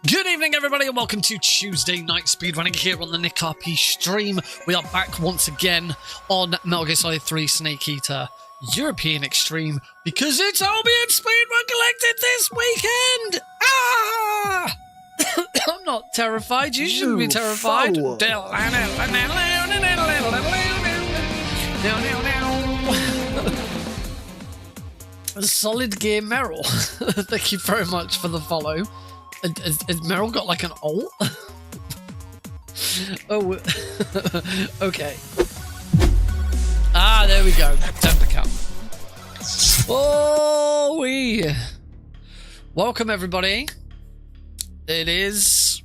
Good evening, everybody, and welcome to Tuesday Night Speedrunning here on the Nick RP stream. We are back once again on MGS3 Snake Eater European Extreme because it's Albion Speedrun Collected this weekend! Ah! I'm not terrified. You shouldn't be terrified. Solid Gear Merrill. Thank you very much for the follow. Has Merrill got like an ult? Oh, okay. Ah, there we go. Temper cap. Oh, welcome everybody. It is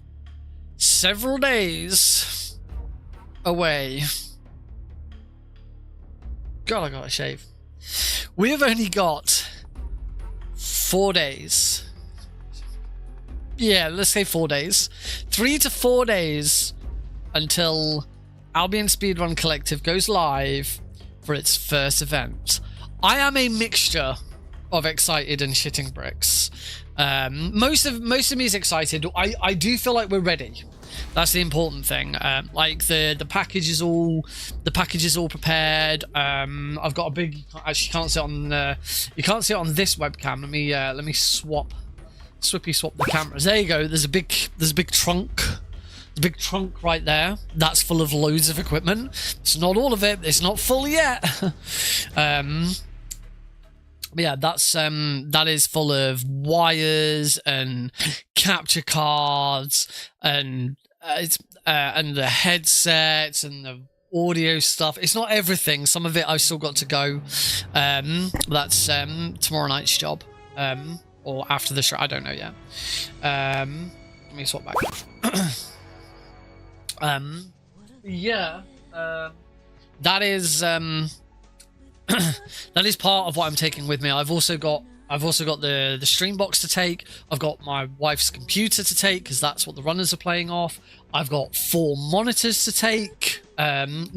several days away. God, I gotta shave. We have only got 4 days. Yeah, let's say 4 days. 3 to 4 days until Albion Speedrun Collective goes live for its first event. I am a mixture of excited and shitting bricks. Most of me is excited. I do feel like we're ready. That's the important thing. Like the package is all prepared. I've got a big. Actually, you can't see it on this webcam. Let me swippy swap the cameras. There you go. There's a big trunk. The big trunk right there. That's full of loads of equipment. It's not all of it. It's not full yet. Yeah, that is full of wires and capture cards and the headsets and the audio stuff. It's not everything. Some of it I've still got to go. That's tomorrow night's job. Or after the show, I don't know yet. Let me swap back. Yeah. That is that is part of what I'm taking with me. I've also got the stream box to take. I've got my wife's computer to take because that's what the runners are playing off. I've got 4 monitors to take. I'm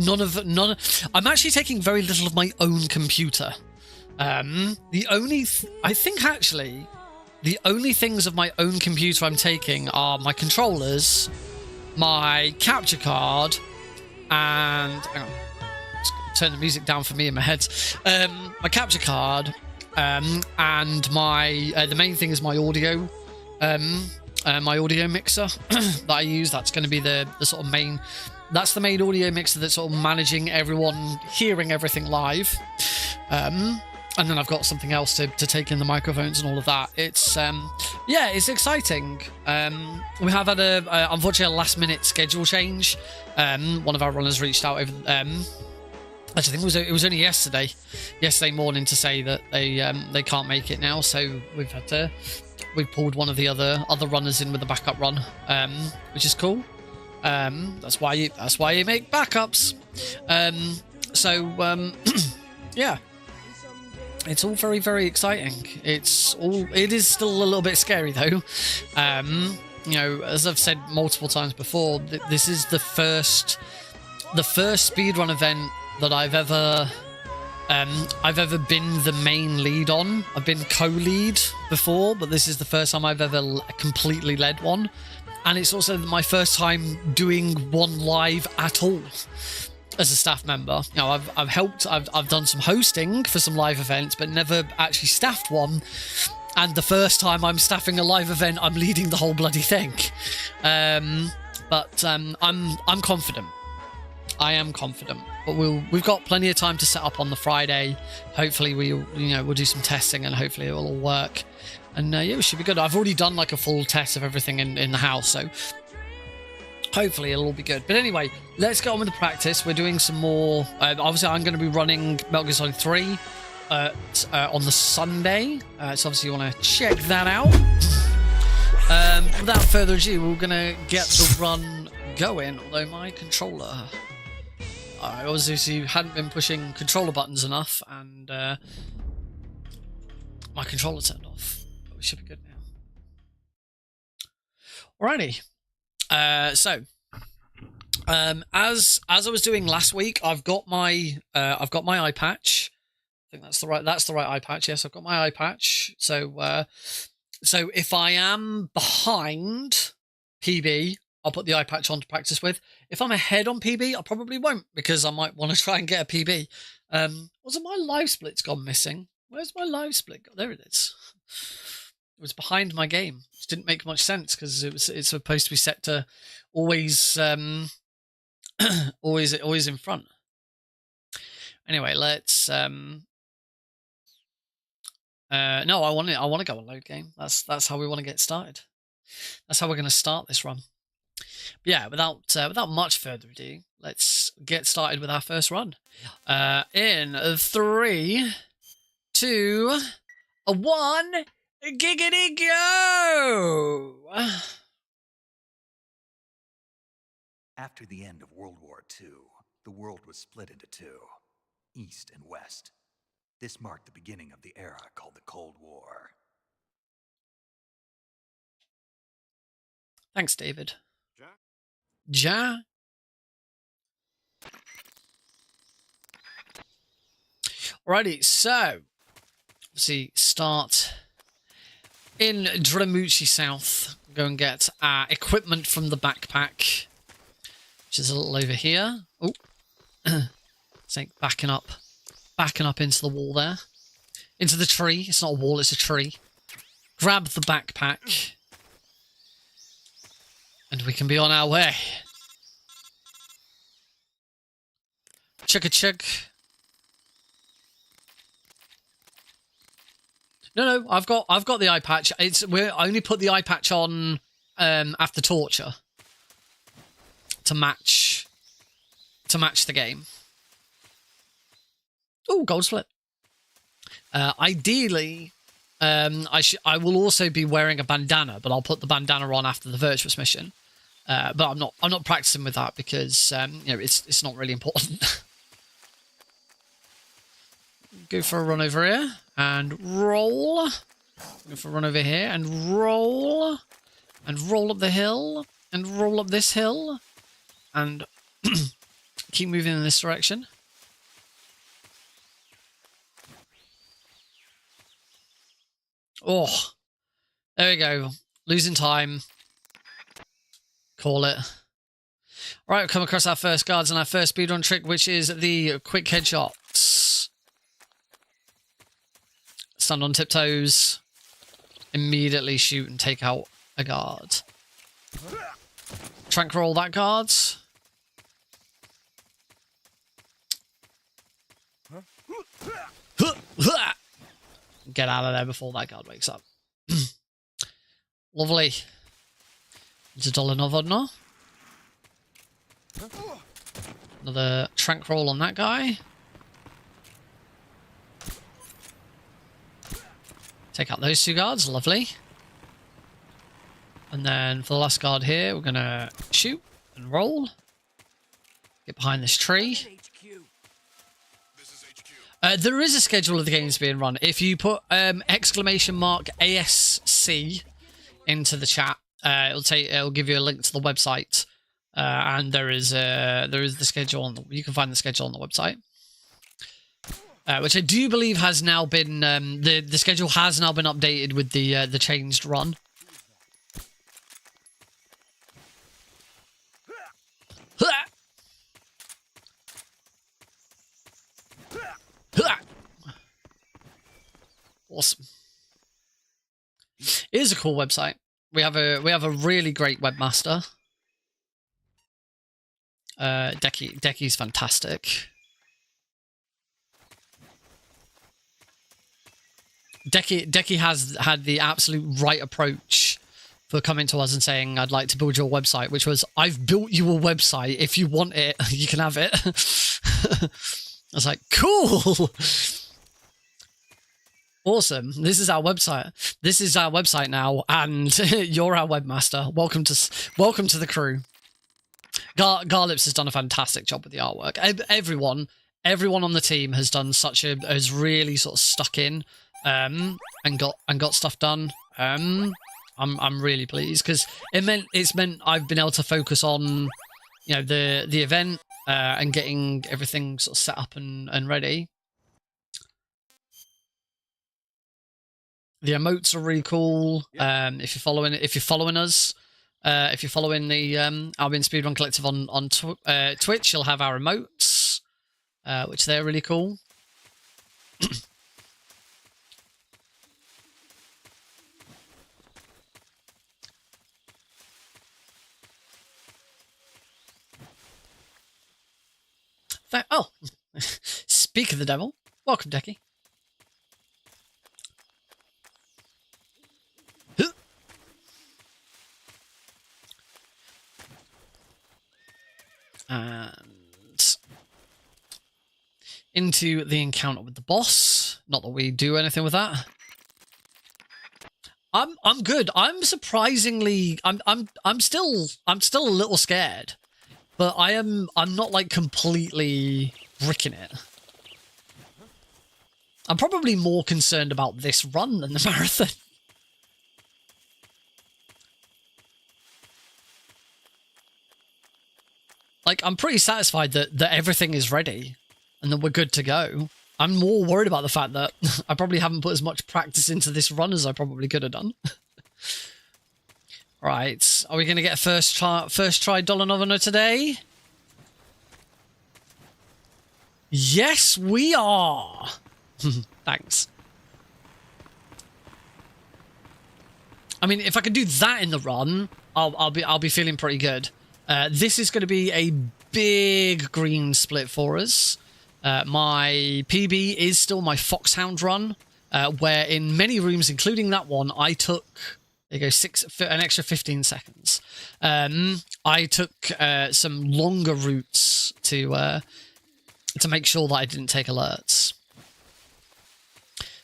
actually taking very little of my own computer. The only things of my own computer I'm taking are my controllers, my capture card, and hang on, let's turn the music down for me in my head. My capture card, and my the main thing is my audio, my audio mixer that I use. That's going to be the sort of main. That's the main audio mixer that's sort of managing everyone hearing everything live. And then I've got something else to take in the microphones and all of that. It's yeah, it's exciting. We have had unfortunately a last-minute schedule change. One of our runners reached out over. Actually, I think it was only yesterday morning to say that they can't make it now. So we pulled one of the other runners in with a backup run, which is cool. That's why you make backups. Yeah. It's all very, very exciting. It is still a little bit scary though. You know, as I've said multiple times before, this is the first speedrun event that I've ever been the main lead on. I've been co-lead before, but this is the first time I've ever completely led one, and it's also my first time doing one live at all. As a staff member, you know, I've helped. I've done some hosting for some live events, but never actually staffed one. And the first time I'm staffing a live event, I'm leading the whole bloody thing. But I'm confident. I am confident. But we've got plenty of time to set up on the Friday. Hopefully we'll do some testing and hopefully it will all work. And yeah, it should be good. I've already done like a full test of everything in the house, so. Hopefully it'll all be good. But anyway, let's get on with the practice. We're doing some more. Obviously, I'm going to be running MGS3 on the Sunday. So obviously, you want to check that out. Without further ado, we're going to get the run going. Although my controller, I obviously hadn't been pushing controller buttons enough, and my controller turned off. But we should be good now. Alrighty. As I was doing last week, I've got my eye patch. I think that's the right eye patch. Yes, I've got my eye patch. So if I am behind PB, I'll put the eye patch on to practice with. If I'm ahead on PB, I probably won't, because I might want to try and get a PB. Wasn't my live split's gone missing? Where's my live split? There it is. It was behind my game, which didn't make much sense because it's supposed to be set to always always in front. Anyway, let's no, I want to go on load game. That's how we want to get started. That's how we're going to start this run. But yeah, without much further ado, let's get started with our first run. In 3, 2, 1, giggity go! After the end of World War II, the world was split into two, East and West. This marked the beginning of the era called the Cold War. Thanks, David. Ja? Alrighty, so obviously start in Dramuchi South. Go and get our equipment from the backpack, which is a little over here. Oh, it's like backing up into the wall there, into the tree. It's not a wall, it's a tree. Grab the backpack, and we can be on our way. Chug-a-chug. No, I've got the eye patch. I only put the eye patch on after torture to match the game. Oh, gold split. Ideally, I will also be wearing a bandana, but I'll put the bandana on after the virtuous mission. But I'm not practicing with that because you know, it's not really important. Go for a run over here and roll. Go for a run over here and roll up the hill and roll up this hill and keep moving in this direction. Oh, there we go. Losing time. Call it. All right, we've come across our first guards and our first speedrun trick, which is the quick headshots. Stand on tiptoes. Immediately shoot and take out a guard. Trank roll that guard. Get out of there before that guard wakes up. Lovely. Zadolinov. Another trank roll on that guy. Take out those two guards. Lovely. And then for the last guard here, we're going to shoot and roll. Get behind this tree. There is a schedule of the games being run. If you put exclamation mark ASC into the chat, it'll give you a link to the website, and there is the schedule on you can find the schedule on the website, which I do believe has now been the schedule has now been updated with the changed run. Awesome. It is a cool website. We have a really great webmaster. Decky's fantastic. Decky has had the absolute right approach for coming to us and saying, I'd like to build your website, which was, I've built you a website. If you want it, you can have it. I was like, cool. Awesome. This is our website. This is our website now, and you're our webmaster. Welcome to the crew. Garlips has done a fantastic job with the artwork. Everyone on the team has done has really sort of stuck in, and got stuff done. I'm really pleased because it's meant I've been able to focus on, you know, the event and getting everything sort of set up and ready. The emotes are really cool. If you're following us, If you're following the Albion Speedrun Collective on Twitch, you'll have our emotes, which they're really cool. Oh, speak of the devil. Welcome, Decky. And into the encounter with the boss. Not that we do anything with that. I'm good. I'm surprisingly I'm still a little scared. But I'm not like completely bricking it. I'm probably more concerned about this run than the marathon. Like, I'm pretty satisfied that everything is ready and that we're good to go. I'm more worried about the fact that I probably haven't put as much practice into this run as I probably could have done. Right, are we going to get a first try Dollar Novena today? Yes, we are. Thanks. I mean, if I can do that in the run, I'll be feeling pretty good. This is going to be a big green split for us. My PB is still my Foxhound run, where in many rooms, including that one, I took, there you go, an extra 15 seconds. I took some longer routes to make sure that I didn't take alerts.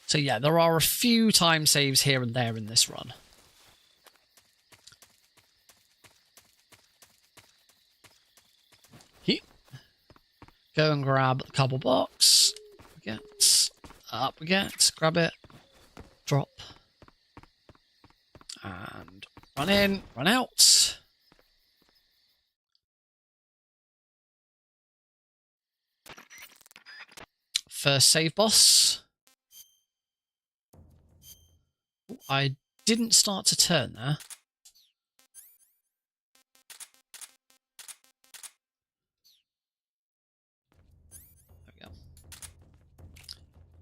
So yeah, there are a few time saves here and there in this run. Go and grab the cardboard box. Up we get. Grab it. Drop. And run in. Run out. First save boss. Ooh, I didn't start to turn there.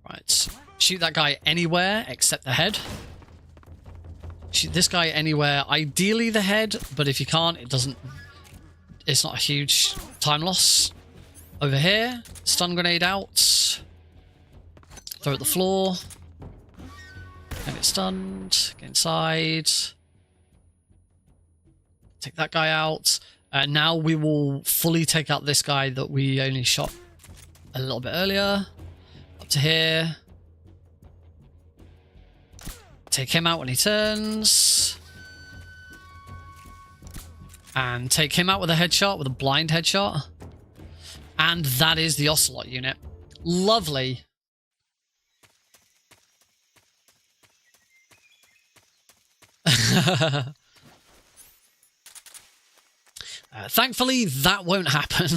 Right, shoot that guy anywhere except the head. Shoot this guy anywhere, ideally the head, but if you can't, it's not a huge time loss. Over here, stun grenade out. Throw at the floor. And get stunned. Get inside. Take that guy out. Now we will fully take out this guy that we only shot a little bit earlier. To here. Take him out when he turns. And take him out with a headshot, with a blind headshot. And that is the Ocelot unit. Lovely. Thankfully, that won't happen.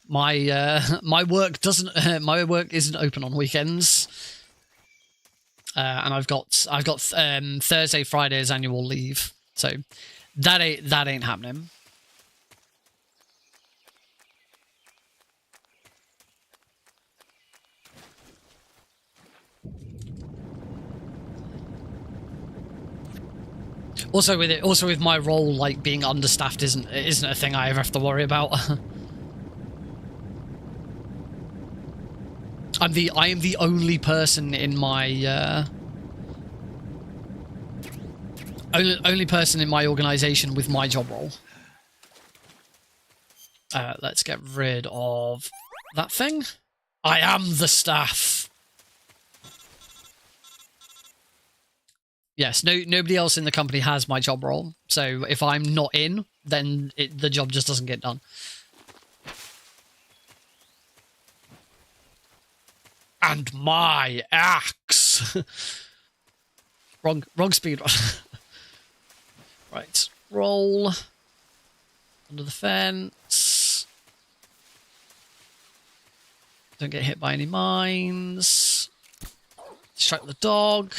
My work isn't open on weekends, and I've got Thursday, Friday as annual leave, so that ain't happening. Also with my role, like being understaffed isn't a thing I ever have to worry about. I am the only person in my only person in my organization with my job role. Let's get rid of that thing. I am the staff. Yes, nobody else in the company has my job role. So if I'm not in, then the job just doesn't get done. And my axe. wrong speed run. Right, roll under the fence. Don't get hit by any mines. Distract the dog.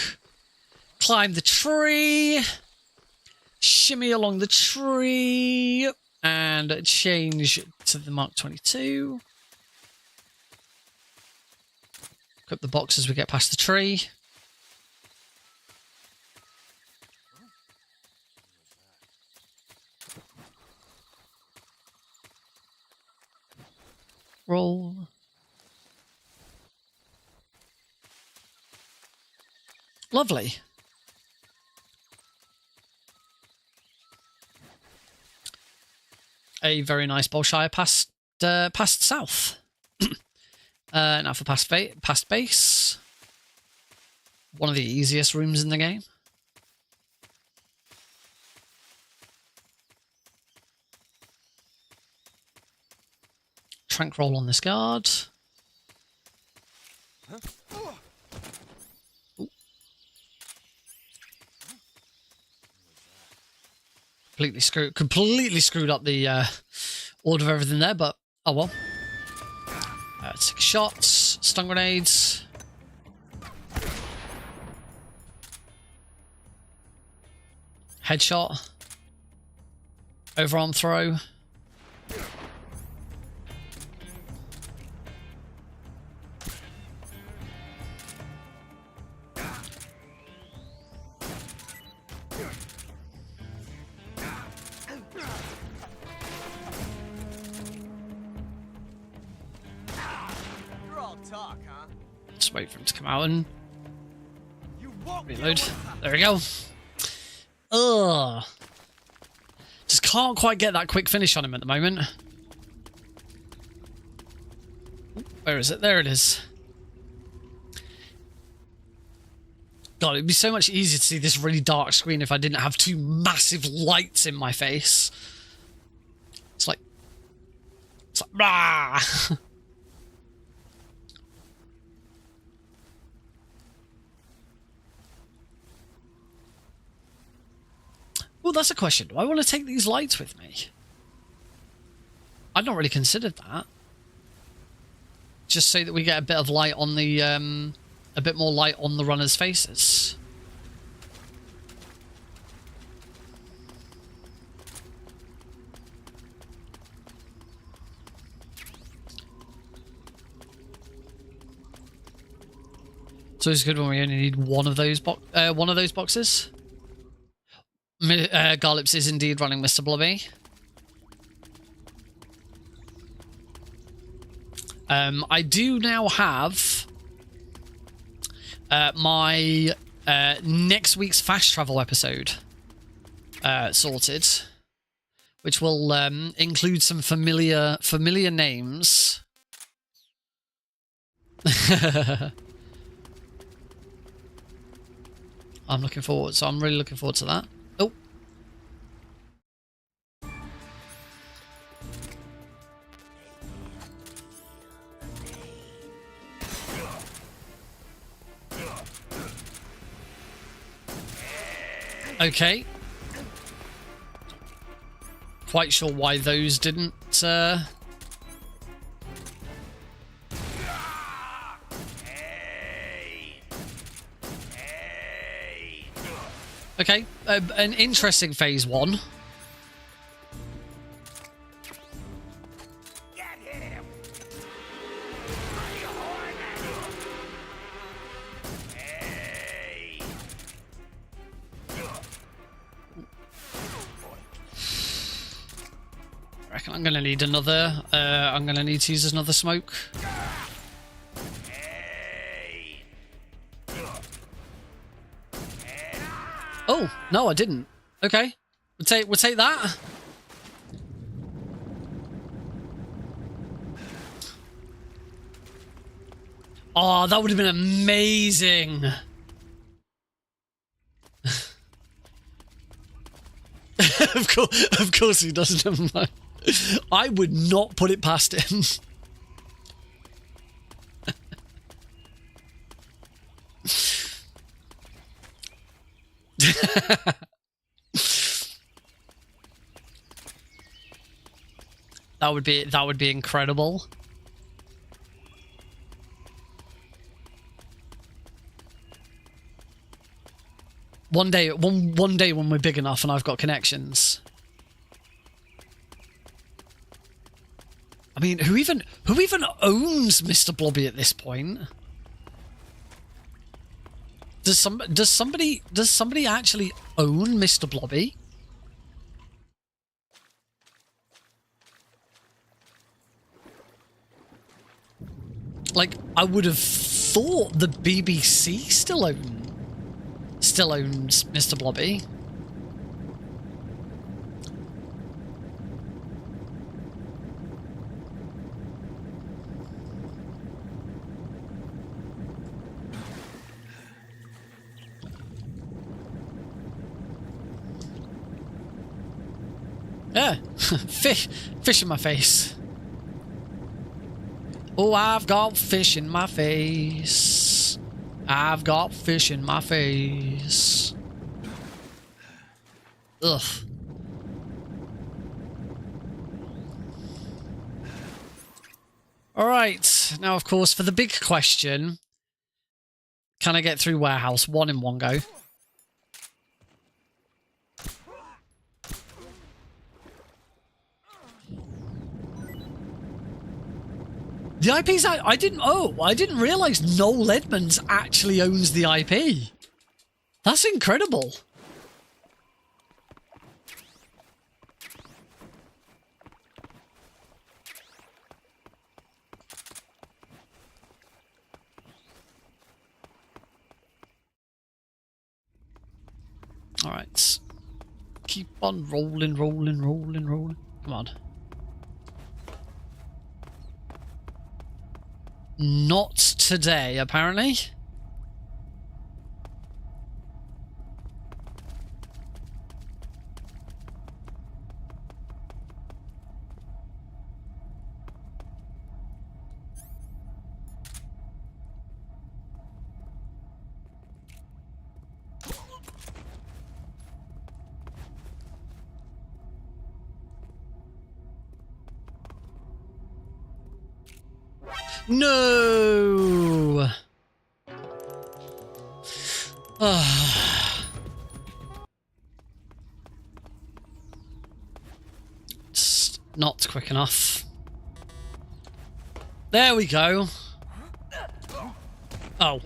Climb the tree. shimmy along the tree and change to the Mark 22. Pick up the box as we get past the tree. Roll. Lovely. A very nice Bolshire past south. Now for past base. One of the easiest rooms in the game. Trank roll on this guard. Ooh. Completely screwed up the order of everything there, but oh well. 6 shots, stun grenades. Headshot. Overarm throw. Just wait for him to come out and reload. There we go. Ugh. Just can't quite get that quick finish on him at the moment. Where is it? There it is. God, it'd be so much easier to see this really dark screen if I didn't have 2 massive lights in my face. It's like rah! Well, that's a question. Do I want to take these lights with me? I'd not really considered that. Just so that we get a bit of light on the, a bit more light on the runners' faces. So it's good when we only need one of those boxes. Garlips is indeed running Mr. Blobby. I do now have my next week's fast travel episode sorted, which will include some familiar names. I'm really looking forward to that. Oh. Okay. Quite sure why those didn't Okay, an interesting phase 1. I reckon I'm going to need another, I'm going to need to use another smoke. Oh, no, I didn't. Okay. We'll take that. Oh, that would have been amazing. Of course he doesn't. Never mind. I would not put it past him. That would be incredible. One day when we're big enough and I've got connections. I mean, who even owns Mr. Blobby at this point? Does somebody actually own Mr. Blobby? Like, I would have thought the BBC still owns Mr. Blobby. Yeah, fish in my face. Oh, I've got fish in my face. I've got fish in my face. Ugh. All right, now of course for the big question, can I get through Warehouse 1 in one go? The IP's out. I didn't realize Noel Edmonds actually owns the IP. That's incredible. All right. Keep on rolling. Come on. Not today, apparently. No. It's not quick enough. There we go. Oh,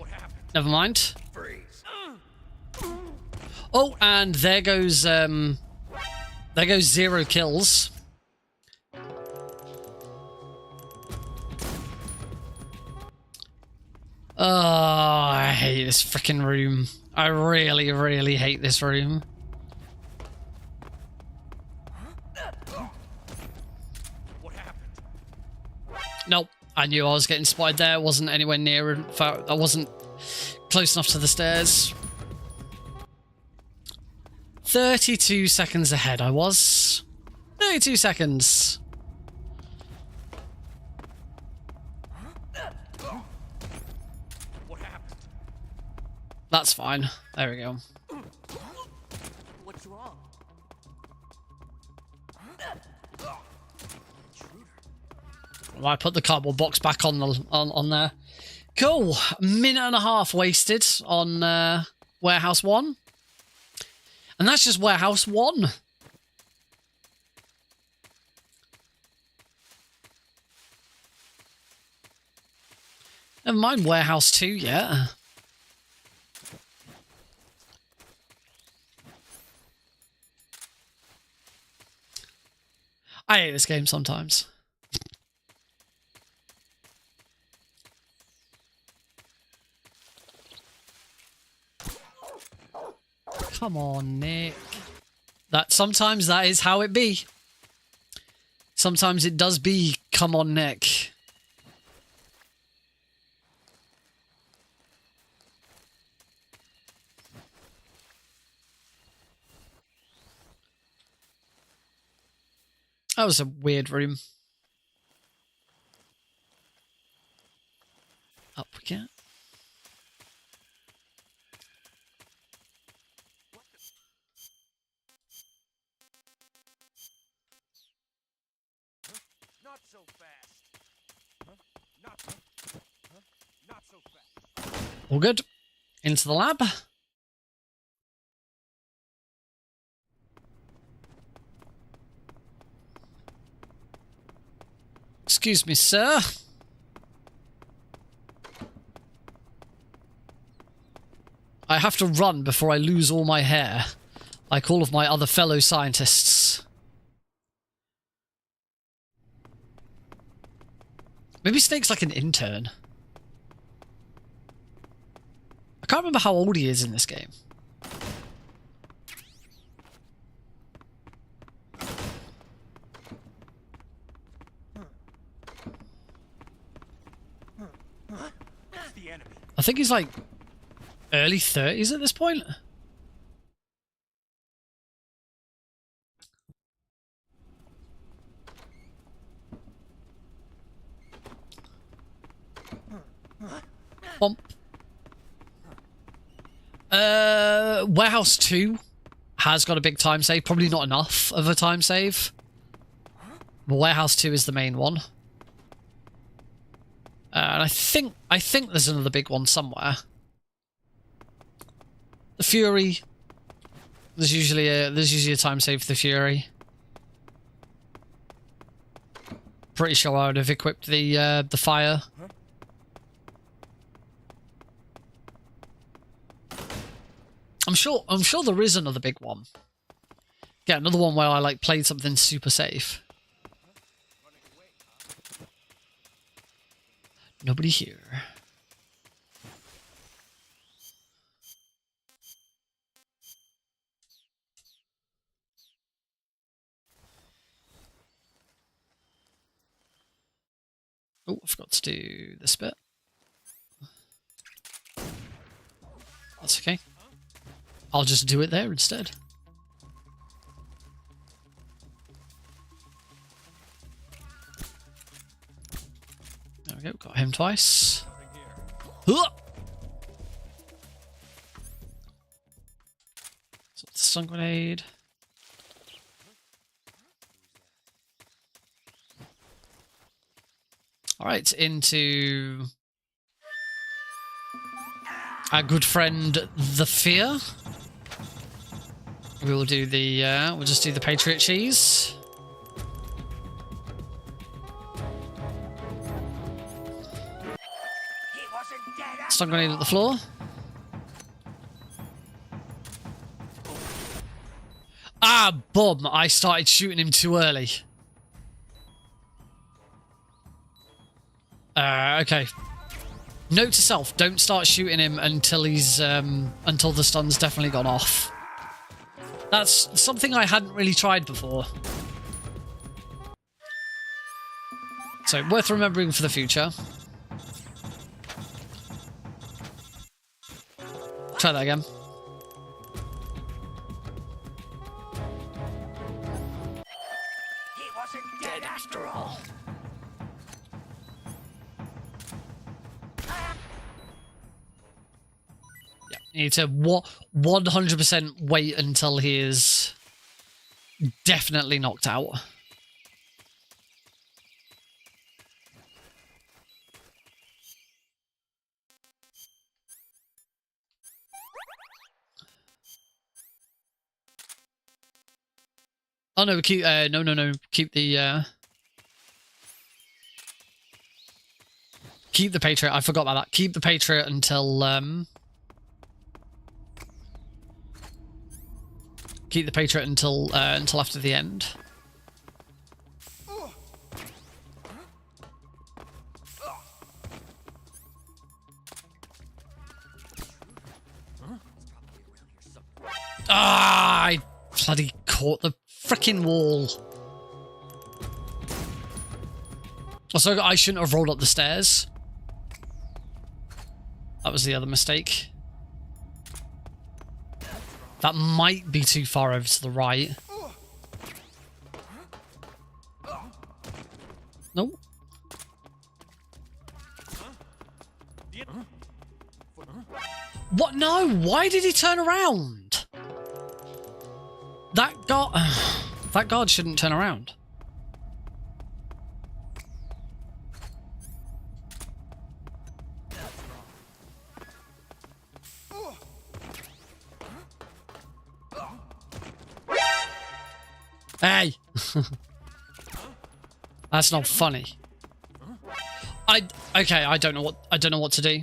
never mind. Oh, and there goes 0 kills. Oh, I hate this freaking room. I really, really hate this room. What happened? Nope. I knew I was getting spotted there. Wasn't anywhere near. I wasn't close enough to the stairs. 32 seconds ahead I was. 32 seconds. What happened? That's fine. There we go. What's wrong? I put the cardboard box back on there. Cool. A minute and a half wasted on Warehouse 1. And that's just Warehouse 1. Never mind Warehouse 2 yet. I hate this game sometimes. Come on, Nick. Sometimes that is how it be. Sometimes it does be, come on, Nick. That was a weird room. Up we get. Not so fast. Huh? Not so fast. All good. Into the lab. Excuse me, sir. I have to run before I lose all my hair, like all of my other fellow scientists. Maybe Snake's like an intern. I can't remember how old he is in this game. The enemy. I think he's like early 30s at this point. Bump. Warehouse 2 has got a big time save. Probably not enough of a time save. But Warehouse 2 is the main one. And I think there's another big one somewhere. The Fury. There's usually a time save for the Fury. Pretty sure I would have equipped the fire. I'm sure there is another big one. Yeah, another one where I like played something super safe. Nobody here. Oh, I forgot to do this bit. That's okay. I'll just do it there instead. There we go, got him twice. Huh! So it's a stun grenade. Alright, into our good friend the Fear. We will do the we'll just do the Patriot cheese. Stun grenade at the floor. Ah, bum! I started shooting him too early. Okay. Note to self: don't start shooting him until he's until the stun's definitely gone off. That's something I hadn't really tried before. So worth remembering for the future. Try that again. He wasn't dead after all. Yeah, you need to 100% wait until he is definitely knocked out. Oh no, keep no. Keep the Patriot. I forgot about that. Keep the Patriot until keep the Patriot until after the end. Ah, I bloody caught the frickin' wall. Also, I shouldn't have rolled up the stairs. That was the other mistake. That might be too far over to the right. Nope. What? No! Why did he turn around? That guard shouldn't turn around. Hey! That's not funny. Okay, I don't know what to do.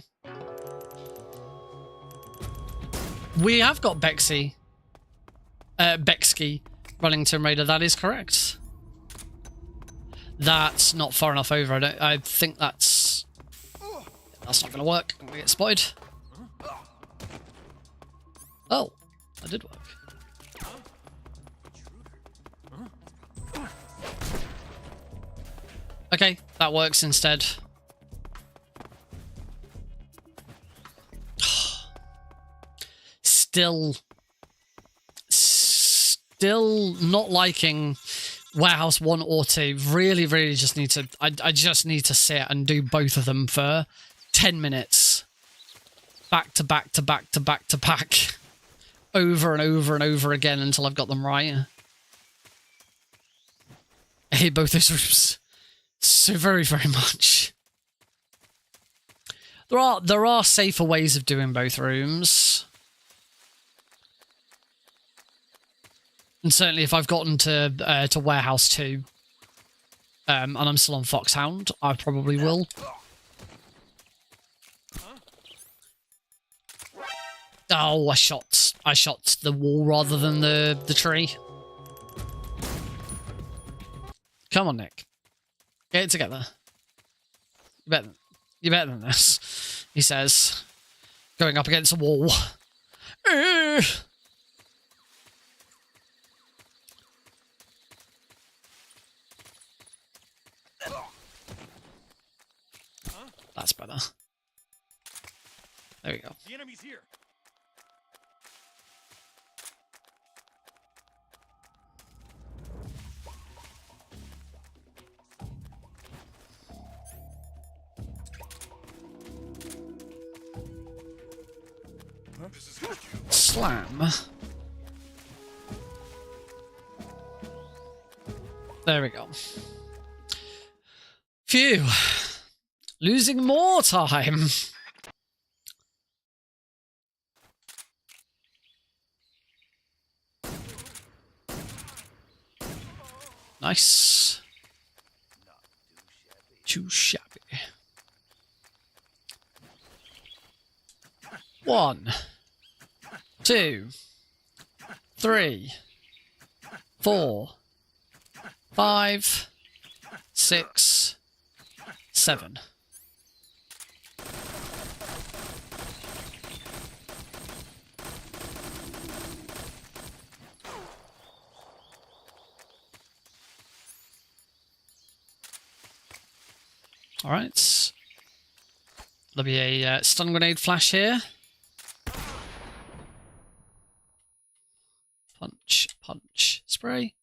We have got Bexy running Tomb Raider. That is correct. That's not far enough over. I think that's not going to work. I'm going to get spotted. Oh, that did work. Okay, that works instead. Still not liking Warehouse 1 or 2. Really just need to... I just need to sit and do both of them for 10 minutes. Back to back to back to back to back. Over and over and over again until I've got them right. I hate both those rooms so very much. There are safer ways of doing both rooms. And certainly if I've gotten to Warehouse 2 and I'm still on Foxhound, I probably will. Oh, I shot the wall rather than the tree. Come on, Nick. Get it together. You're better than this, he says, going up against a wall. That's better. There we go. The enemy's here. Slam. There we go. Phew. Losing more time. Nice. Too shabby. 1, 2, 3, 4, 5, 6, 7. All right. There'll be a stun grenade flash here. Punch, punch, spray.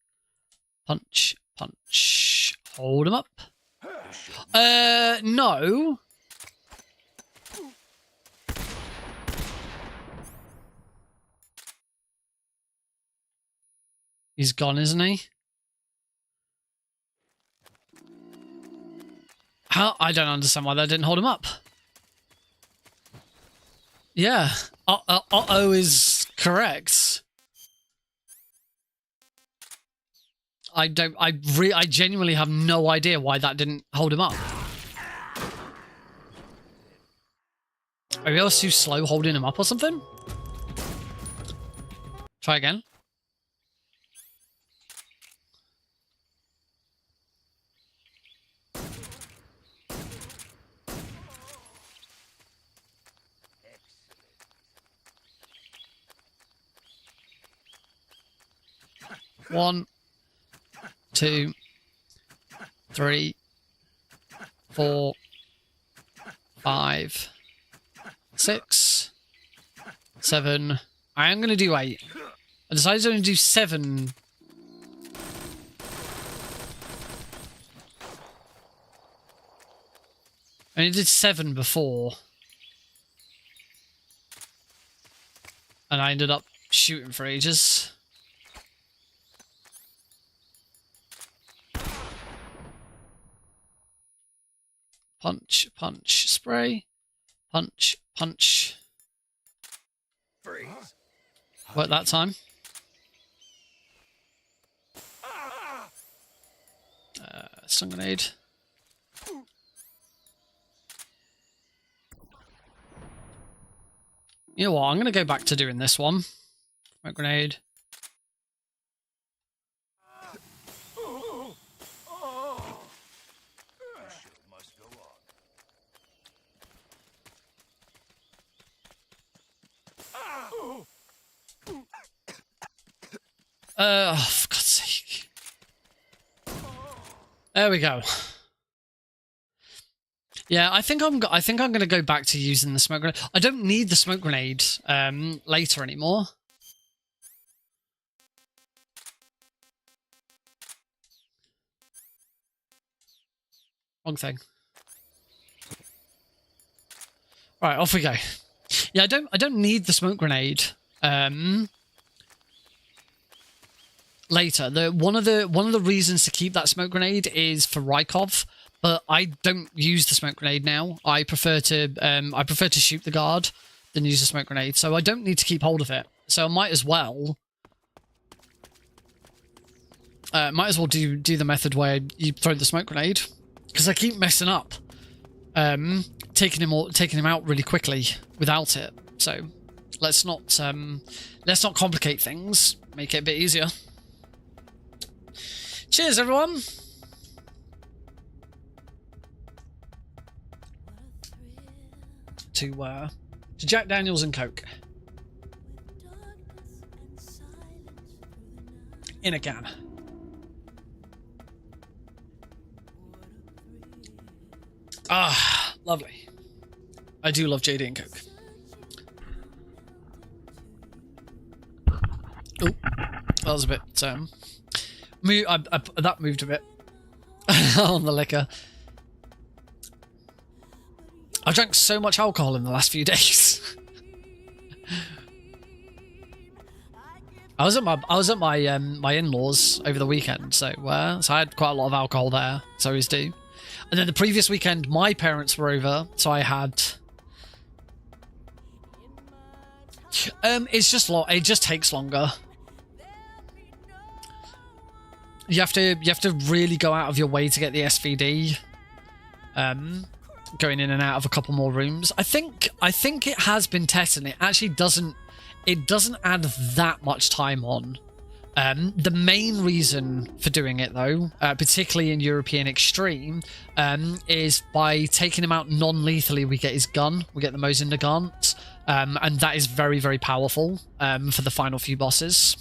Punch, punch. Hold him up. No. He's gone, isn't he? How? I don't understand why that didn't hold him up. Yeah. Uh-oh is correct. I genuinely have no idea why that didn't hold him up. Are we else too slow holding him up or something? Try again. One, 2, 3, 4, 5, 6, 7. I am going to do 8. I decided to only do 7. I only did 7 before. And I ended up shooting for ages. Punch, punch, spray. Punch, punch. Freeze. Worked that time. Stun grenade. You know what? I'm going to go back to doing this one. Smoke grenade. Oh, for God's sake. There we go. Yeah, I think I'm going to go back to using the smoke grenade. I don't need the smoke grenade later anymore. Wrong thing. Right, off we go. Yeah, I don't need the smoke grenade later. One of the reasons to keep that smoke grenade is for Rykov, but I don't use the smoke grenade now. I prefer to shoot the guard than use the smoke grenade, so I don't need to keep hold of it. So I might as well do the method where you throw the smoke grenade, because I keep messing up, taking him out really quickly without it. So let's not complicate things. Make it a bit easier. Cheers, everyone. To Jack Daniels and Coke in a can. Ah, lovely. I do love JD and Coke. Oh, that was a bit. That moved a bit on the liquor. I've drank so much alcohol in the last few days. I was at my my in-laws over the weekend, so I had quite a lot of alcohol there. So I always do. And then the previous weekend, my parents were over, so I had. It's just it just takes longer. You have to really go out of your way to get the SVD. Going in and out of a couple more rooms. I think it has been tested. It actually doesn't add that much time on. The main reason for doing it, though, particularly in European Extreme, is by taking him out non-lethally, we get his gun, we get the Mosinda Gaunt, and that is very, very powerful for the final few bosses.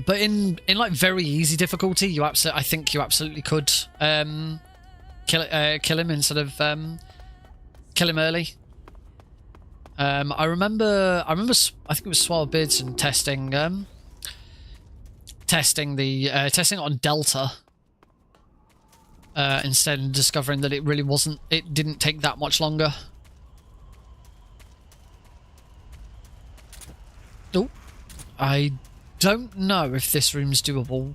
But in like very easy difficulty, I think you absolutely could kill him instead of kill him early. I remember I think it was Swallow Beardson testing testing on Delta instead, and discovering that it didn't take that much longer. Oh, I don't know if this room's doable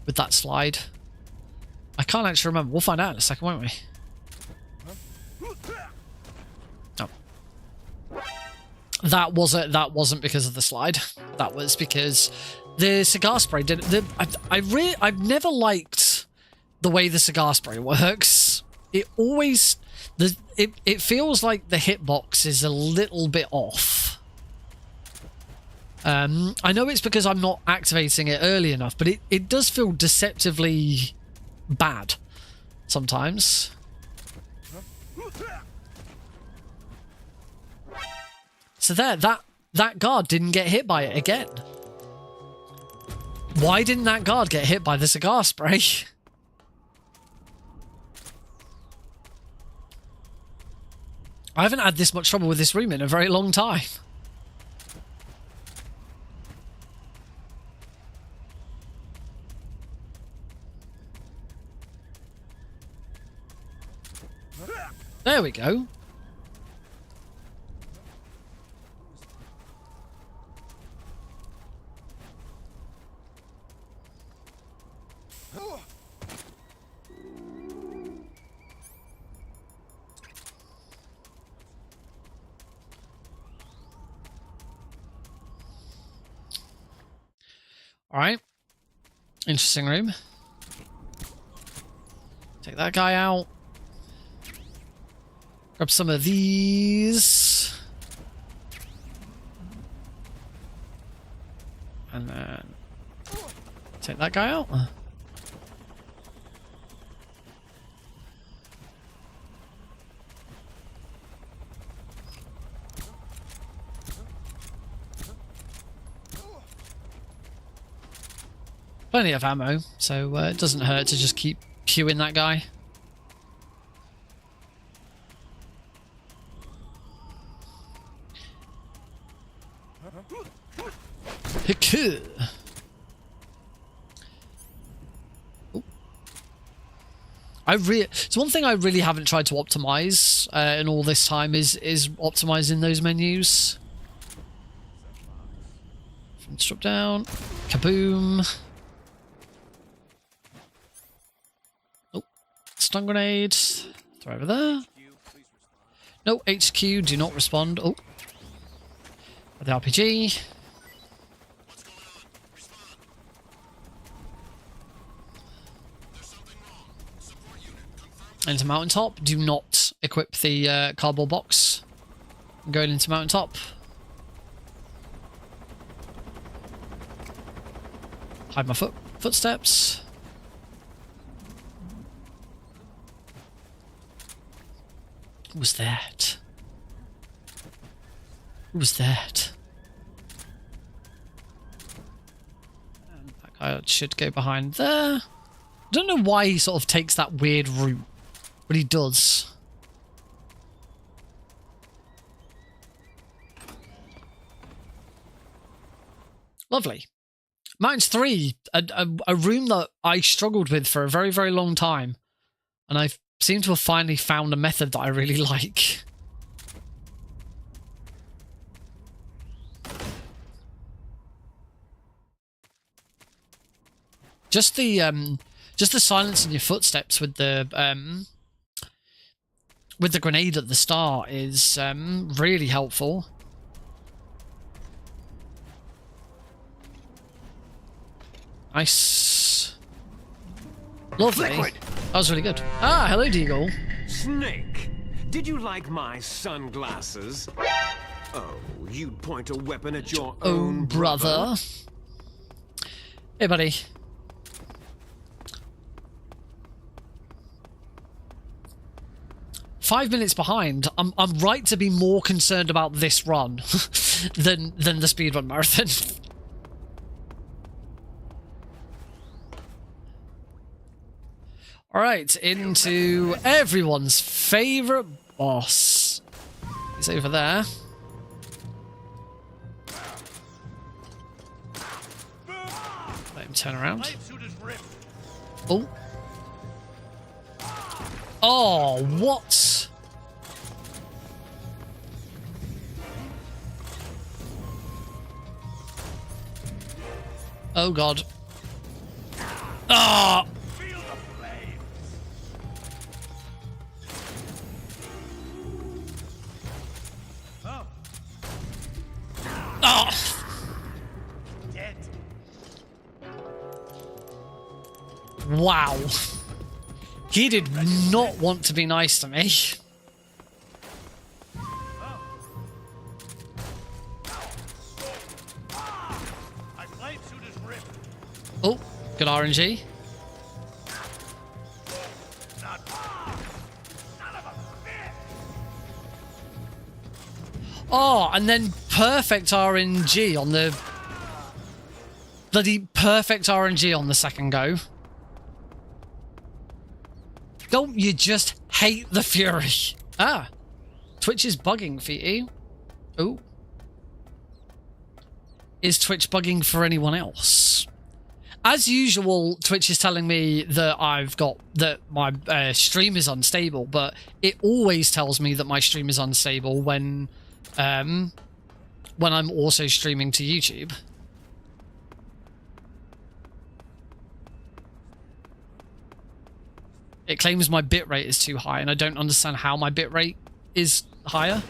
with that slide. I can't actually remember. We'll find out in a second, won't we? Oh. That wasn't because of the slide. That was because the cigar spray did. I've never liked the way the cigar spray works. It always it feels like the hitbox is a little bit off. I know it's because I'm not activating it early enough, but it does feel deceptively bad sometimes. So there, that guard didn't get hit by it again. Why didn't that guard get hit by the cigar spray? I haven't had this much trouble with this room in a very long time. There we go. All right. Interesting room. Take that guy out. Grab some of these. And then take that guy out. Plenty of ammo, so it doesn't hurt to just keep queuing that guy. So one thing I really haven't tried to optimize in all this time is optimizing those menus. Drop down, kaboom. Oh, stun grenade. Throw over there. No, HQ, do not respond. Oh, the RPG. Into mountaintop. Do not equip the cardboard box. I'm going into mountaintop. Hide my footsteps. Who was that? Who was that? And that guy should go behind there. I don't know why he sort of takes that weird route, but he does. Lovely. Mountains 3, a room that I struggled with for a very, very long time. And I seem to have finally found a method that I really like. Just the silence in your footsteps with the grenade at the start is really helpful. Nice. Lovely. Liquid. That was really good. Ah, hello, Deagle. Snake, did you like my sunglasses? Oh, you'd point a weapon at your own brother? Hey, buddy. Five minutes behind. I'm right to be more concerned about this run than the speedrun marathon. All right, into everyone's favorite boss. He's over there. Let him turn around. Oh. Oh, what? Oh, God. Ah! Oh. Wow. He did not want to be nice to me. Oh, good RNG. Oh, and then perfect RNG on the... Bloody perfect RNG on the second go. Don't you just hate the fury? Ah. Twitch is bugging for you. Oh. Is Twitch bugging for anyone else? As usual, Twitch is telling me that my stream is unstable, but it always tells me that my stream is unstable when I'm also streaming to YouTube. It claims my bitrate is too high, and I don't understand how my bitrate is higher.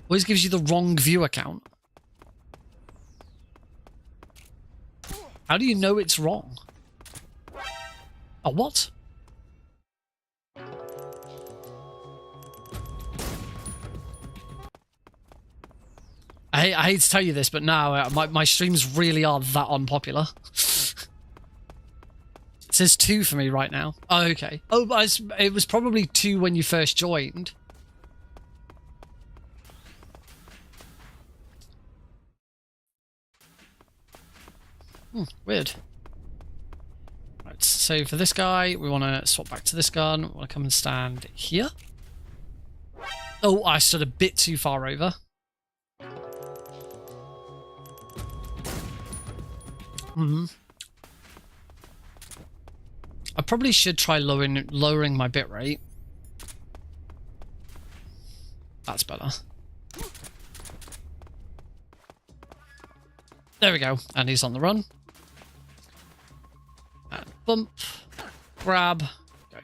Always gives you the wrong viewer count. How do you know it's wrong? Oh, what? I hate to tell you this, but now my streams really are that unpopular. It says 2 for me right now. Oh, okay. Oh, but it was probably 2 when you first joined. Weird. Right, so for this guy, we want to swap back to this gun. We want to come and stand here. Oh, I stood a bit too far over. I probably should try lowering my bitrate. That's better. There we go. And he's on the run. And bump. Grab. Go.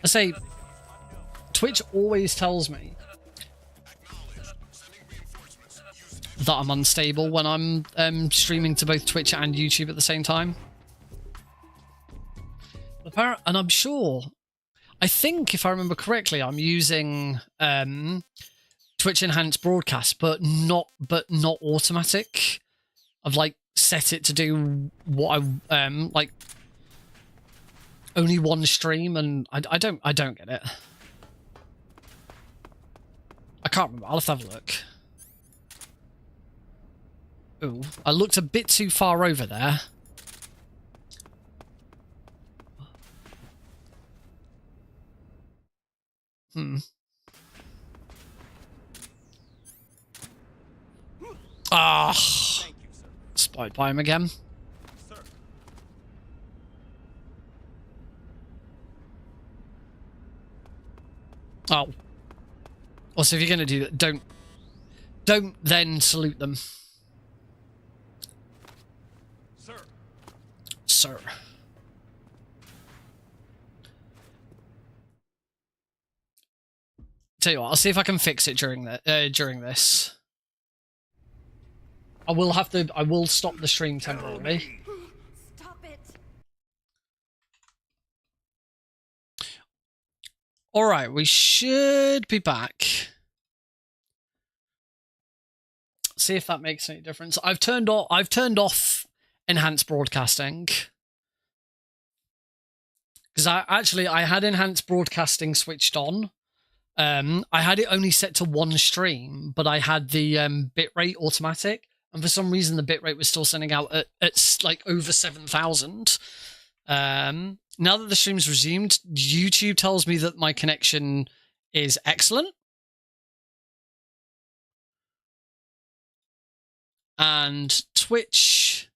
I say, Twitch always tells me that I'm unstable when I'm streaming to both Twitch and YouTube at the same time. And I'm sure, I think if I remember correctly, I'm using Twitch enhanced broadcast, but not automatic. I've like set it to do what I like only one stream, and I don't get it. I can't remember. I'll have to have a look. Ooh, I looked a bit too far over there. Ah, spotted by him again. Oh. Also, if you're gonna do that, don't then salute them. Sir. Tell you what, I'll see if I can fix it during this. I will stop the stream temporarily. Stop it. Alright, we should be back. See if that makes any difference. I've turned off enhanced broadcasting. Because I had enhanced broadcasting switched on. I had it only set to one stream, but I had the bitrate automatic. And for some reason, the bitrate was still sending out at like over 7,000. Now that the stream's resumed, YouTube tells me that my connection is excellent. And Twitch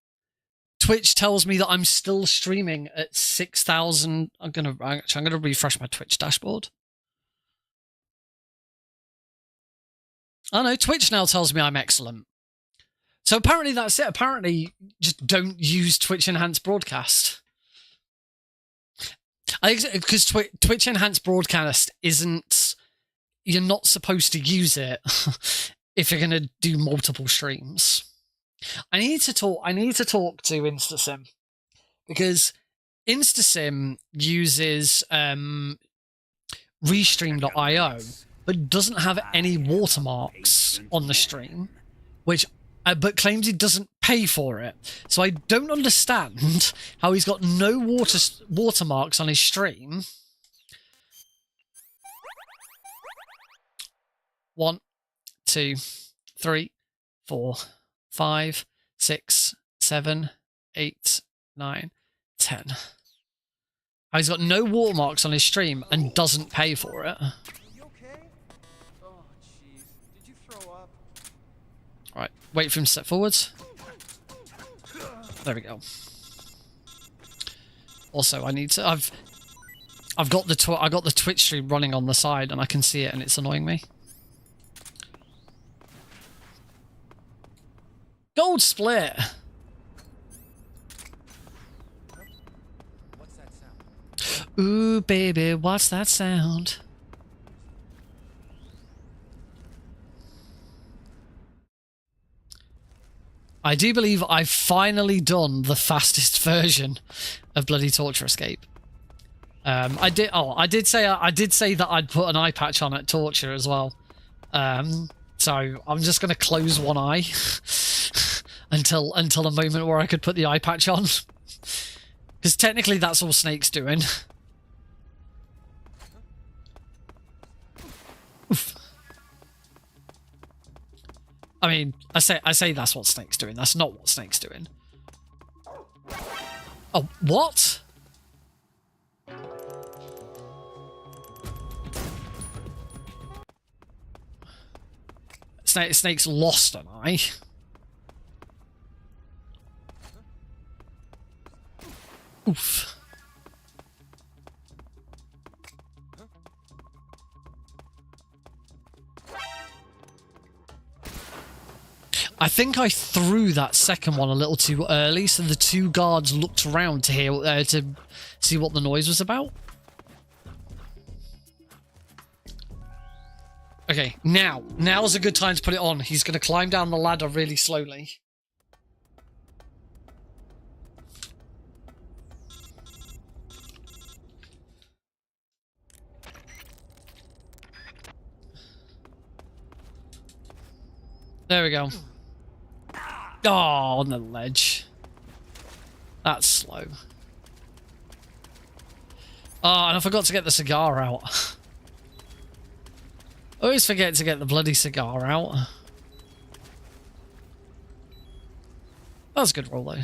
tells me that I'm still streaming at 6,000. I'm gonna refresh my Twitch dashboard. Oh no, Twitch now tells me I'm excellent. So apparently that's it. Apparently, just don't use Twitch Enhanced Broadcast. Because Twitch Enhanced Broadcast isn't... You're not supposed to use it if you're going to do multiple streams. I need to talk to InstaSim. Because InstaSim uses Restream.io, but doesn't have any watermarks on the stream, which... but claims he doesn't pay for it. So I don't understand how he's got no watermarks on his stream. 1, 2, 3, 4, 5, 6, 7, 8, 9, 10. How he's got no watermarks on his stream and doesn't pay for it. Right, wait for him to step forwards. There we go. Also, I need to. I've got the Twitch stream running on the side, and I can see it, and it's annoying me. Gold split. What's that sound? Ooh, baby, what's that sound? I do believe I've finally done the fastest version of bloody Torture Escape. I did. Oh, I did say that I'd put an eye patch on at torture as well. So I'm just gonna close one eye until a moment where I could put the eye patch on, because technically that's all Snake's doing. Oof. I mean, I say that's what Snake's doing. That's not what Snake's doing. Oh, what? Snake's lost an eye. Oof. I think I threw that second one a little too early, so the two guards looked around to hear to see what the noise was about. Okay, now's a good time to put it on. He's going to climb down the ladder really slowly. There we go. Oh, on the ledge. That's slow. Oh, and I forgot to get the cigar out. Always forget to get the bloody cigar out. That was a good roll, though.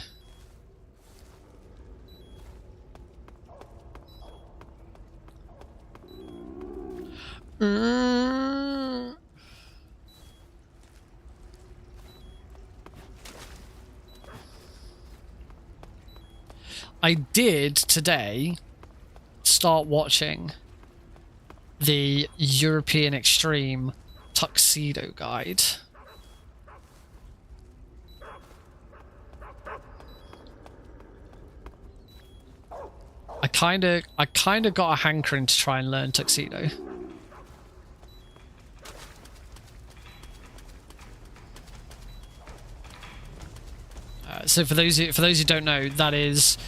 I did today start watching the European Extreme Tuxedo Guide. I kind of got a hankering to try and learn Tuxedo. So for those who don't know, that is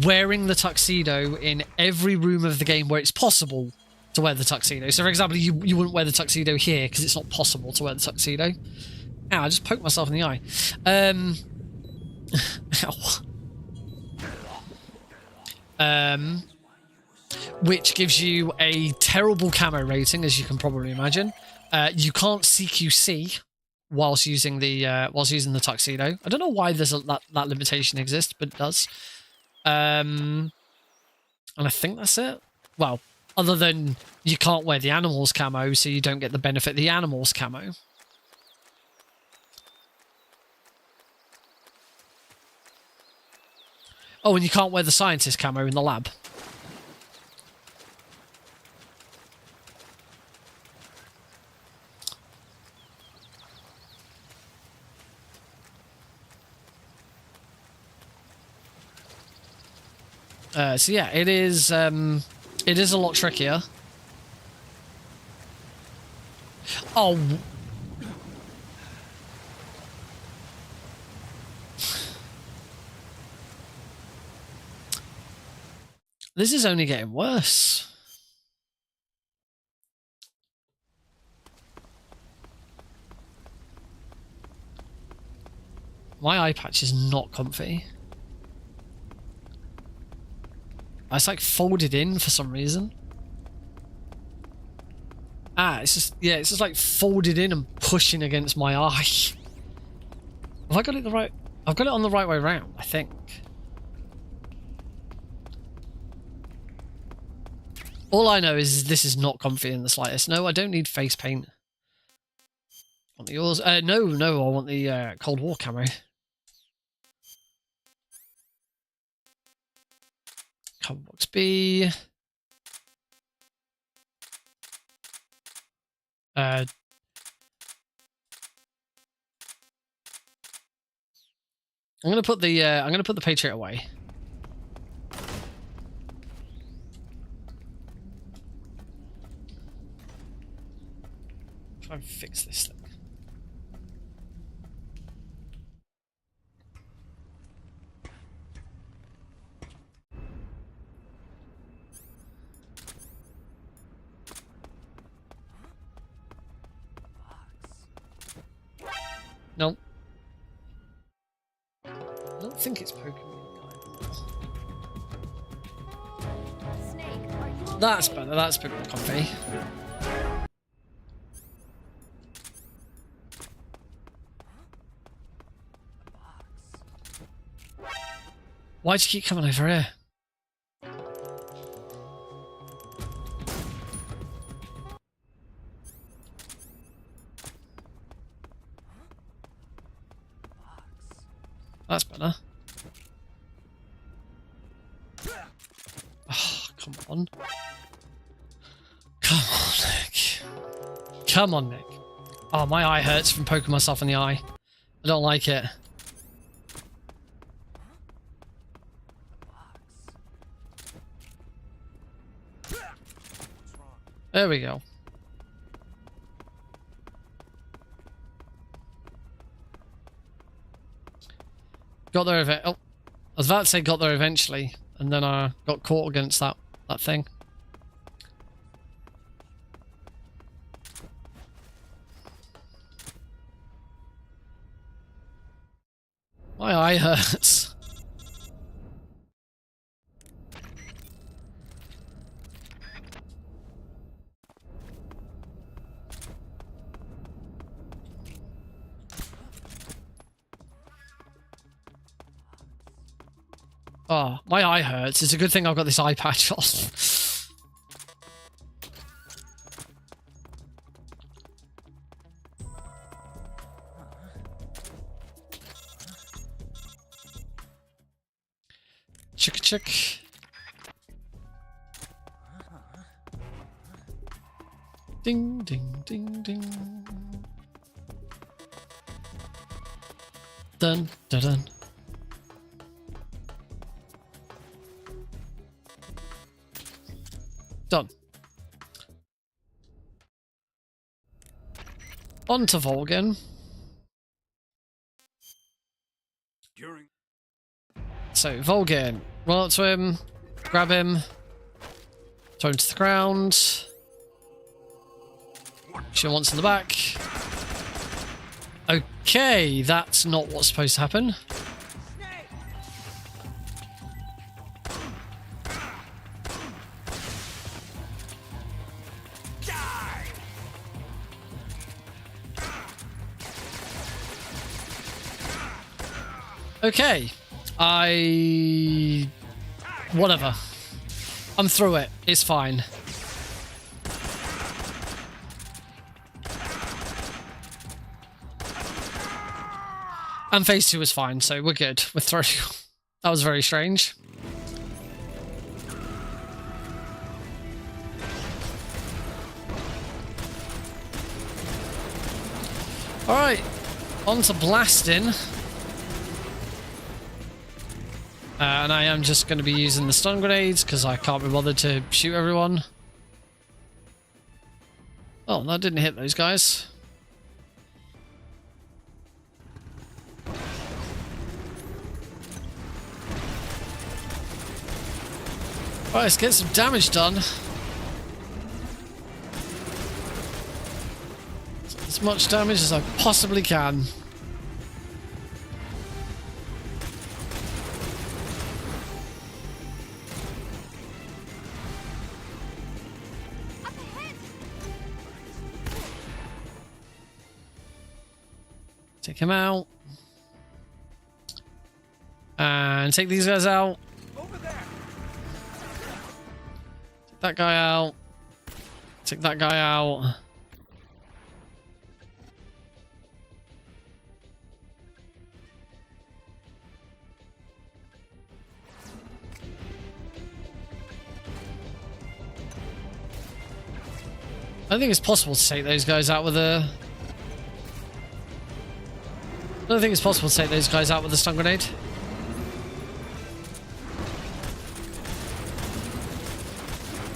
wearing the tuxedo in every room of the game where it's possible to wear the tuxedo. So for example, you wouldn't wear the tuxedo here because it's not possible to wear the tuxedo. Ow, I just poked myself in the eye. Ow. Which gives you a terrible camo rating, as you can probably imagine. You can't CQC whilst using the tuxedo. I don't know why that limitation exists, but it does. And I think that's it. Well, other than you can't wear the animals camo, so you don't get the benefit of the animals camo. Oh, and you can't wear the scientist camo in the lab. So yeah, it is a lot trickier. Oh. This is only getting worse. My eye patch is not comfy. It's like folded in for some reason. It's just like folded in and pushing against my eye. Have I got it the right? I've got it on the right way around, I think. All I know is this is not comfy in the slightest. No, I don't need face paint. I want the yours. No, I want the Cold War camo. Cover box B. I'm gonna put the Patriot away. Try and fix this thing. Nope. I don't think it's Pokemon guy. Snake, are you okay? That's better. That's a bit more comfy. Why'd you keep coming over here? That's better. Oh, come on. Come on, Nick. Come on, Nick. Oh, my eye hurts from poking myself in the eye. I don't like it. There we go. Got there I was about to say got there eventually, and then I got caught against that thing. My eye hurts. Oh, my eye hurts. It's a good thing I've got this eye patch on. Chicka chick. Ding ding ding ding. Dun dun dun. Done. On to Volgin. So, Volgin. Run up to him. Grab him. Throw him to the ground. Shoot him once in the back. Okay, that's not what's supposed to happen. Okay, whatever. I'm through it. It's fine. And phase 2 was fine, so we're good. We're through. That was very strange. Alright, on to blasting. And I am just going to be using the stun grenades because I can't be bothered to shoot everyone. Oh, that didn't hit those guys. Right, let's get some damage done. As much damage as I possibly can. Take him out. And take these guys out. Over there. Take that guy out. Take that guy out. I think it's possible to take those guys out with a... I don't think it's possible to take those guys out with a stun grenade.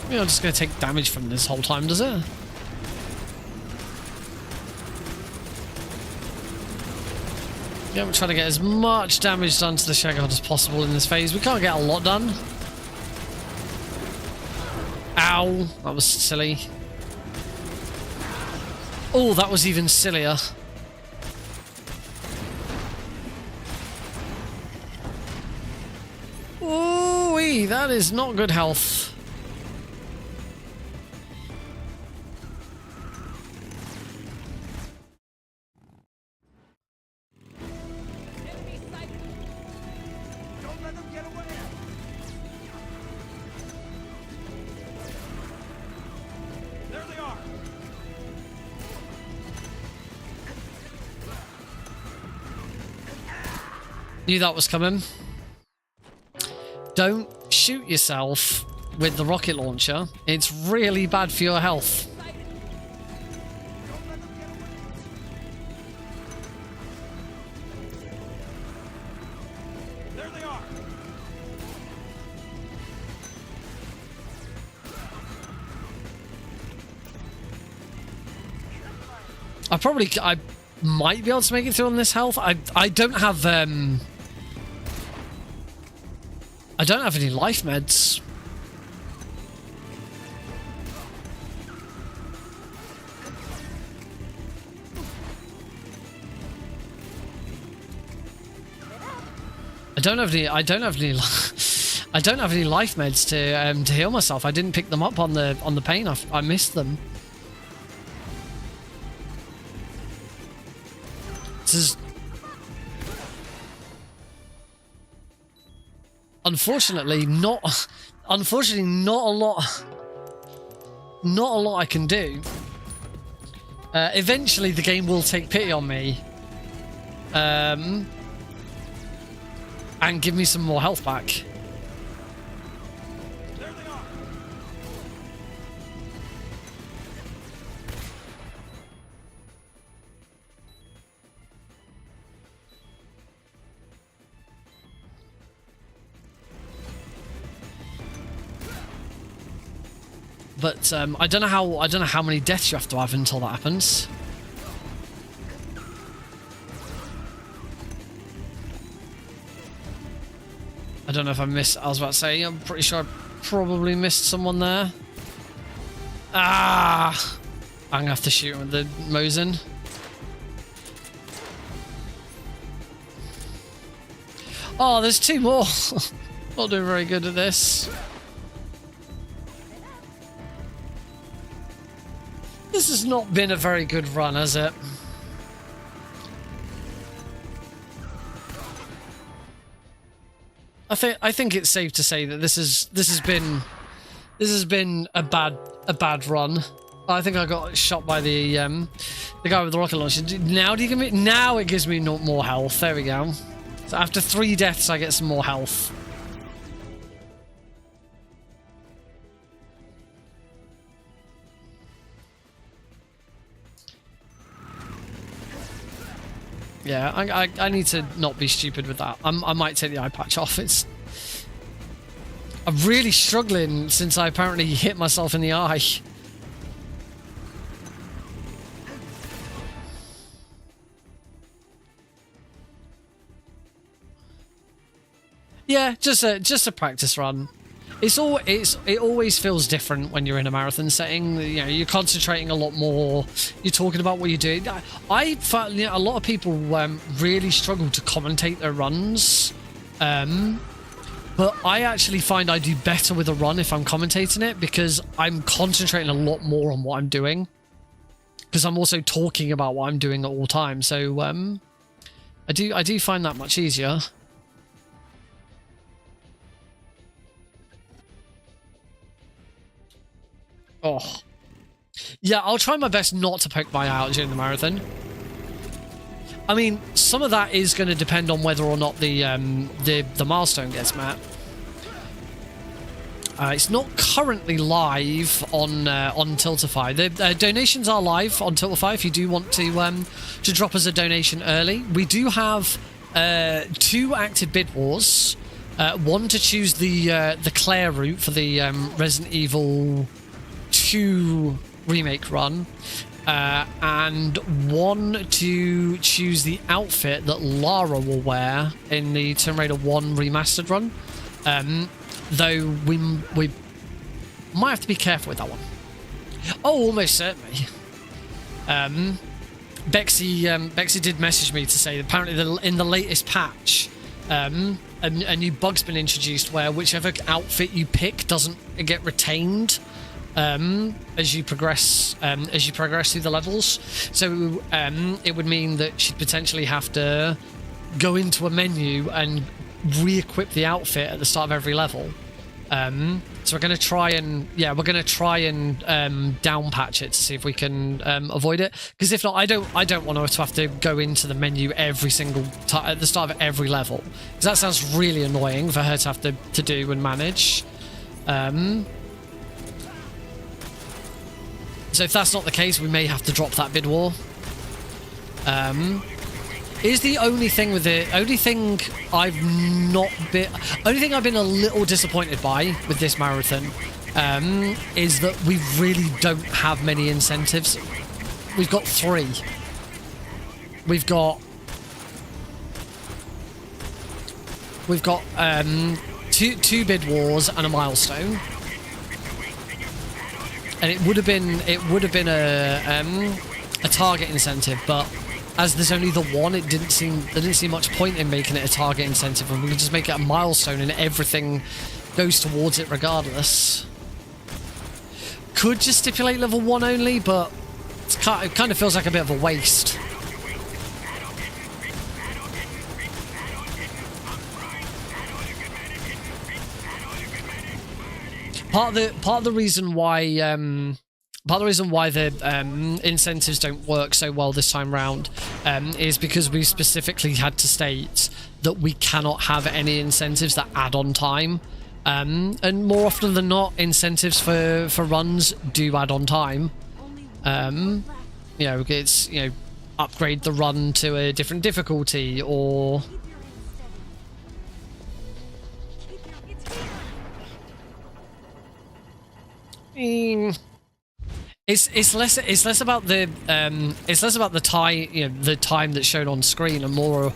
Maybe I'm just going to take damage from this whole time, does it? Yeah, we're trying to get as much damage done to the Shagard as possible in this phase. We can't get a lot done. Ow, that was silly. Oh, that was even sillier. me, that is not good health. Don't let them get away. There they are. Knew that was coming. Don't shoot yourself with the rocket launcher. It's really bad for your health. There they are. I might be able to make it through on this health. I don't have I don't have any life meds. I don't have any I don't have any life meds to heal myself. I didn't pick them up on the pain. I missed them. This is unfortunately not a lot I can do. Eventually the game will take pity on me and give me some more health back. There they are. But I don't know how many deaths you have to have until that happens. I don't know if I missed. I was about to say. I'm pretty sure I probably missed someone there. Ah! I'm gonna have to shoot him with the Mosin. Oh, there's two more. Not doing very good at this. This has not been a very good run, has it? I think it's safe to say that this has been a bad run. I think I got shot by the guy with the rocket launcher. Now do you give me? Now it gives me more health. There we go. So after 3 deaths, I get some more health. Yeah, I need to not be stupid with that. I might take the eye patch off. I'm really struggling since I apparently hit myself in the eye. Yeah, just a practice run. It always feels different when you're in a marathon setting. You know, you're concentrating a lot more. You're talking about what you're doing. I find, you know, a lot of people really struggle to commentate their runs, but I actually find I do better with a run if I'm commentating it because I'm concentrating a lot more on what I'm doing. Because I'm also talking about what I'm doing at all times. So I do find that much easier. Oh. Yeah, I'll try my best not to poke my eye out during the marathon. I mean, some of that is going to depend on whether or not the milestone gets met. It's not currently live on Tiltify. The donations are live on Tiltify if you do want to drop us a donation early. We do have 2 active bid wars. One to choose the Claire route for the Resident Evil 2 remake run, and one to choose the outfit that Lara will wear in the Tomb Raider 1 remastered run. Though we might have to be careful with that one. Oh, almost certainly. Bexy did message me to say that apparently in the latest patch a new bug's been introduced where whichever outfit you pick doesn't get retained as you progress through the levels. So it would mean that she'd potentially have to go into a menu and re-equip the outfit at the start of every level. So we're going to try and down patch it to see if we can avoid it, because if not, I don't want her to have to go into the menu every single time at the start of every level, because that sounds really annoying for her to have to do and manage. So if that's not the case, we may have to drop that bid war. Is the only thing with it, only thing I've been a little disappointed by with this marathon is that we really don't have many incentives. We've got 3. We've got two bid wars and a milestone, and it would have been a target incentive, but as there's only the one, there didn't seem much point in making it a target incentive, and we can just make it a milestone and everything goes towards it regardless. Could just stipulate level 1 only, but it kind of feels like a bit of a waste. Part of the reason why the incentives don't work so well this time round is because we specifically had to state that we cannot have any incentives that add on time, and more often than not, incentives for runs do add on time. It's upgrade the run to a different difficulty, or It's less about the time, the time that's shown on screen, and more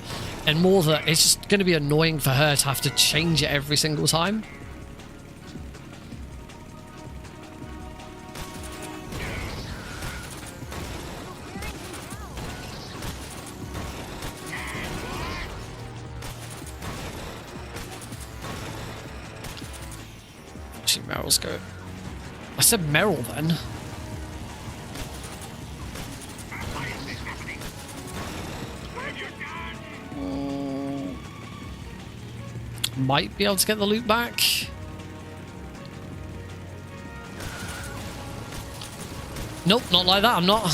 that it's just going to be annoying for her to have to change it every single time. Actually, Meryl's go. I said Meryl then. Might be able to get the loot back. Nope, not like that. I'm not.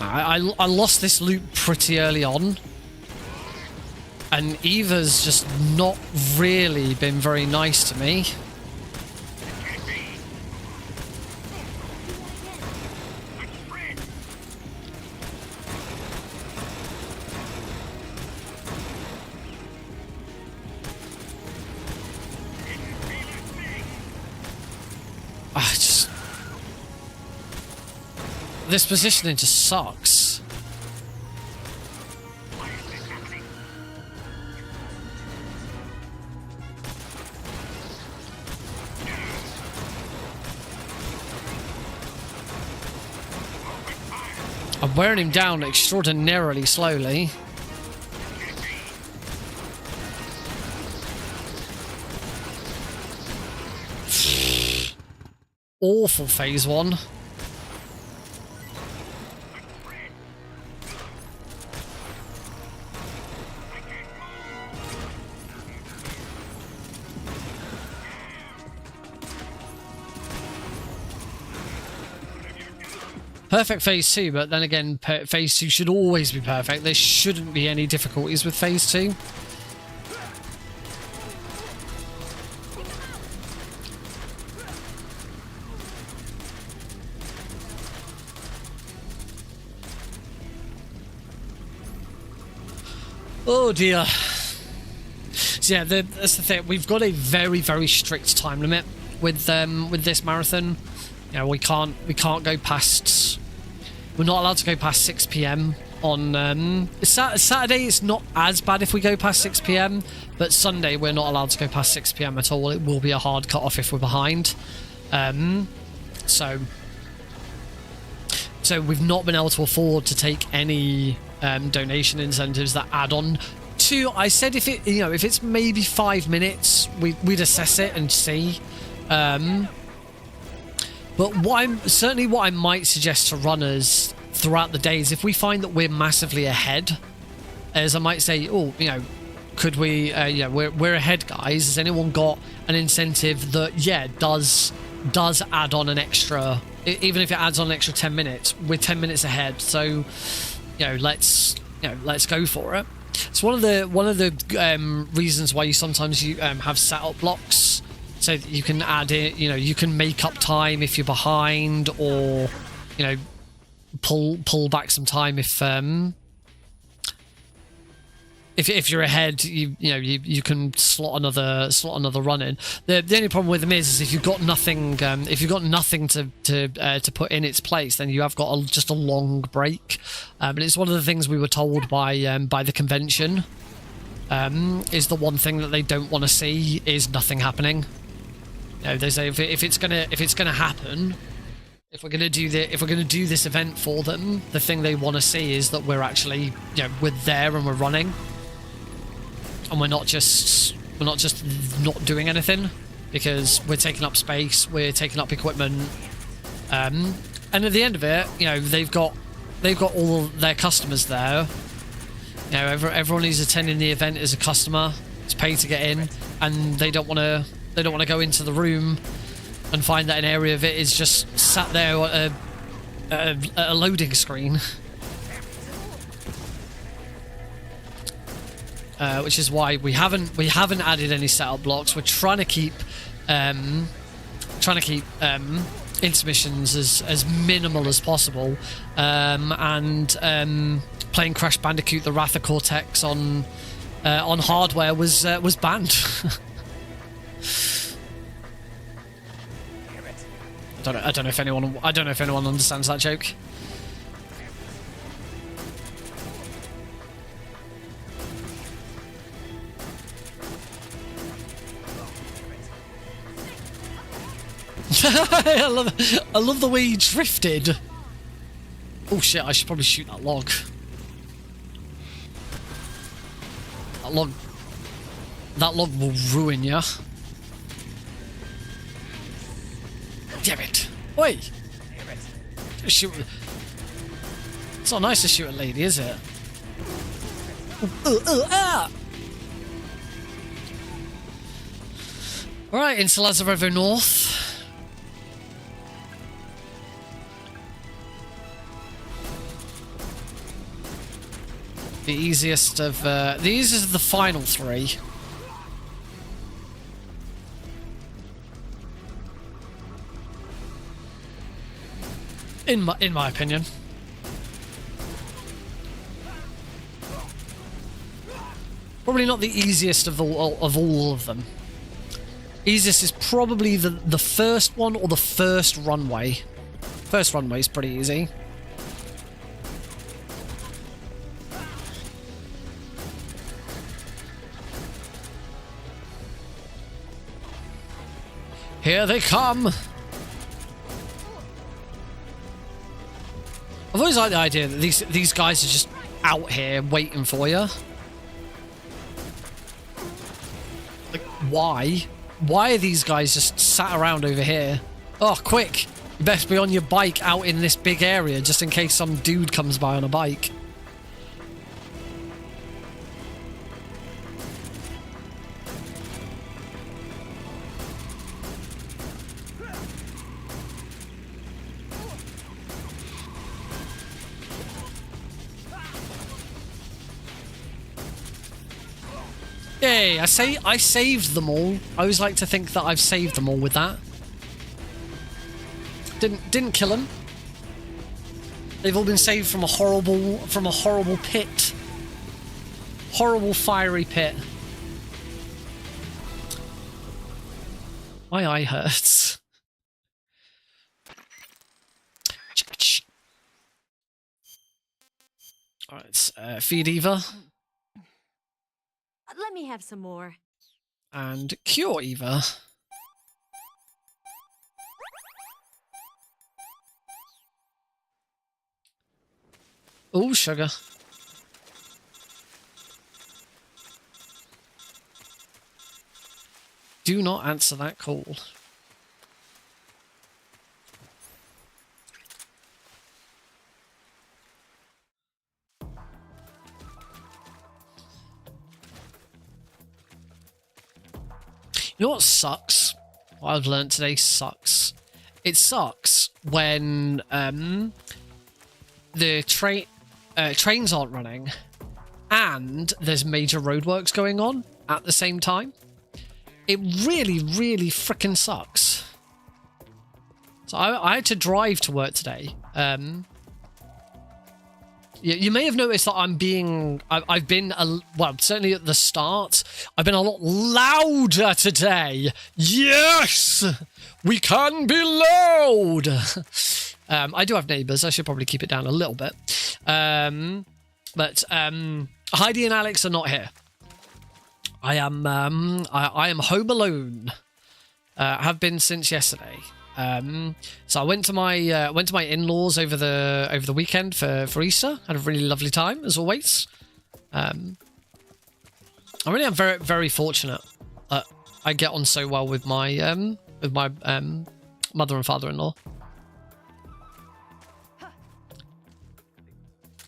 I lost this loot pretty early on, and Eva's just not really been very nice to me. This positioning just sucks. I'm wearing him down extraordinarily slowly. Awful phase 1. Perfect phase 2, but then again, phase 2 should always be perfect. There shouldn't be any difficulties with phase 2. Oh dear. So yeah, that's the thing. We've got a very, very strict time limit with this marathon. You know, we can't go past. We're not allowed to go past 6 PM on Saturday. It's not as bad if we go past 6 PM, but Sunday we're not allowed to go past 6 PM at all. It will be a hard cut off if we're behind. So we've not been able to afford to take any donation incentives that add on to. I said if it's maybe 5 minutes, we'd assess it and see. But what I might suggest to runners throughout the day is if we find that we're massively ahead, as I might say, oh, could we? We're ahead, guys. Has anyone got an incentive that does add on an extra, even if it adds on an extra 10 minutes? We're 10 minutes ahead, so let's go for it. It's one of the reasons why you sometimes have setup blocks, so that you can add it. You can make up time if you're behind, or pull back some time if you're ahead. You can slot another run in. The only problem with them is if you've got nothing to put in its place, then you have got just a long break. But it's one of the things we were told by the convention. Is the one thing that they don't want to see is nothing happening. They say if it's gonna happen, if we're gonna do this event for them, the thing they want to see is that we're actually we're there and we're running. And we're not just not doing anything, because we're taking up space, we're taking up equipment, and at the end of it, they've got all their customers there. Everyone who's attending the event is a customer. It's paid to get in, and they don't want to go into the room and find that an area of it is just sat there at a loading screen. Which is why we haven't added any setup blocks. We're trying to keep intermissions as minimal as possible, and playing Crash Bandicoot: The Wrath of Cortex on hardware was banned. I don't know if anyone understands that joke. I love the way he drifted. Oh shit, I should probably shoot that log. That log will ruin ya. Damn it. Oi! Shoot. It's not nice to shoot a lady, is it? Alright, into Lazarevo North. The easiest of the final three. In my opinion. Probably not the easiest of all of them. Easiest is probably the first one or the first runway. First runway is pretty easy. Here they come! I've always liked the idea that these guys are just out here waiting for you. Like, why? Why are these guys just sat around over here? Oh, quick! You best be on your bike out in this big area just in case some dude comes by on a bike. Yay, I saved them all. I always like to think that I've saved them all with that. Didn't kill them. They've all been saved from a horrible pit. Horrible fiery pit. My eye hurts. Alright, feed Eva. Let me have some more. And cure Eva. Oh, sugar. Do not answer that call. You know what sucks? What I've learned today sucks. It sucks when the trains aren't running and there's major roadworks going on at the same time. It really, really freaking sucks. So I had to drive to work today. You may have noticed that I've been, well, certainly at the start, I've been a lot louder today. Yes! We can be loud! I do have neighbours. I should probably keep it down a little bit. But Heidi and Alex are not here. I am home alone. Have been since yesterday. So I went to my in-laws over the weekend for Easter. Had a really lovely time as always. I really am very, very fortunate that I get on so well with my mother and father-in-law.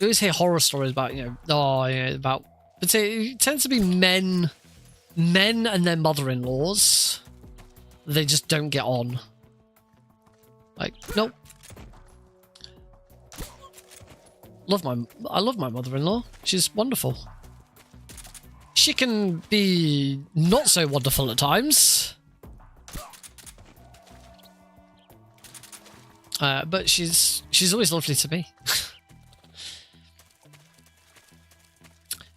You always hear horror stories about, but it tends to be men and their mother-in-laws. They just don't get on. Like, nope. I love my mother-in-law. She's wonderful. She can be not so wonderful at times. But she's always lovely to me.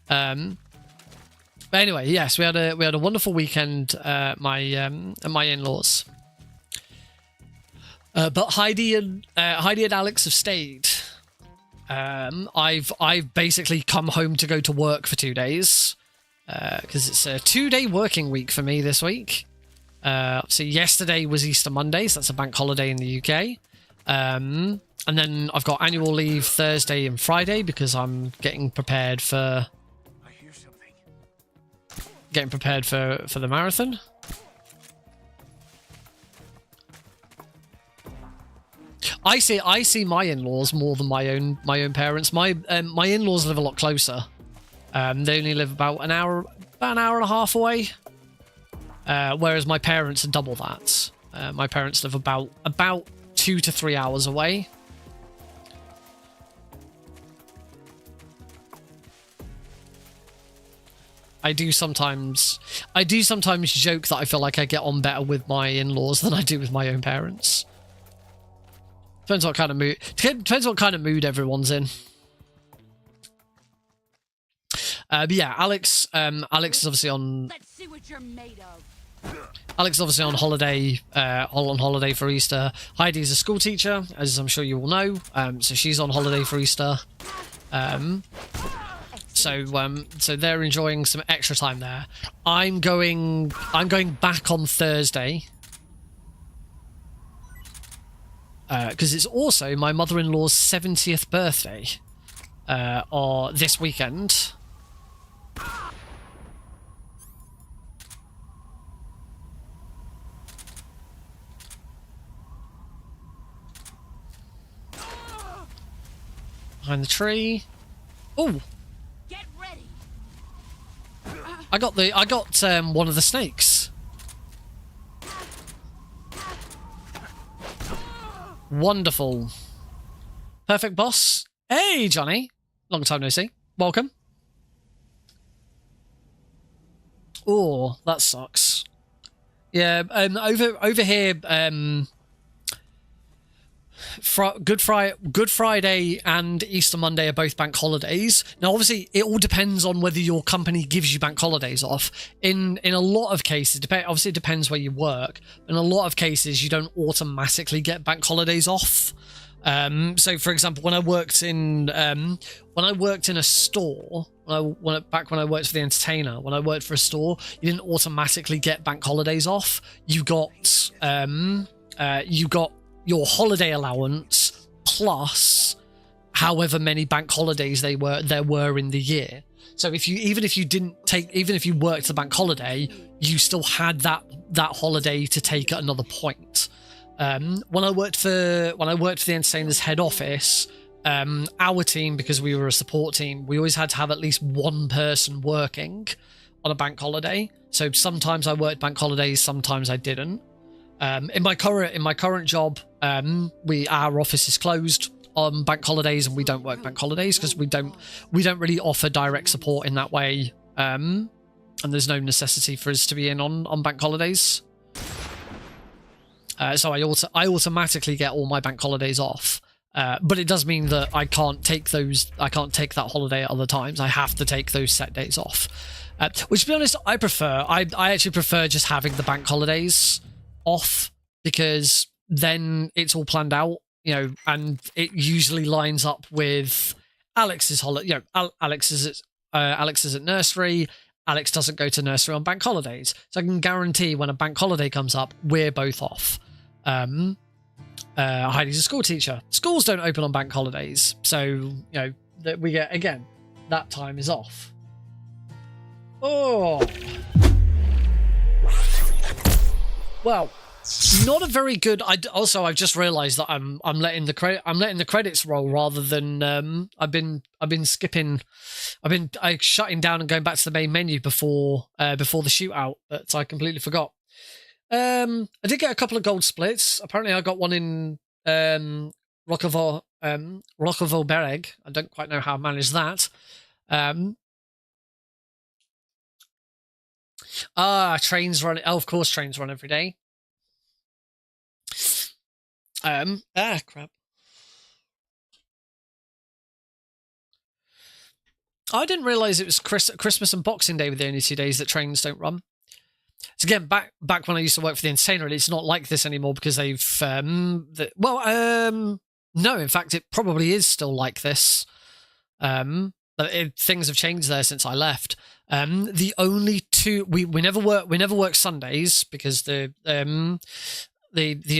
But anyway, yes, we had a wonderful weekend at my in-laws. But Heidi and Alex have stayed. I've basically come home to go to work for 2 days because it's a 2-day working week for me this week. So yesterday was Easter Monday, so that's a bank holiday in the UK. And then I've got annual leave Thursday and Friday because I'm getting prepared for the marathon. I see my in-laws more than my own parents. My in-laws live a lot closer. They only live about an hour and a half away. Whereas my parents are double that. My parents live about 2 to 3 hours away. I do sometimes joke that I feel like I get on better with my in-laws than I do with my own parents. Depends what kind of mood everyone's in. But yeah, Alex is obviously on. Let's see what you're made of. Alex is obviously on holiday, on holiday for Easter. Heidi's a school teacher, as I'm sure you all know. So she's on holiday for Easter. So they're enjoying some extra time there. I'm going back on Thursday. Because it's also my mother-in-law's 70th birthday, or this weekend. Behind the tree. Oh, Get ready. I got one of the snakes. Wonderful. Perfect, boss. Hey, Johnny. Long time no see. Welcome. Oh, that sucks. Yeah, over here, Good Friday and Easter Monday are both bank holidays. Now, obviously, it all depends on whether your company gives you bank holidays off. In a lot of cases, obviously it depends where you work. In a lot of cases, you don't automatically get bank holidays off. So, for example, when I worked in a store, back when I worked for the Entertainer, when I worked for a store, you didn't automatically get bank holidays off. You got your holiday allowance plus however many bank holidays there were in the year. So if you even if you worked the bank holiday, you still had that holiday to take at another point. When I worked for the Entertainers head office, our team, because we were a support team, we always had to have at least one person working on a bank holiday. So sometimes I worked bank holidays, sometimes I didn't. In my current job, our office is closed on bank holidays, and we don't work bank holidays because we don't really offer direct support in that way. And there's no necessity for us to be in on bank holidays. So I automatically get all my bank holidays off. But it does mean that I can't take that holiday at other times. I have to take those set days off. Which, to be honest, I prefer. I actually prefer just having the bank holidays off, because then it's all planned out, and it usually lines up with Alex's holiday. Alex is at nursery. Alex doesn't go to nursery on bank holidays, so I can guarantee when a bank holiday comes up, we're both off. Heidi's a school teacher. Schools don't open on bank holidays, so that we get, again, that time is off. Oh, well, not a very good. I've just realised that I'm letting the credits roll rather than I've been skipping. I shutting down and going back to the main menu before the shootout, but I completely forgot. I did get a couple of gold splits. Apparently, I got one in Rockville Bereg. I don't quite know how I managed that. Trains run. Oh, of course, trains run every day. Crap. I didn't realise it was Christmas and Boxing Day were the only 2 days that trains don't run. So again, back when I used to work for the Entertainer, it's not like this anymore because they've no, in fact, it probably is still like this. But things have changed there since I left. The only two we never work Sundays because the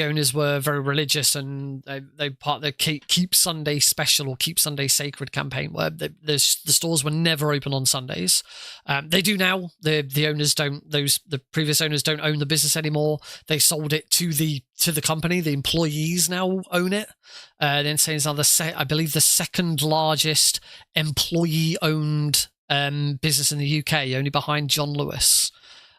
owners were very religious, and they part of the Keep Sunday Special or Keep Sunday Sacred campaign, where the stores were never open on Sundays. They do now. The owners don't. The previous owners don't own the business anymore. They sold it to the company. The employees now own it. Then saying it's now I believe the second largest employee-owned business in the UK, only behind John Lewis.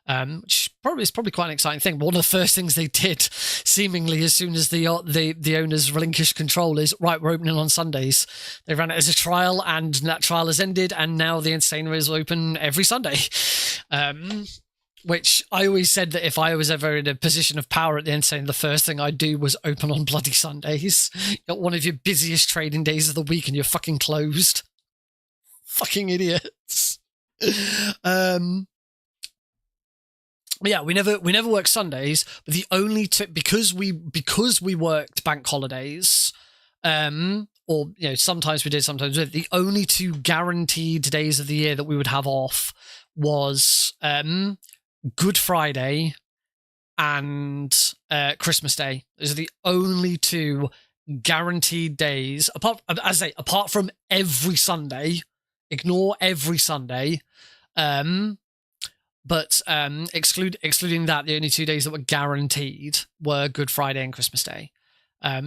Which is probably quite an exciting thing. But one of the first things they did, seemingly as soon as the owners relinquished control, is right, we're opening on Sundays. They ran it as a trial, and that trial has ended, and now the Entertainer is open every Sunday. Which I always said that if I was ever in a position of power at the Entertainer, the first thing I'd do was open on bloody Sundays. You got one of your busiest trading days of the week, and you're fucking closed. Fucking idiots. Yeah, we never worked Sundays, but the only because we worked bank holidays, or sometimes we did, sometimes we did. The only two guaranteed days of the year that we would have off was Good Friday and Christmas Day. Those are the only two guaranteed days. Apart from every Sunday, ignore every Sunday. But excluding that, the only 2 days that were guaranteed were Good Friday and Christmas Day.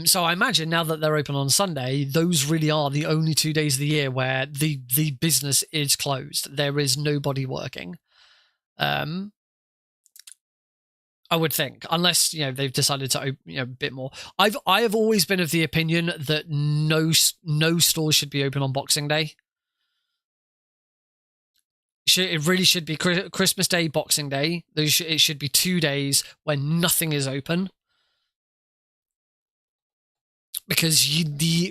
So I imagine now that they're open on Sunday, those really are the only 2 days of the year where the business is closed. There is nobody working. I would think, unless they've decided to open a bit more. I have always been of the opinion that no stores should be open on Boxing Day. It really should be Christmas Day, Boxing Day. It should be 2 days when nothing is open, because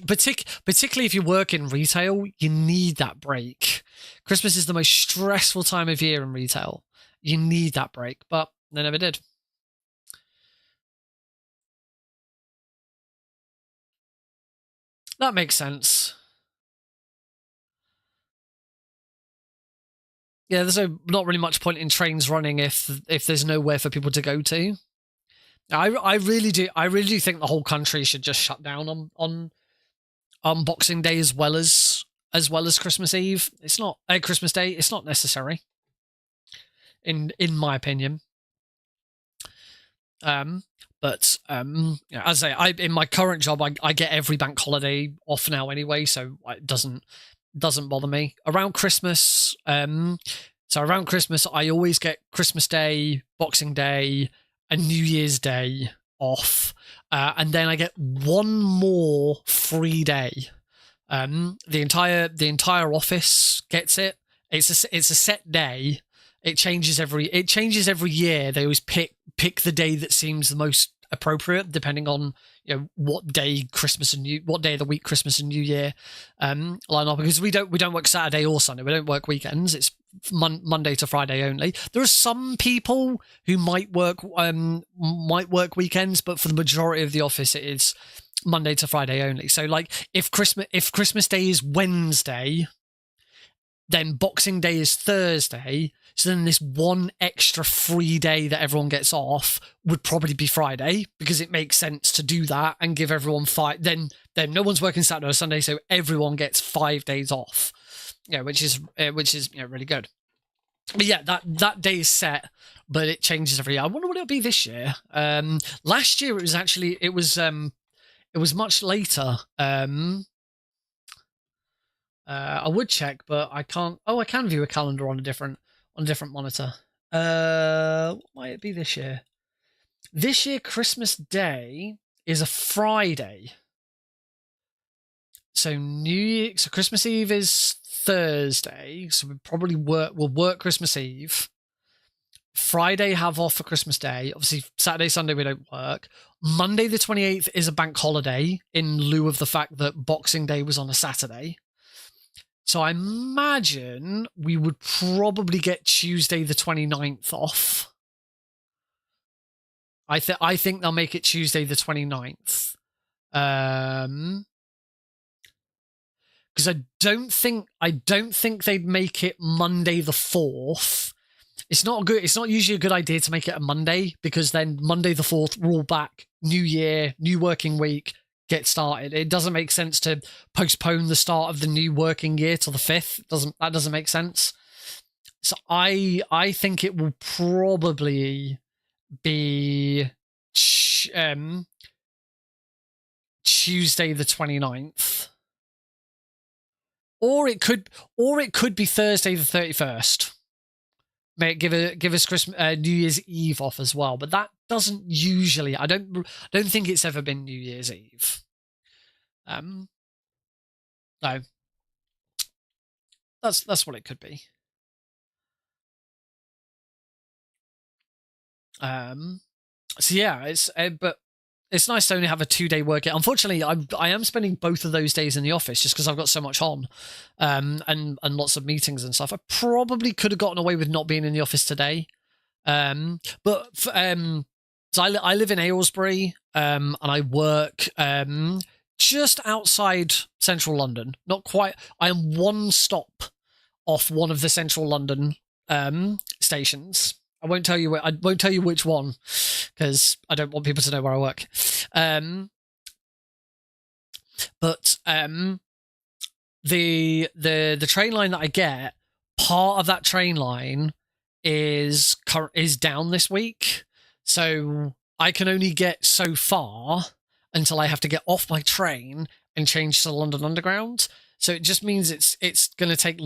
particularly if you work in retail, you need that break. Christmas is the most stressful time of year in retail. You need that break, but they never did. That makes sense. Yeah, there's not really much point in trains running if there's nowhere for people to go to. I really do think the whole country should just shut down on Boxing Day as well as as well as Christmas Eve. It's not Christmas Day. It's not necessary, in my opinion. But yeah, as I say, in my current job, I get every bank holiday off now anyway, so it doesn't bother me. Around Christmas, so around Christmas, I always get Christmas Day, Boxing Day, and New Year's Day off, and then I get one more free day. The entire office gets it. It's a set day. It changes every year. They always pick the day that seems the most appropriate, depending on what day of the week Christmas and New Year line up. Because we don't work Saturday or Sunday. We don't work weekends. It's Monday to Friday only. There are some people who might work weekends, but for the majority of the office, it is Monday to Friday only. So like if Christmas Day is Wednesday, then Boxing Day is Thursday. So then this one extra free day that everyone gets off would probably be Friday, because it makes sense to do that and give everyone then no one's working Saturday or Sunday, so everyone gets 5 days off. Yeah, which is really good. But yeah, that day is set, but it changes every year. I wonder what it'll be this year. Last year it was much later. I would check, but I can't. Oh, I can view a calendar on a different monitor. What might it be this year? This year, Christmas Day is a Friday. So Christmas Eve is Thursday. So we'll work Christmas Eve. Friday have off for Christmas Day. Obviously, Saturday, Sunday we don't work. Monday the 28th is a bank holiday in lieu of the fact that Boxing Day was on a Saturday. So I imagine we would probably get Tuesday the 29th off. I think they'll make it Tuesday the 29th. Because I don't think they'd make it Monday the 4th. It's not usually a good idea to make it a Monday, because then Monday the 4th, we're all back, new year, new working week, get started. It doesn't make sense to postpone the start of the new working year till the 5th. That doesn't make sense. So I think it will probably be Tuesday the 29th. Or it could be Thursday the 31st. May give us Christmas, New Year's Eve off as well, but that doesn't usually. I don't think it's ever been New Year's Eve. No, that's what it could be. So yeah, but it's nice to only have a 2-day work. Unfortunately, I am spending both of those days in the office just because I've got so much on, and lots of meetings and stuff. I probably could have gotten away with not being in the office today, but so I live in Aylesbury, and I work just outside central London. Not quite. I am one stop off one of the central London stations. I won't tell you which one, because I don't want people to know where I work. But the train line that I get, part of that train line is down this week, so I can only get so far until I have to get off my train and change to the London Underground. So it just means it's going to take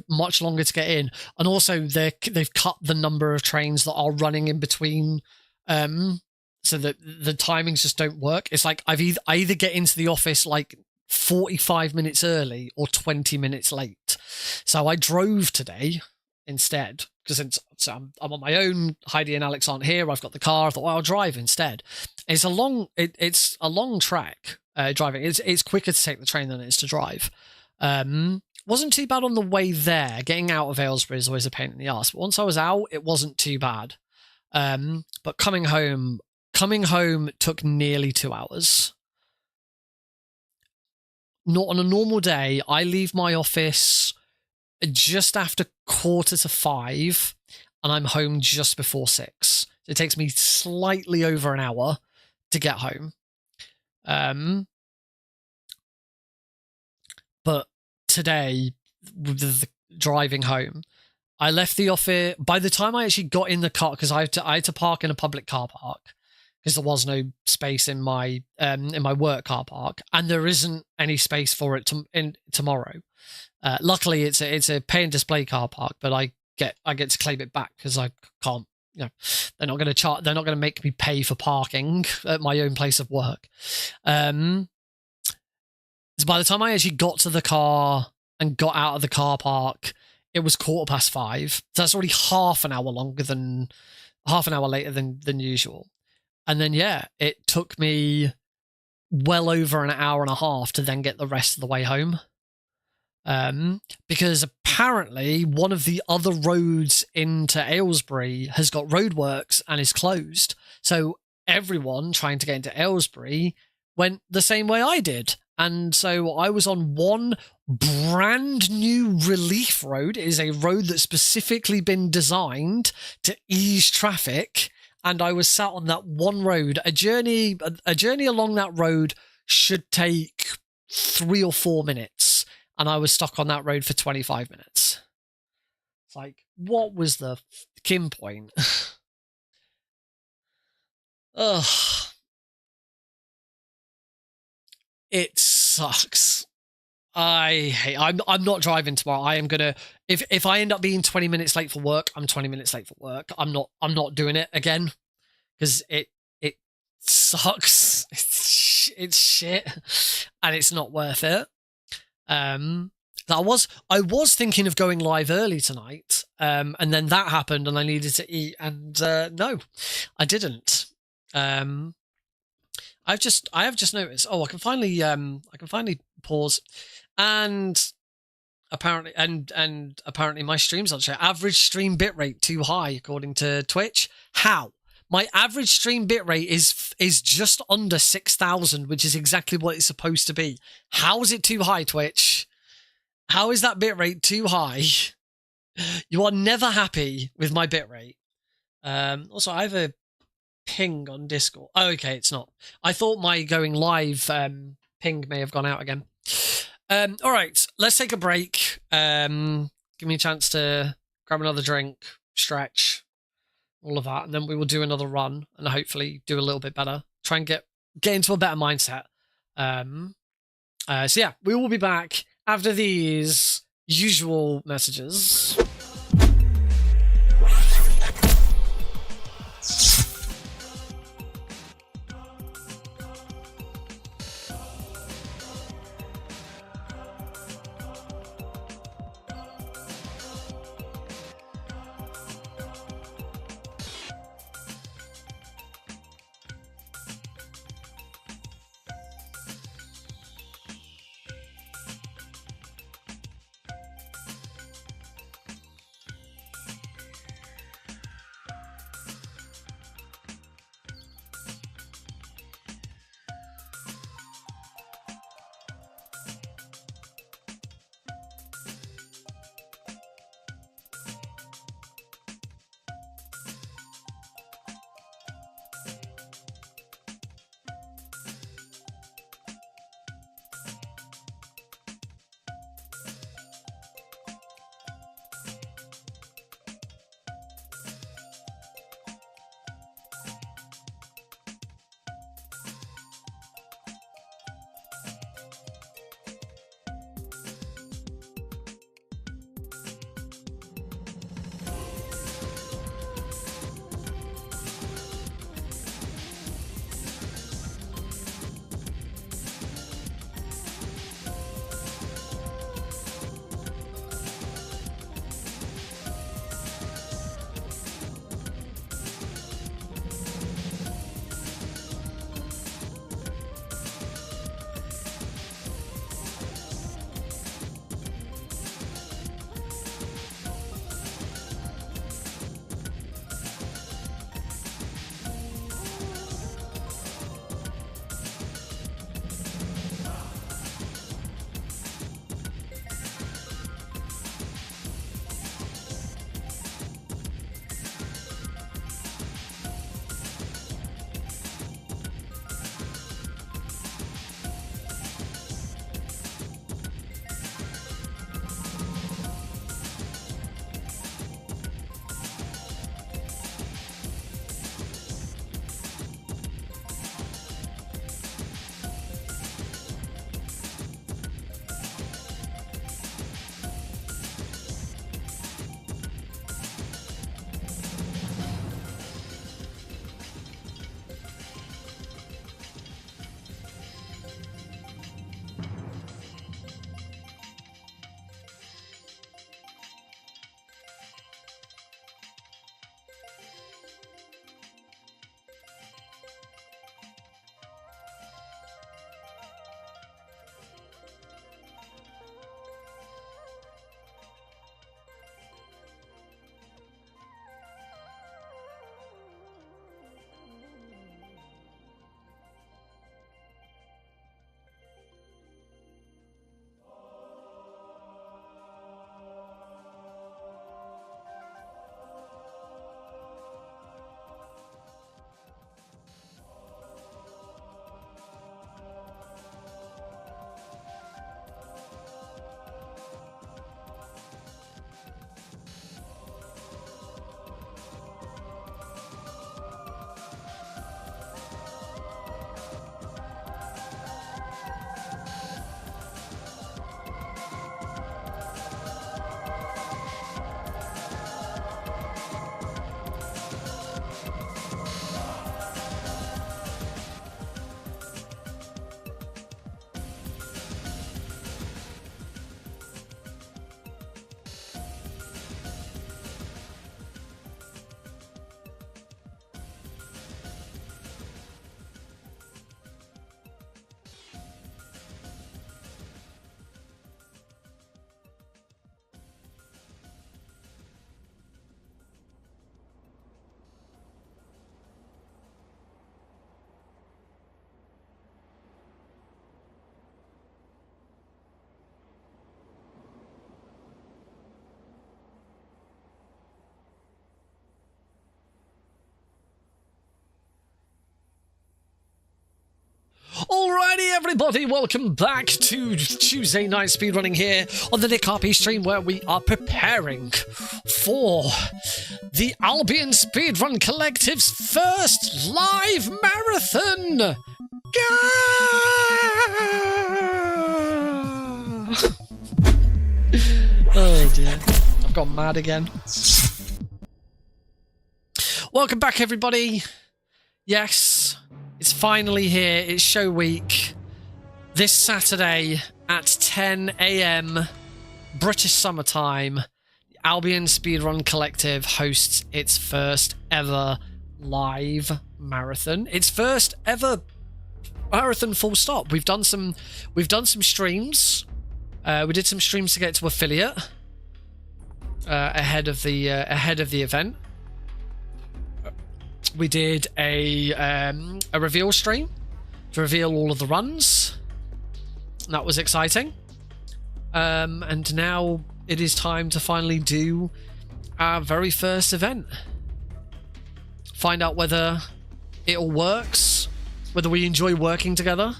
much longer to get in. And also they've cut the number of trains that are running in between, so that the timings just don't work. It's like I either get into the office like 45 minutes early or 20 minutes late. So I drove today instead, because I'm on my own. Heidi and Alex aren't here. I've got the car. I thought, well, I'll drive instead. It's a long track. Driving, it's quicker to take the train than it is to drive. Wasn't too bad on the way there. Getting out of Aylesbury is always a pain in the ass, but once I was out, it wasn't too bad. But coming home took nearly 2 hours. Not on a normal day, I leave my office just after 4:45, and I'm home just before 6. It takes me slightly over an hour to get home. But today with the driving home. I left the office. By the time I actually got in the car, because I had to park in a public car park because there was no space in my work car park, and there isn't any space for it tomorrow. Luckily, it's a pay and display car park, but I get to claim it back because I can't. You know, they're not going to They're not going to make me pay for parking at my own place of work. So by the time I actually got to the car and got out of the car park, it was 5:15. So that's already half an hour later than usual. And then, yeah, it took me well over an hour and a half to then get the rest of the way home. Because apparently one of the other roads into Aylesbury has got roadworks and is closed. So everyone trying to get into Aylesbury went the same way I did. And so I was on one brand new relief road. It is a road that's specifically been designed to ease traffic. And I was sat on that one road. A journey along that road should take 3 or 4 minutes. And I was stuck on that road for 25 minutes. It's like, what was the fucking point? Ugh. It sucks. I'm not driving tomorrow. I am gonna, if I end up being 20 minutes late for work, I'm 20 minutes late for work. I'm not doing it again because it sucks. It's shit, and it's not worth it. I was thinking of going live early tonight, and then that happened, and I needed to eat, and no, I didn't. I have just noticed. Oh, I can finally pause, and apparently my stream's on show. Average stream bitrate too high according to Twitch. How? My average stream bitrate is just under 6,000, which is exactly what it's supposed to be. How is it too high, Twitch? How is that bitrate too high? You are never happy with my bitrate. Also, I have a ping on Discord. Oh, okay, it's not. I thought my going live ping may have gone out again. All right, let's take a break. Give me a chance to grab another drink, stretch, all of that, and then we will do another run and hopefully do a little bit better. Try and get into a better mindset. So yeah, we will be back after these usual messages. everybody, welcome back to Tuesday Night Speedrunning here on the Nick RP stream, where we are preparing for the Albion Speedrun Collective's first live marathon! Oh dear, I've gone mad again. Welcome back everybody. Yes, it's finally here. It's show week. This Saturday at 10 AM British summertime, Albion Speedrun Collective hosts its first ever live marathon. Its first ever marathon, full stop. We've done some streams. We did some streams to get to affiliate ahead of the event. We did a reveal stream to reveal all of the runs. That was exciting. And now it is time to finally do our very first event. Find out whether it all works, whether we enjoy working together,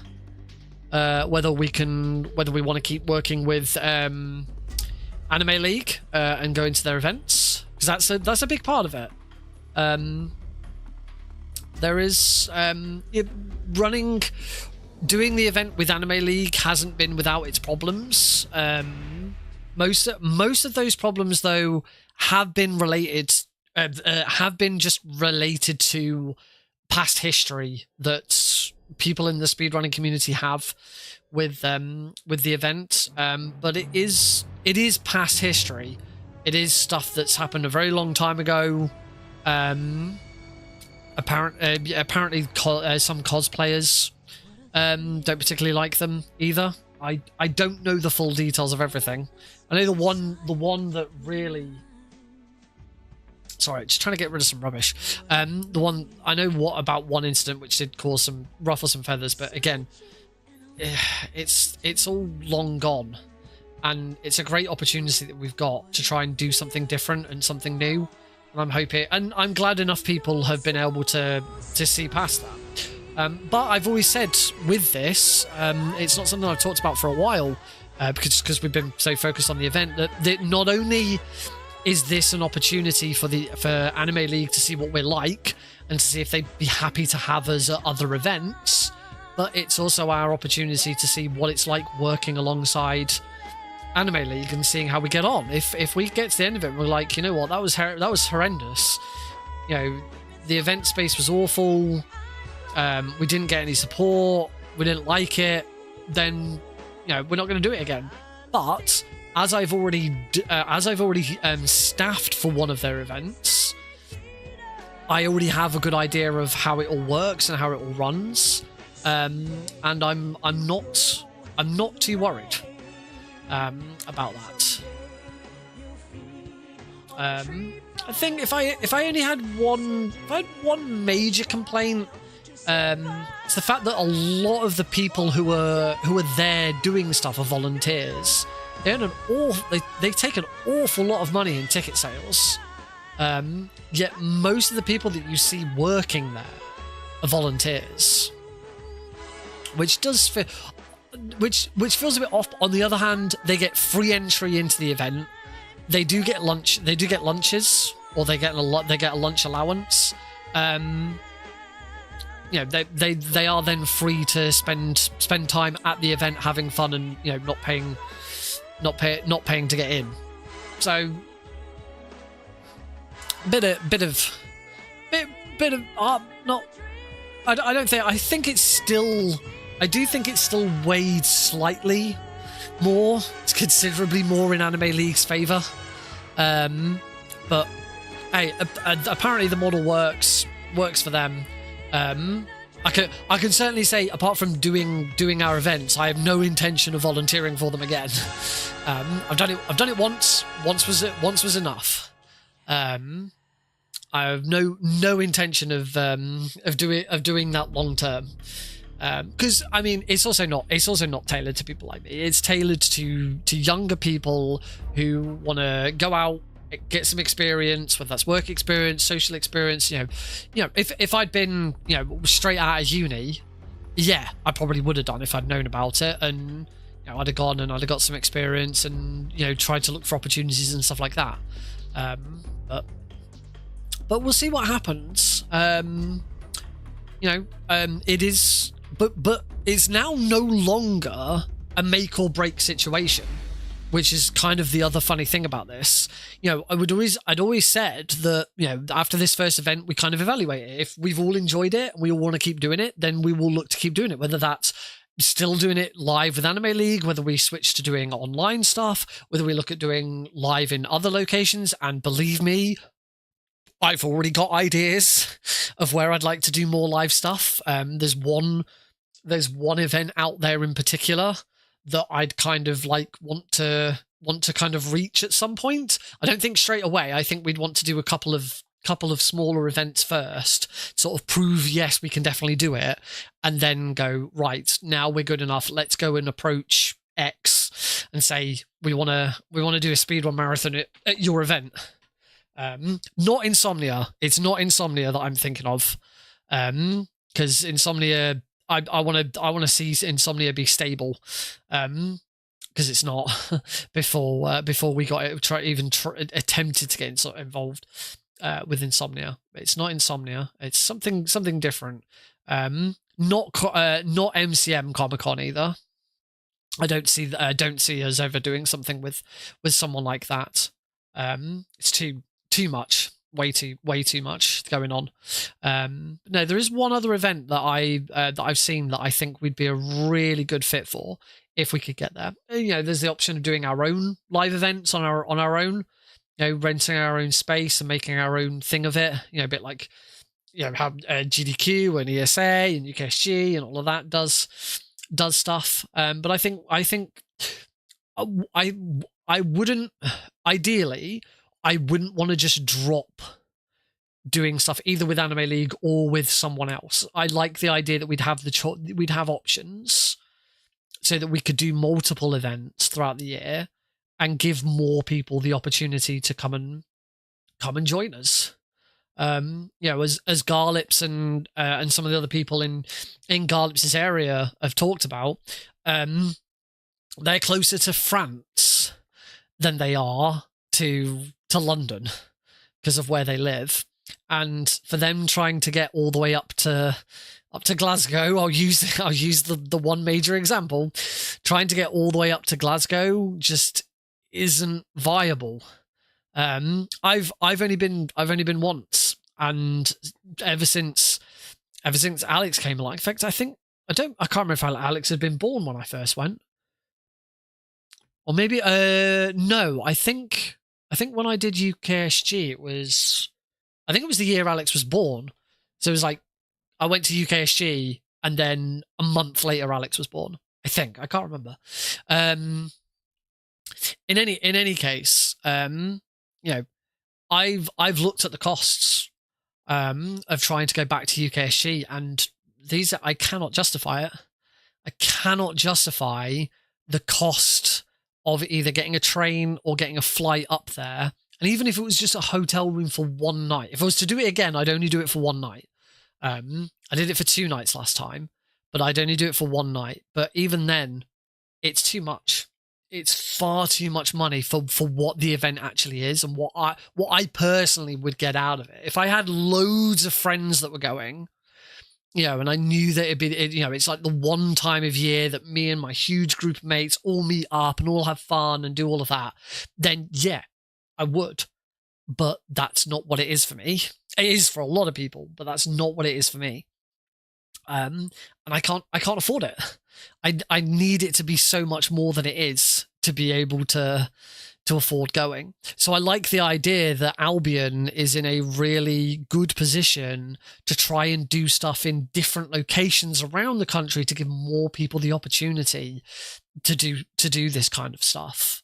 whether we want to keep working with Anime League and going to their events, because that's a big part of it. There is doing the event with Anime League hasn't been without its problems. Most of those problems, though, have been just related to past history that people in the speedrunning community have with the event. But it is past history. It is stuff that's happened a very long time ago. Apparently some cosplayers don't particularly like them either. I don't know the full details of everything. I know the one that really... Sorry, just trying to get rid of some rubbish. The one I know about one incident which did cause ruffle some feathers, but again, it's all long gone, and it's a great opportunity that we've got to try and do something different and something new. And I'm glad enough people have been able to see past that. But I've always said with this, it's not something I've talked about for a while, because we've been so focused on the event, that not only is this an opportunity for Anime League to see what we're like and to see if they'd be happy to have us at other events, but it's also our opportunity to see what it's like working alongside Anime League and seeing how we get on. If we get to the end of it and we're like, you know what, that was horrendous, you know, the event space was awful, we didn't get any support, we didn't like it, then, you know, we're not going to do it again. But as I've already staffed for one of their events, I already have a good idea of how it all works and how it all runs, and I'm not too worried about that. I think if I only had one major complaint, it's the fact that a lot of the people who are there doing stuff are volunteers. They take an awful lot of money in ticket sales. Yet most of the people that you see working there are volunteers, which feels a bit off. On the other hand, they get free entry into the event. They do get lunch. They do get lunches, or they get a lunch allowance. You know, they are then free to spend time at the event having fun and, you know, not paying to get in. So bit of not. I think it's still. I do think it's still weighed slightly more. It's considerably more in Anime League's favour. But hey, apparently the model works for them. I can certainly say, apart from doing our events, I have no intention of volunteering for them again. I've done it once. Once was enough. I have no intention of doing that long term. Because I mean, it's also not tailored to people like me. It's tailored to younger people who want to go out, get some experience, whether that's work experience, social experience. You know, if I'd been, you know, straight out of uni, yeah, I probably would have done if I'd known about it, and you know, I'd have gone and I'd have got some experience and, you know, tried to look for opportunities and stuff like that. But we'll see what happens. You know, it is, but it's now no longer a make or break situation, which is kind of the other funny thing about this. You know, I'd always said that, you know, after this first event, we kind of evaluate it. If we've all enjoyed it and we all want to keep doing it, then we will look to keep doing it, whether that's still doing it live with Anime League, whether we switch to doing online stuff, whether we look at doing live in other locations. And believe me, I've already got ideas of where I'd like to do more live stuff. There's one event out there in particular that I'd kind of like want to kind of reach at some point. I don't think straight away. I think we'd want to do a couple of smaller events first, sort of prove yes, we can definitely do it, and then go, right, now we're good enough. Let's go and approach X and say we want to do a speedrun marathon at your event. Not Insomnia. It's not Insomnia that I'm thinking of, because Insomnia, I want to see Insomnia be stable, because it's not before we got it, attempted to get involved with Insomnia. It's not Insomnia. It's something different. Not MCM Comic-Con either. I don't see us ever doing something with someone like that. It's too much, way too much going on. No, there is one other event that I've seen that I think we'd be a really good fit for if we could get there. You know, there's the option of doing our own live events on our own, you know, renting our own space and making our own thing of it. You know, a bit like, you know, how GDQ and ESA and UKSG and all of that does stuff. But I think I wouldn't, ideally, I wouldn't want to just drop doing stuff either with Anime League or with someone else. I like the idea that we'd have options so that we could do multiple events throughout the year and give more people the opportunity to come and join us. You know, as Garlips and some of the other people in Garlips' area have talked about, they're closer to France than they are to London because of where they live, and for them trying to get all the way up to Glasgow, I'll use the one major example. Trying to get all the way up to Glasgow just isn't viable. I've only been once, and ever since Alex came along. In fact, I can't remember if Alex had been born when I first went, or maybe no. I think when I did UKSG, it was the year Alex was born. So it was like I went to UKSG and then a month later Alex was born. I can't remember. In any case, you know, I've looked at the costs of trying to go back to UKSG, and I cannot justify it. I cannot justify the cost of either getting a train or getting a flight up there. And even if it was just a hotel room for one night, if I was to do it again, I'd only do it for one night. I did it for 2 nights last time, but I'd only do it for one night. But even then, it's too much. It's far too much money for what the event actually is and what I personally would get out of it. If I had loads of friends that were going, you know, and I knew that it's like the one time of year that me and my huge group of mates all meet up and all have fun and do all of that, then yeah, I would. But that's not what it is for me. It is for a lot of people, but that's not what it is for me. And I can't afford it. I need it to be so much more than it is to be able to afford going. So I like the idea that Albion is in a really good position to try and do stuff in different locations around the country to give more people the opportunity to do this kind of stuff.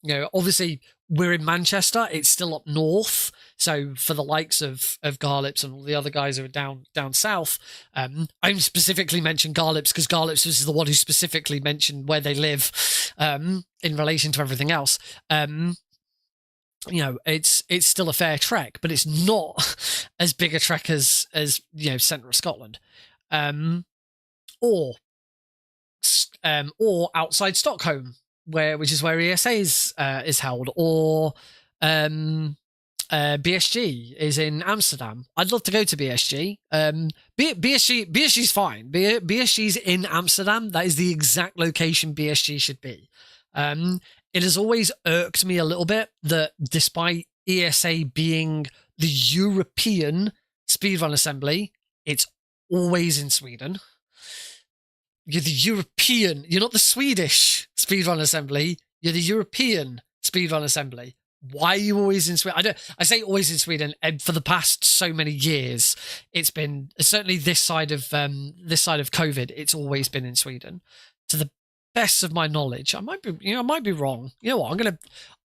You know, obviously we're in Manchester, it's still up north. So for the likes of Garlips and all the other guys who are down south, I specifically mentioned Garlips because Garlips was the one who specifically mentioned where they live in relation to everything else. You know, it's still a fair trek, but it's not as big a trek as you know, centre of Scotland. outside Stockholm, which is where ESA is held, or BSG is in Amsterdam. I'd love to go to BSG. BSG's fine. BSG's in Amsterdam. That is the exact location BSG should be. It has always irked me a little bit that despite ESA being the European speedrun assembly, it's always in Sweden. You're the European. You're not the Swedish speedrun assembly. You're the European speedrun assembly. Why are you always in Sweden? I say always in Sweden, and for the past so many years, it's been certainly this side of COVID. It's always been in Sweden, to the best of my knowledge. I might be wrong. You know what? I'm gonna,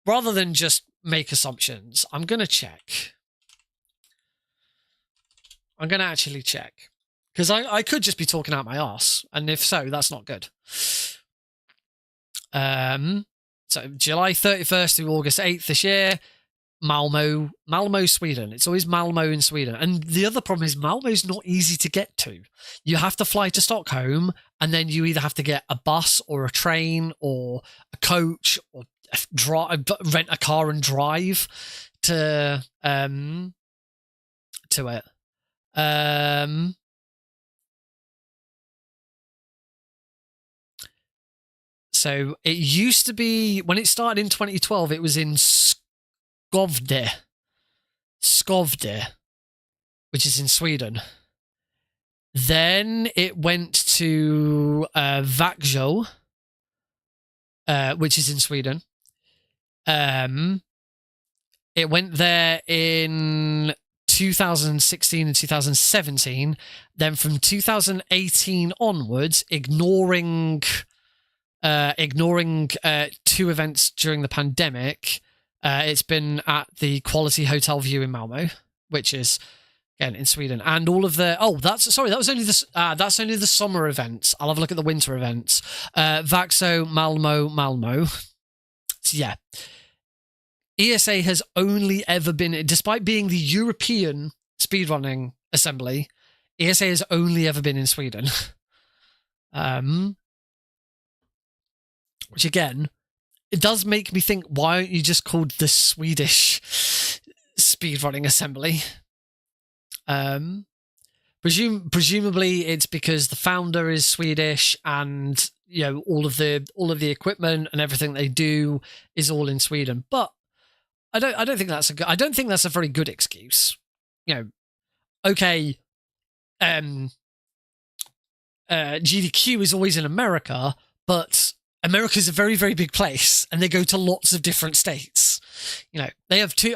rather than just make assumptions, I'm gonna check. I'm gonna actually check, because I could just be talking out my arse, and if so, that's not good. So July 31st to August 8th this year, Malmo, Sweden. It's always Malmo in Sweden. And the other problem is Malmo's not easy to get to. You have to fly to Stockholm, and then you either have to get a bus or a train or a coach or rent a car and drive to it. So it used to be, when it started in 2012, it was in Skövde, which is in Sweden. Then it went to Växjö, which is in Sweden. It went there in 2016 and 2017. Then from 2018 onwards, ignoring 2 events during the pandemic, it's been at the Quality Hotel View in Malmo, which is again in Sweden, and all of the that's only the summer events. I'll have a look at the winter events. Vaxo, Malmo. So yeah, ESA has only ever been, despite being the European speedrunning assembly, ESA has only ever been in Sweden. Which again, it does make me think, why aren't you just called the Swedish speedrunning assembly? Presumably it's because the founder is Swedish, and you know all of the equipment and everything they do is all in Sweden. But I don't think that's a very good excuse. You know, okay, GDQ is always in America, but America's a very, very big place, and they go to lots of different states. You know, they have 2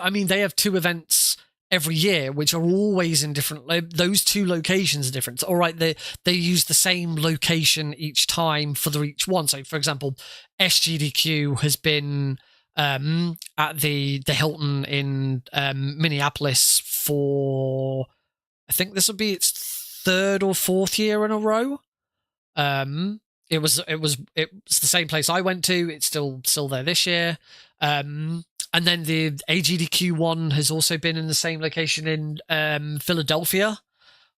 events every year, which are always in different, those 2 locations are different. All right, they use the same location each time for each one. So, for example, SGDQ has been at the Hilton in Minneapolis for, I think this will be its 3rd or 4th year in a row. It was the same place I went to. It's still there this year. And then the AGDQ one has also been in the same location in Philadelphia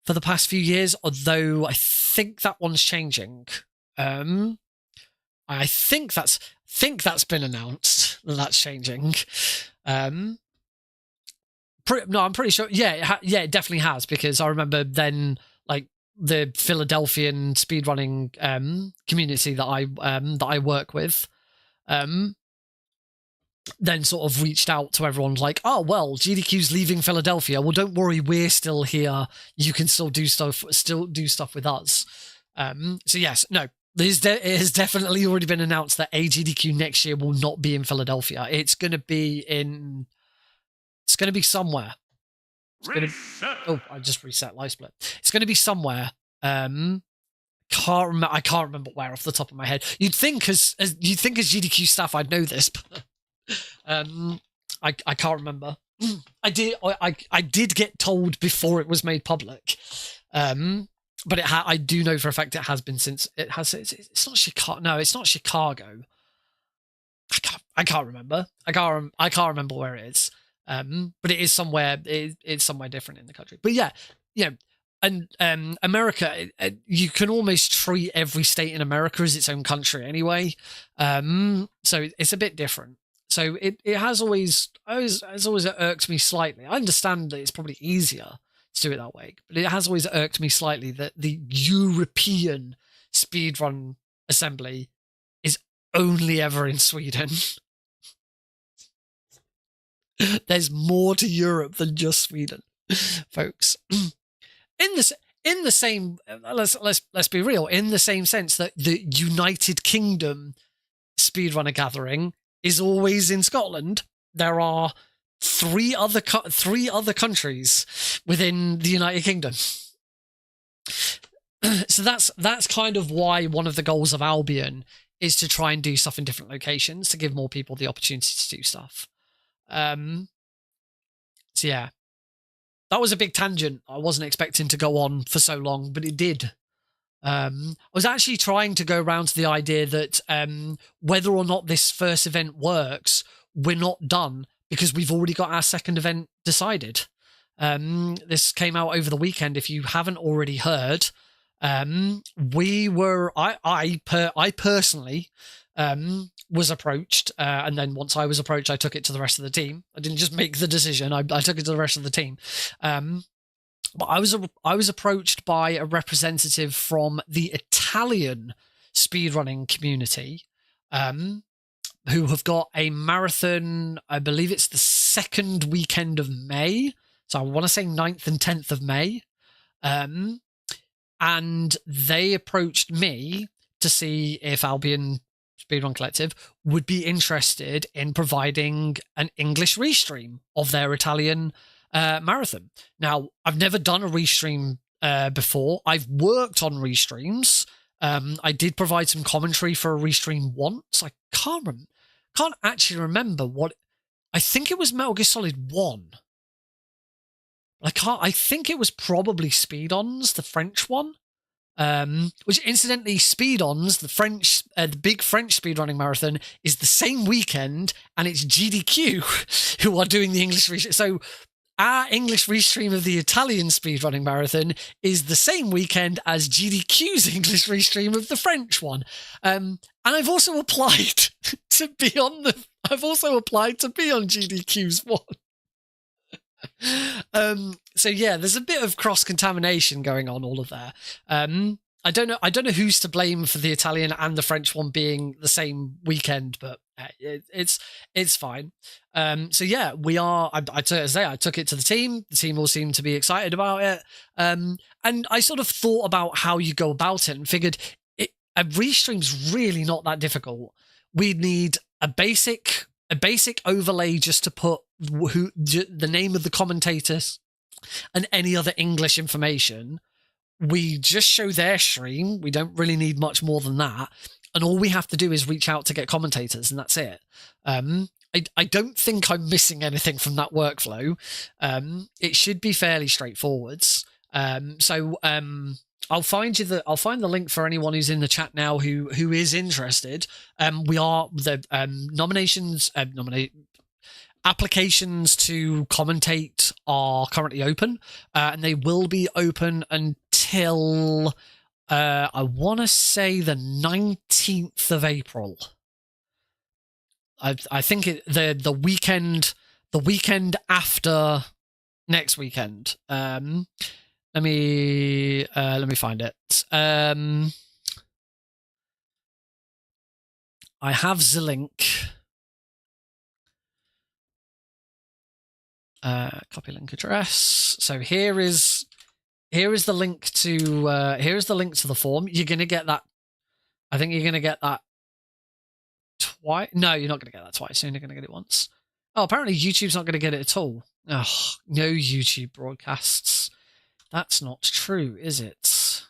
for the past few years, although I think that one's changing. I think that's been announced that that's changing. No, I'm pretty sure. Yeah, it definitely has, because I remember then, like, the Philadelphian speedrunning community that I work with, then sort of reached out to everyone like, oh well, GDQ's leaving Philadelphia. Well, don't worry, we're still here. You can still do stuff with us. So yes, no, it has definitely already been announced that AGDQ next year will not be in Philadelphia. It's going to be somewhere. Oh, I just reset live split. It's going to be somewhere. I can't remember where off the top of my head. You'd think as GDQ staff I'd know this, but I can't remember. I did get told before it was made public. But I do know for a fact it has been since. It's not Chicago. No, it's not Chicago. I can't remember. I can't remember where it is. But it is somewhere. It's somewhere different in the country. But yeah, you know, America, you can almost treat every state in America as its own country anyway. So it's a bit different. So it has always irked me slightly. I understand that it's probably easier to do it that way, but it has always irked me slightly that the European speedrun assembly is only ever in Sweden. There's more to Europe than just Sweden, folks. In the same, let's be real, in the same sense that the United Kingdom speedrunner gathering is always in Scotland, there are three other countries within the United Kingdom. So that's kind of why one of the goals of Albion is to try and do stuff in different locations to give more people the opportunity to do stuff. So yeah, that was a big tangent. I wasn't expecting to go on for so long, but it did. I was actually trying to go around to the idea that whether or not this first event works, we're not done because we've already got our second event decided. This came out over the weekend. If you haven't already heard, I personally was approached, and then once I was approached, I took it to the rest of the team. I didn't just make the decision; I took it to the rest of the team. But I was approached by a representative from the Italian speedrunning community, who have got a marathon. I believe it's the second weekend of May, so I want to say 9th and 10th of May. And they approached me to see if Albion Speedrun Collective would be interested in providing an English restream of their Italian marathon. Now, I've never done a restream before. I've worked on restreams. I did provide some commentary for a restream once. I can't actually remember what. I think it was Metal Gear Solid 1. I think it was probably Speed-Ons, the French one. Which incidentally, Speed-Ons, the big French speedrunning marathon, is the same weekend, and it's GDQ who are doing the English restream. So our English restream of the Italian speedrunning marathon is the same weekend as GDQ's English restream of the French one. And I've also applied to be on GDQ's one. So yeah, there's a bit of cross-contamination going on all of there. I don't know who's to blame for the Italian and the French one being the same weekend, but it's fine. So yeah, we are. I took it to the team. The team all seemed to be excited about it. And I sort of thought about how you go about it and figured a restream's really not that difficult. We'd need a basic overlay just to put the name of the commentators and any other English information. We just show their stream. We don't really need much more than that. And all we have to do is reach out to get commentators, and that's it. I don't think I'm missing anything from that workflow. It should be fairly straightforward. I'll find the link for anyone who's in the chat now who is interested. Applications to commentate are currently open, and they will be open until I want to say the 19th of April. I think the weekend after next weekend. Let me find it. I have the link. Copy link address. So here is the link to the form. You're gonna get that. I think you're gonna get that twice. No, you're not gonna get that twice. You're only gonna get it once. Oh, apparently YouTube's not gonna get it at all. Oh, no YouTube broadcasts. That's not true, is it?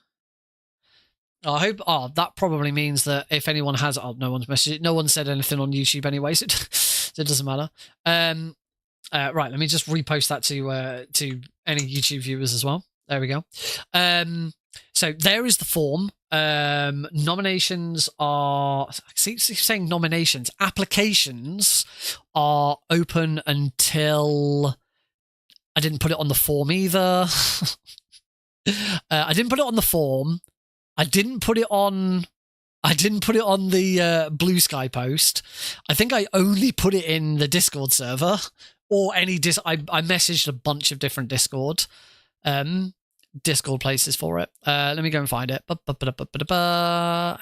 I hope. Oh, that probably means that if anyone has, no one's messaged. No one said anything on YouTube anyway, so it doesn't matter. Right, let me just repost that to any YouTube viewers as well. There we go. So there is the form. Nominations are. I keep saying nominations. Applications are open until. I didn't put it on the form either. I didn't put it on the form. I didn't put it on the Blue Sky post. I think I only put it in the Discord server or any I messaged a bunch of different Discord places for it. Let me go and find it.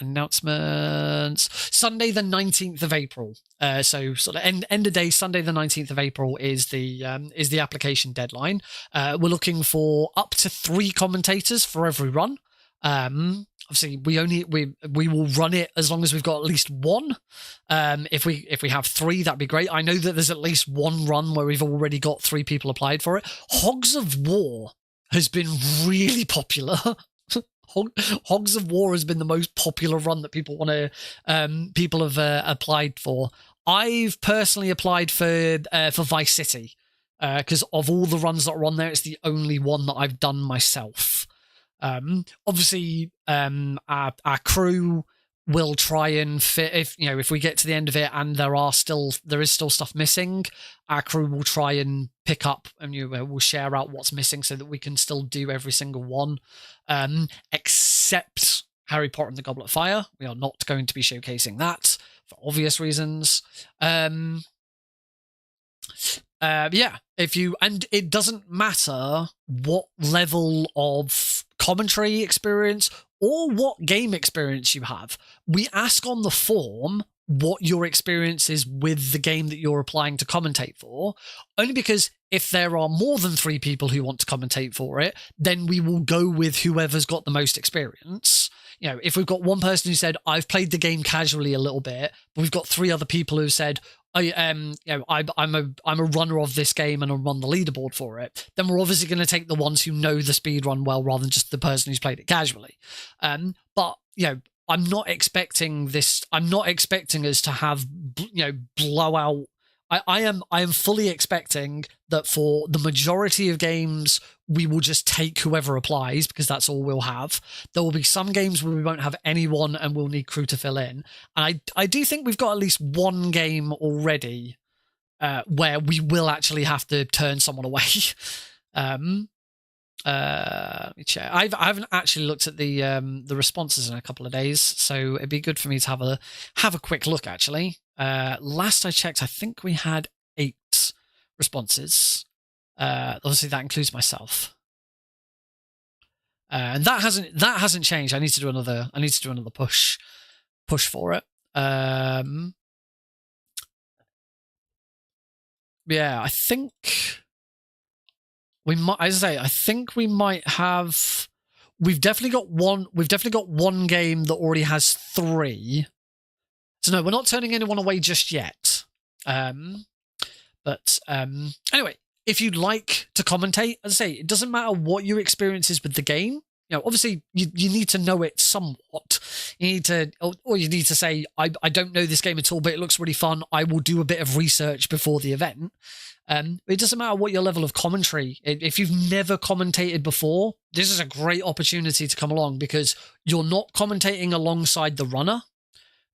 Announcements. Sunday the 19th of April. So sort of end of day, Sunday the 19th of April is the application deadline. We're looking for up to 3 commentators for every run. Obviously we will run it as long as we've got at least 1. If we have 3, that'd be great. I know that there's at least 1 run where we've already got 3 people applied for it. Hogs of War has been really popular. Hogs of War has been the most popular run that people have applied for. I've personally applied for Vice City because of all the runs that are on there, it's the only one that I've done myself. Obviously, our crew will try and fit, if we get to the end of it and there is still stuff missing, our crew will try and pick up and we'll share out what's missing so that we can still do every single one, except Harry Potter and the Goblet of Fire. We are not going to be showcasing that for obvious reasons. Yeah, and it doesn't matter what level of commentary experience or what game experience you have. We ask on the form what your experience is with the game that you're applying to commentate for, only because if there are more than 3 people who want to commentate for it, then we will go with whoever's got the most experience. If we've got one person who said, I've played the game casually a little bit, but we've got 3 other people who said, I'm a runner of this game and I run the leaderboard for it, then we're obviously going to take the ones who know the speedrun well rather than just the person who's played it casually. But I'm not expecting us to have blowout. I am fully expecting that for the majority of games we will just take whoever applies because that's all we'll have. There will be some games where we won't have anyone and we'll need crew to fill in. And I do think we've got at least one game already where we will actually have to turn someone away. Let me check. I haven't actually looked at the responses in a couple of days, so it'd be good for me to have a quick look actually. Last I checked, I think we had 8 responses. Obviously that includes myself. And that hasn't changed. I need to do another push for it. Yeah, I think we might, as I say, I think we might have, we've definitely got one game that already has 3. So no, we're not turning anyone away just yet. But anyway, if you'd like to commentate, as I say, it doesn't matter what your experience is with the game. Obviously you need to know it somewhat. You need to, or you need to say, I don't know this game at all, but it looks really fun. I will do a bit of research before the event. It doesn't matter what your level of commentary. If you've never commentated before, this is a great opportunity to come along because you're not commentating alongside the runner.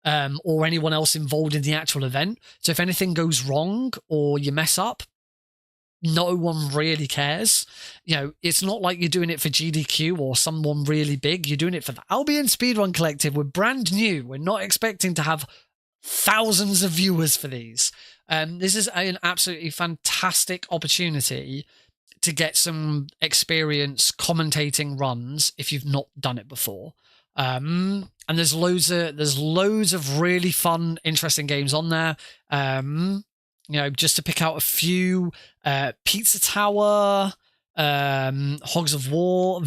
Or anyone else involved in the actual event. So if anything goes wrong or you mess up, no one really cares. It's not like you're doing it for GDQ or someone really big. You're doing it for the Albion Speedrun Collective. We're brand new. We're not expecting to have thousands of viewers for these. This is an absolutely fantastic opportunity to get some experience commentating runs if you've not done it before. And there's loads of really fun, interesting games on there. Just to pick out a few, Pizza Tower, Hogs of War,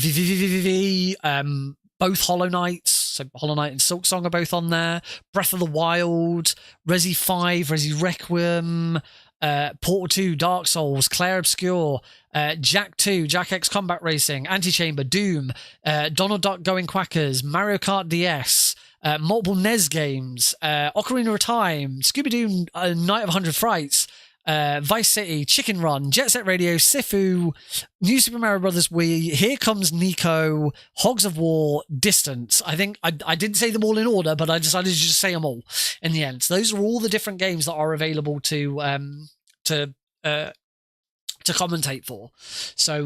both Hollow Knights. So Hollow Knight and Silksong are both on there. Breath of the Wild, Resi 5, Resi Requiem, Portal 2, Dark Souls, Claire Obscure, Jack 2, Jack X Combat Racing, Antichamber, Doom, Donald Duck Going Quackers, Mario Kart DS, multiple NES games, Ocarina of Time, Scooby-Doo Night of 100 Frights, Vice City, Chicken Run, Jet Set Radio, Sifu, New Super Mario Bros. Wii, Here Comes Nico, Hogs of War, Distance. I think I didn't say them all in order, but I decided to just say them all in the end. So those are all the different games that are available to commentate for. So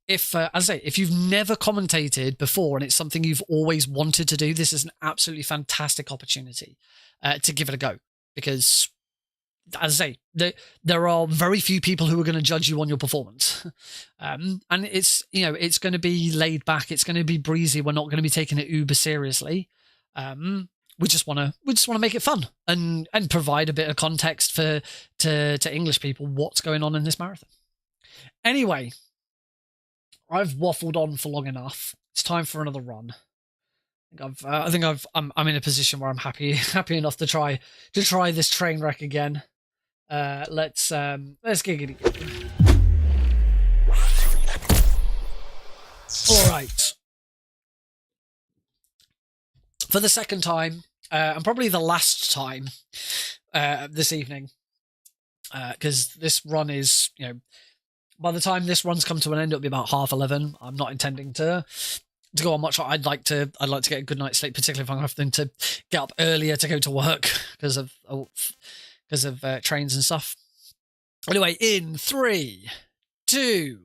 if, as I say, if you've never commentated before and it's something you've always wanted to do, this is an absolutely fantastic opportunity to give it a go. Because, as I say, there are very few people who are going to judge you on your performance. And it's, you know, it's going to be laid back. It's going to be breezy. We're not going to be taking it uber seriously. We just want to make it fun and provide a bit of context to English people what's going on in this marathon. Anyway, I've waffled on for long enough. It's time for another run. I'm in a position where I'm happy enough to try this train wreck again. Let's giggity. All right. For the second time, and probably the last time this evening, because this run is, you know, by the time this run's come to an end, it'll be about 11:30. I'm not intending to go on much. I'd like to get a good night's sleep, particularly if I'm having to get up earlier to go to work because of trains and stuff. Anyway, in 3, 2,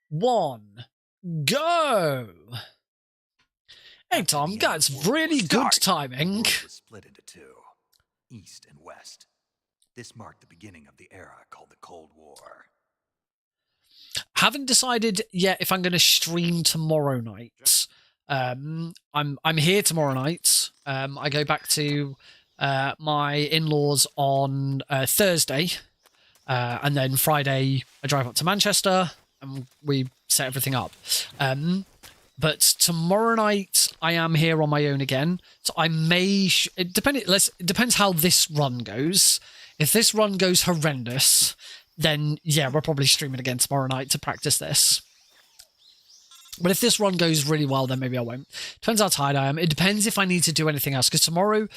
1, go! Hey Tom, that's really good timing. The world was split into two, East and West. This marked the beginning of the era called the Cold War. Haven't decided yet if I'm going to stream tomorrow night. I'm here tomorrow night. I go back to my in-laws on Thursday, and then Friday I drive up to Manchester and we set everything up. But tomorrow night I am here on my own again, so I may. It depends how this run goes. If this run goes horrendous, then yeah, we're probably streaming again tomorrow night to practice this. But if this run goes really well, then maybe I won't. Depends how tired I am. It depends if I need to do anything else, because tomorrow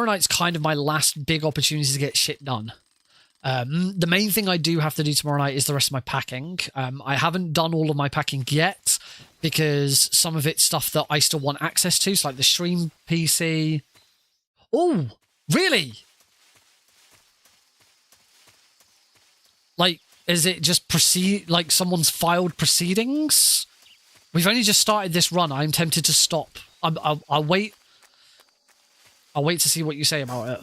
night's kind of my last big opportunity to get shit done. The main thing I do have to do tomorrow night is the rest of my packing. I haven't done all of my packing yet, because some of it's stuff that I still want access to, so like the stream PC. Oh, really? Like, is it just like someone's filed proceedings? We've only just started this run. I'm tempted to stop. I'll wait. I'll wait to see what you say about it.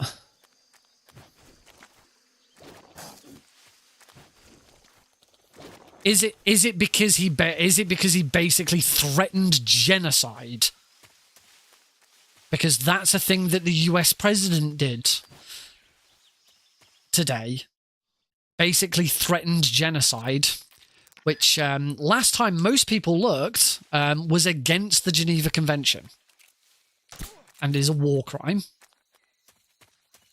Is it because he basically threatened genocide? Because that's a thing that the US president did today. Basically threatened genocide, which last time most people looked was against the Geneva Convention and is a war crime.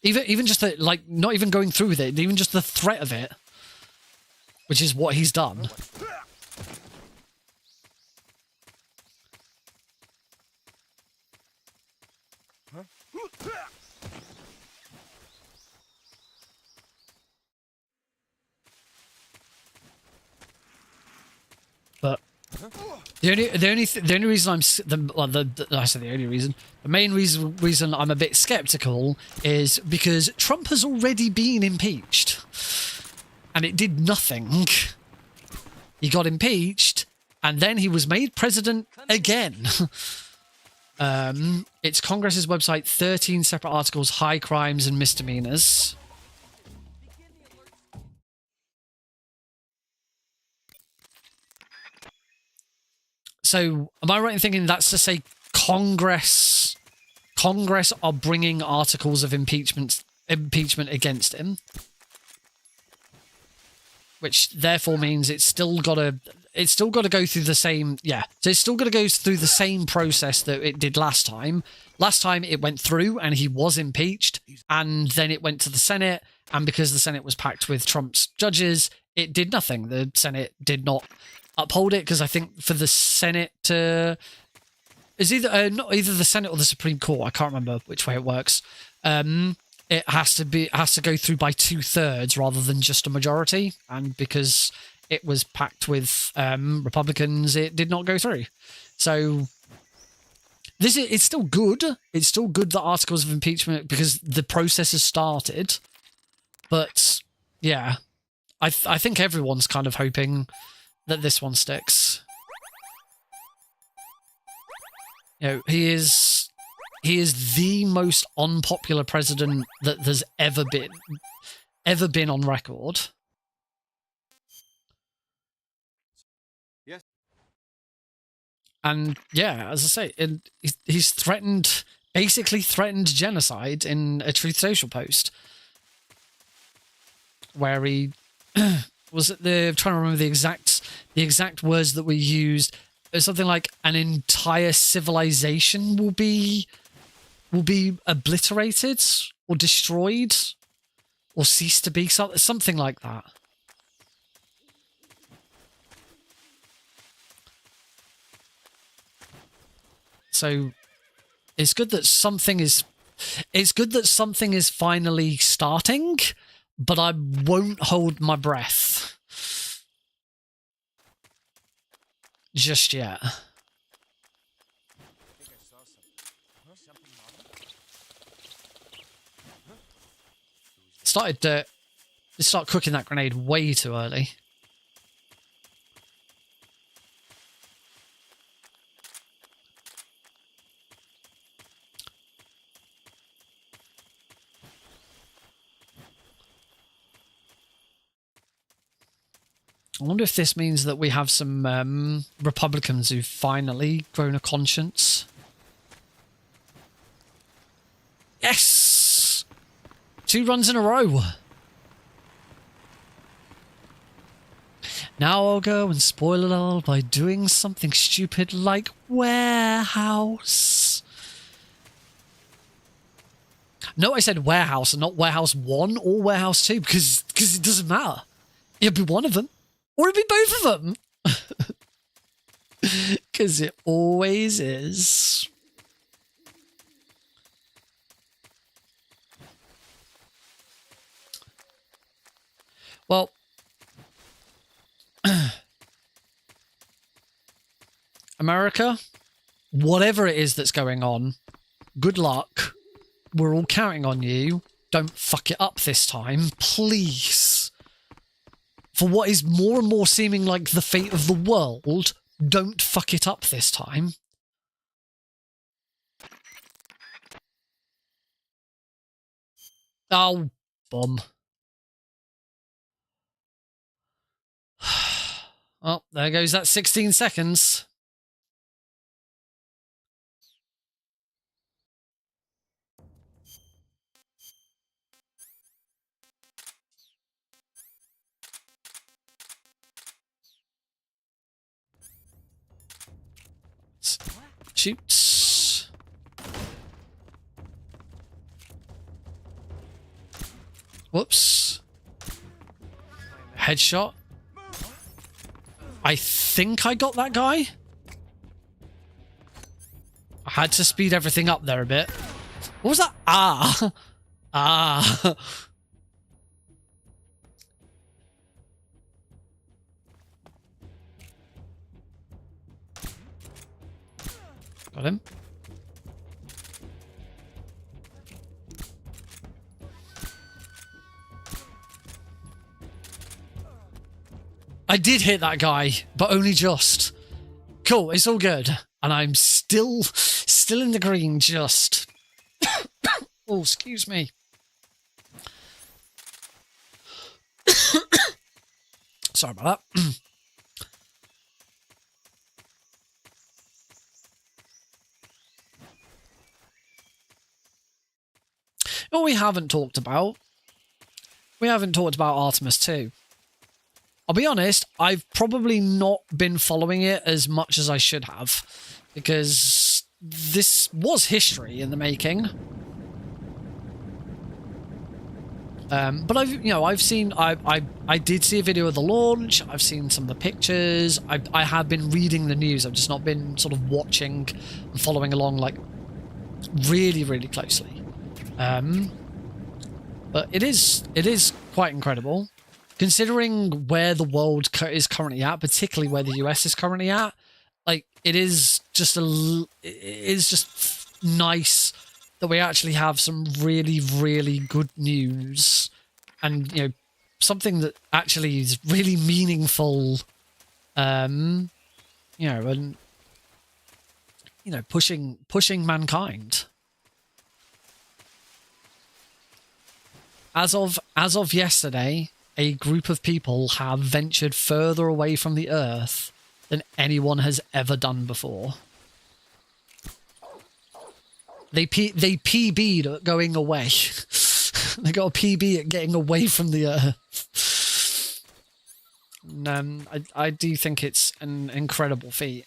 Even just the, like, not even going through with it, even just the threat of it, which is what he's done. But the only reason the main reason I'm a bit skeptical is because Trump has already been impeached, and it did nothing. He got impeached, and then he was made president again. It's Congress's website, 13 separate articles, high crimes and misdemeanors. So, am I right in thinking that's to say Congress are bringing articles of impeachment against him? Which therefore means it's still got to go through the same, yeah. So it's still got to go through the same process that it did last time. Last time it went through and he was impeached, and then it went to the Senate, and because the Senate was packed with Trump's judges, it did nothing. The Senate did not uphold it, because I think for the Senate to is either the Senate or the Supreme Court, I can't remember which way it works. It has to go through by 2/3 rather than just a majority, and because it was packed with Republicans, it did not go through. So it's still good. It's still good that articles of impeachment, because the process has started. But yeah, I think everyone's kind of hoping that this one sticks. You know, he is the most unpopular president that there's ever been on record. Yes. And yeah, as I say, he's basically threatened genocide in a Truth Social post, where he was trying to remember the exact words that were used. It's something like an entire civilization will be obliterated or destroyed or cease to be, something like that. So it's good that something is finally starting, but I won't hold my breath just yet. Started cooking that grenade way too early. I wonder if this means that we have some Republicans who've finally grown a conscience. Yes! 2 runs in a row. Now I'll go and spoil it all by doing something stupid like warehouse. No, I said warehouse and not warehouse 1 or warehouse 2 because it doesn't matter. It'll be one of them. Or it'd be both of them. Because it always is. Well, America, whatever it is that's going on, good luck. We're all counting on you. Don't fuck it up this time, please. For what is more and more seeming like the fate of the world, don't fuck it up this time. Oh, bum. Oh, there goes that 16 seconds. Shoots. Whoops. Headshot. I think I got that guy. I had to speed everything up there a bit. What was that? Ah. Ah. Got him. I did hit that guy, but only just. Cool, it's all good. And I'm still in the green, just. Oh, excuse me. Sorry about that. What we haven't talked about Artemis 2. I'll be honest, I've probably not been following it as much as I should have, because this was history in the making. But I did see a video of the launch. I've seen some of the pictures. I have been reading the news. I've just not been sort of watching and following along like really, really closely. But it is quite incredible. Considering where the world is currently at, particularly where the US is currently at, like it is just nice that we actually have some really, really good news, and something that actually is really meaningful, and you know, pushing mankind. As of yesterday, a group of people have ventured further away from the Earth than anyone has ever done before. They PB'd at going away. They got a PB at getting away from the Earth. And I do think it's an incredible feat.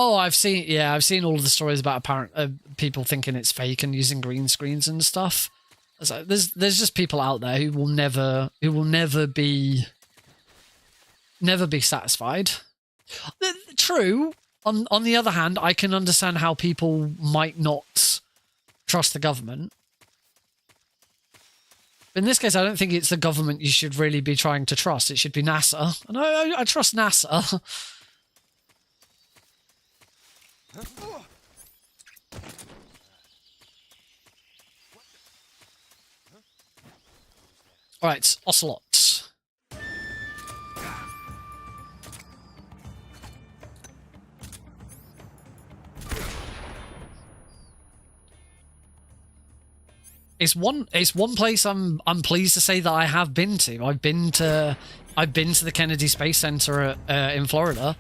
Oh, I've seen all of the stories about apparent people thinking it's fake and using green screens and stuff. So there's just people out there who will never be satisfied. True. On the other hand, I can understand how people might not trust the government. In this case, I don't think it's the government you should really be trying to trust. It should be NASA. And I trust NASA. Alright, Ocelots. It's one place I'm pleased to say that I have been to. I've been to the Kennedy Space Center in Florida.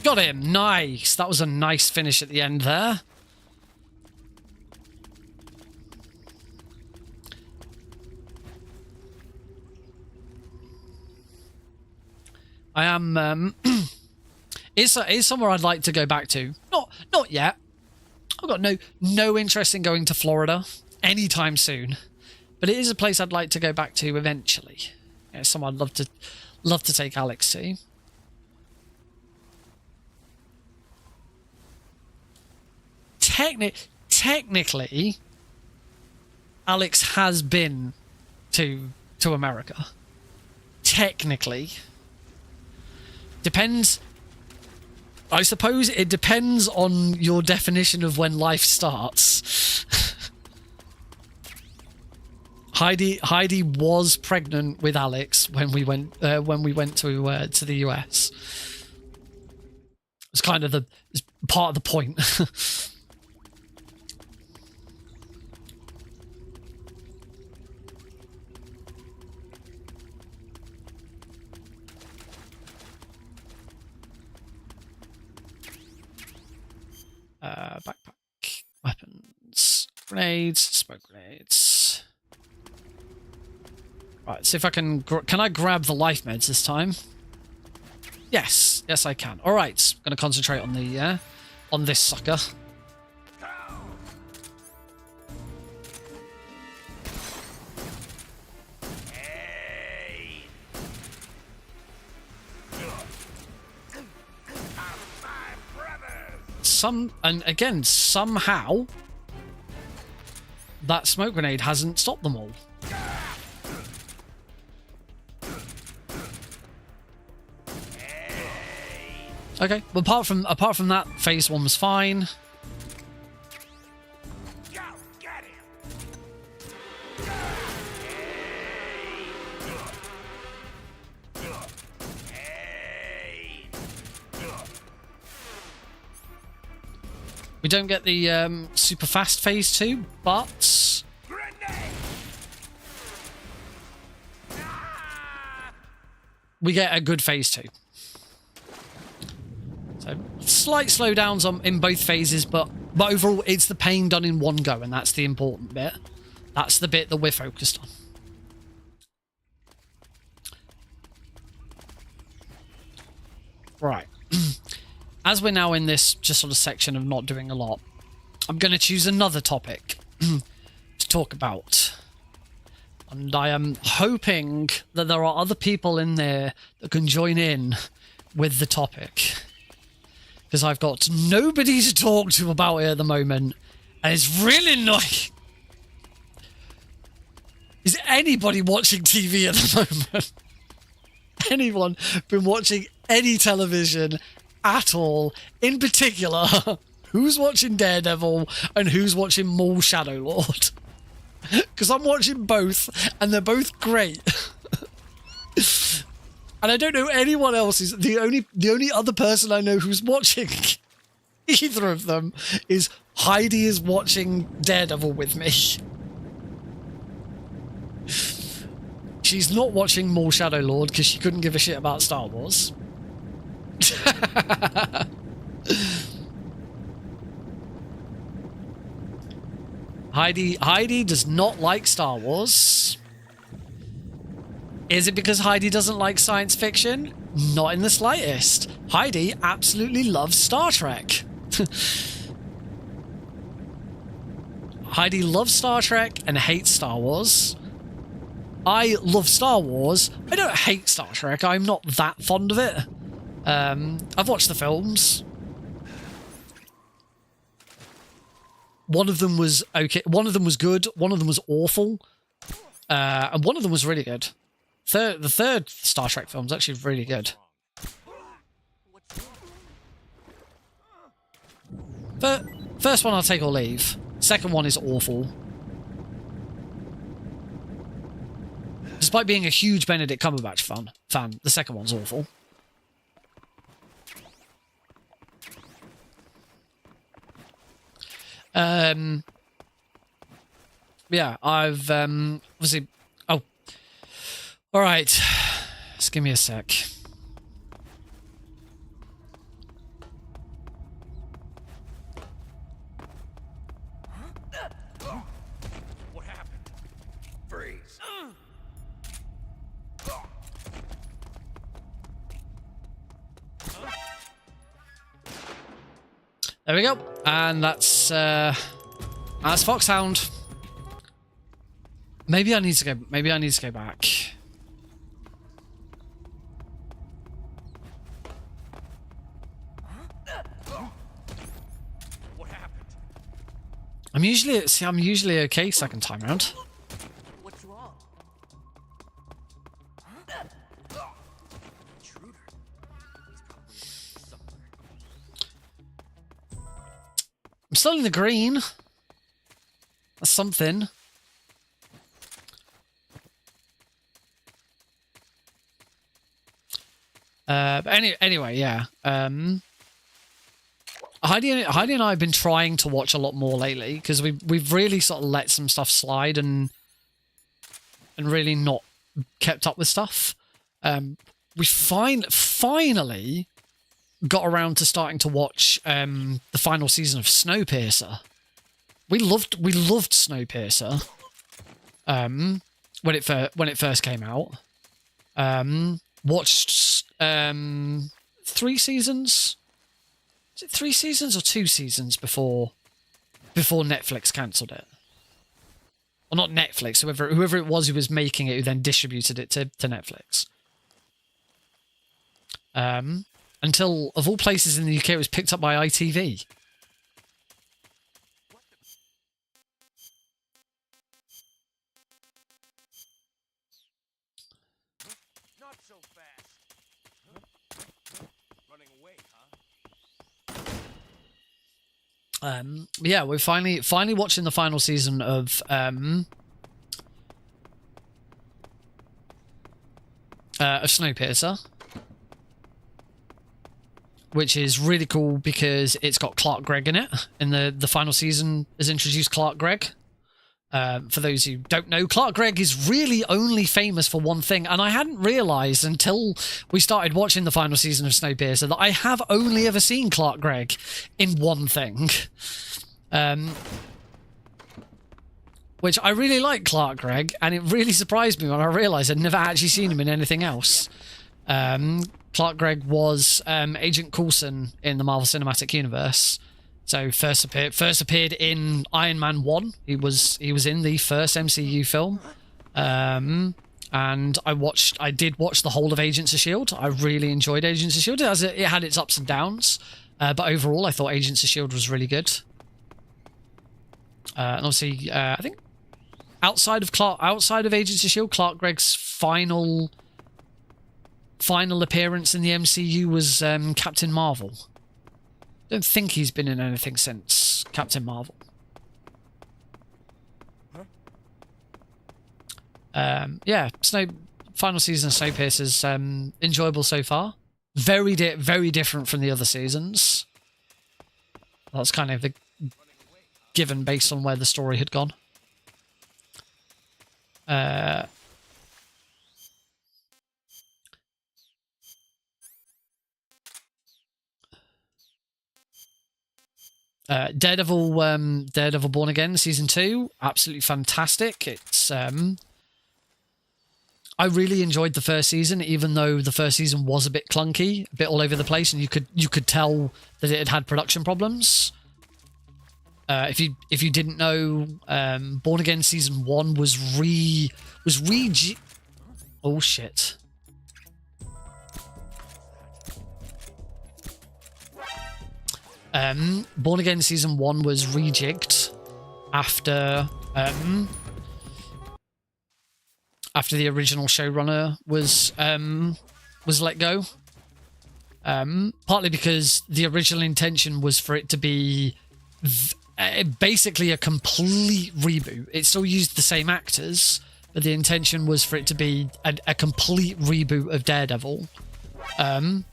Got him. Nice. That was a nice finish at the end there. I am it's somewhere I'd like to go back to. Not yet. I've got no interest in going to Florida anytime soon. But it is a place I'd like to go back to eventually. Yeah, somewhere I'd love to take Alex to. Technically, Alex has been to America. Technically. Depends. I suppose it depends on your definition of when life starts. Heidi was pregnant with Alex when we went to the US. It's kind of it's part of the point. Backpack, weapons, grenades, smoke grenades. Right, see if I can I grab the life meds this time? Yes, I can. All right, I'm gonna concentrate on the on this sucker. And again, somehow that smoke grenade hasn't stopped them all. Okay, well, apart from that, phase one was fine. We don't get the super fast phase 2, but we get a good phase 2. So slight slowdowns in both phases, but overall it's the pain done in one go, and that's the important bit. That's the bit that we're focused on. Right. As we're now in this just sort of section of not doing a lot, I'm going to choose another topic to talk about. And I am hoping that there are other people in there that can join in with the topic. Because I've got nobody to talk to about it at the moment. And it's really annoying. Is anybody watching TV at the moment? Anyone been watching any television at all? In particular, who's watching Daredevil and who's watching Maul Shadow Lord? Because I'm watching both, and they're both great. And I don't know anyone else. Is the only other person I know who's watching either of them is Heidi is watching Daredevil with me. She's not watching Maul Shadow Lord because she couldn't give a shit about Star Wars. Heidi does not like Star Wars. Is it because Heidi doesn't like science fiction? Not in the slightest. Heidi absolutely loves Star Trek. Heidi loves Star Trek and hates Star Wars. I love Star Wars. I don't hate Star Trek. I'm not that fond of it. I've watched the films. One of them was okay. One of them was good. One of them was awful. And one of them was really good. The third Star Trek film is actually really good. First one I'll take or leave. Second one is awful. Despite being a huge Benedict Cumberbatch fan, the second one's awful. Yeah, I've obviously. Oh, all right. Just give me a sec. What happened? Freeze. There we go, and that's Foxhound. Maybe I need to go. Maybe I need to go back. What happened? I'm usually okay second time round. What's wrong? Intruder. He's probably somewhere. I'm still in the green. That's something. But anyway, yeah. Heidi and I have been trying to watch a lot more lately because we've really sort of let some stuff slide and really not kept up with stuff. We finally got around to starting to watch the final season of Snowpiercer. We loved Snowpiercer when it first came out. Watched 3 seasons. Is it 3 seasons or 2 seasons before Netflix cancelled it? Well, not Netflix. Whoever it was who was making it, who then distributed it to Netflix. Until, of all places in the UK, it was picked up by ITV. Not so fast. Running away, huh? Yeah, we're finally watching the final season of Snowpiercer, which is really cool because it's got Clark Gregg in it. In the final season has introduced Clark Gregg. For those who don't know, Clark Gregg is really only famous for one thing, and I hadn't realised until we started watching the final season of Snowpiercer that I have only ever seen Clark Gregg in one thing. Which I really like Clark Gregg, and it really surprised me when I realised I'd never actually seen him in anything else. Clark Gregg was Agent Coulson in the Marvel Cinematic Universe. So first appeared in Iron Man 1. He was in the first MCU film. And I did watch the whole of Agents of S.H.I.E.L.D. I really enjoyed Agents of S.H.I.E.L.D. It had its ups and downs. But overall, I thought Agents of S.H.I.E.L.D. was really good. And obviously, I think outside of Agents of Shield, Clark Gregg's final appearance in the MCU was Captain Marvel. Don't think he's been in anything since Captain Marvel. Yeah, final season of Snowpiercer's enjoyable so far. Very different from the other seasons. That's kind of a given based on where the story had gone. Daredevil Born Again Season 2, absolutely fantastic. It's I really enjoyed the first season, even though the first season was a bit clunky, a bit all over the place, and you could tell that it had production problems. If you didn't know, Born Again Season 1 was oh shit. Born Again Season 1 was rejigged after the original showrunner was let go. Partly because the original intention was for it to be basically a complete reboot. It still used the same actors, but the intention was for it to be a complete reboot of Daredevil, and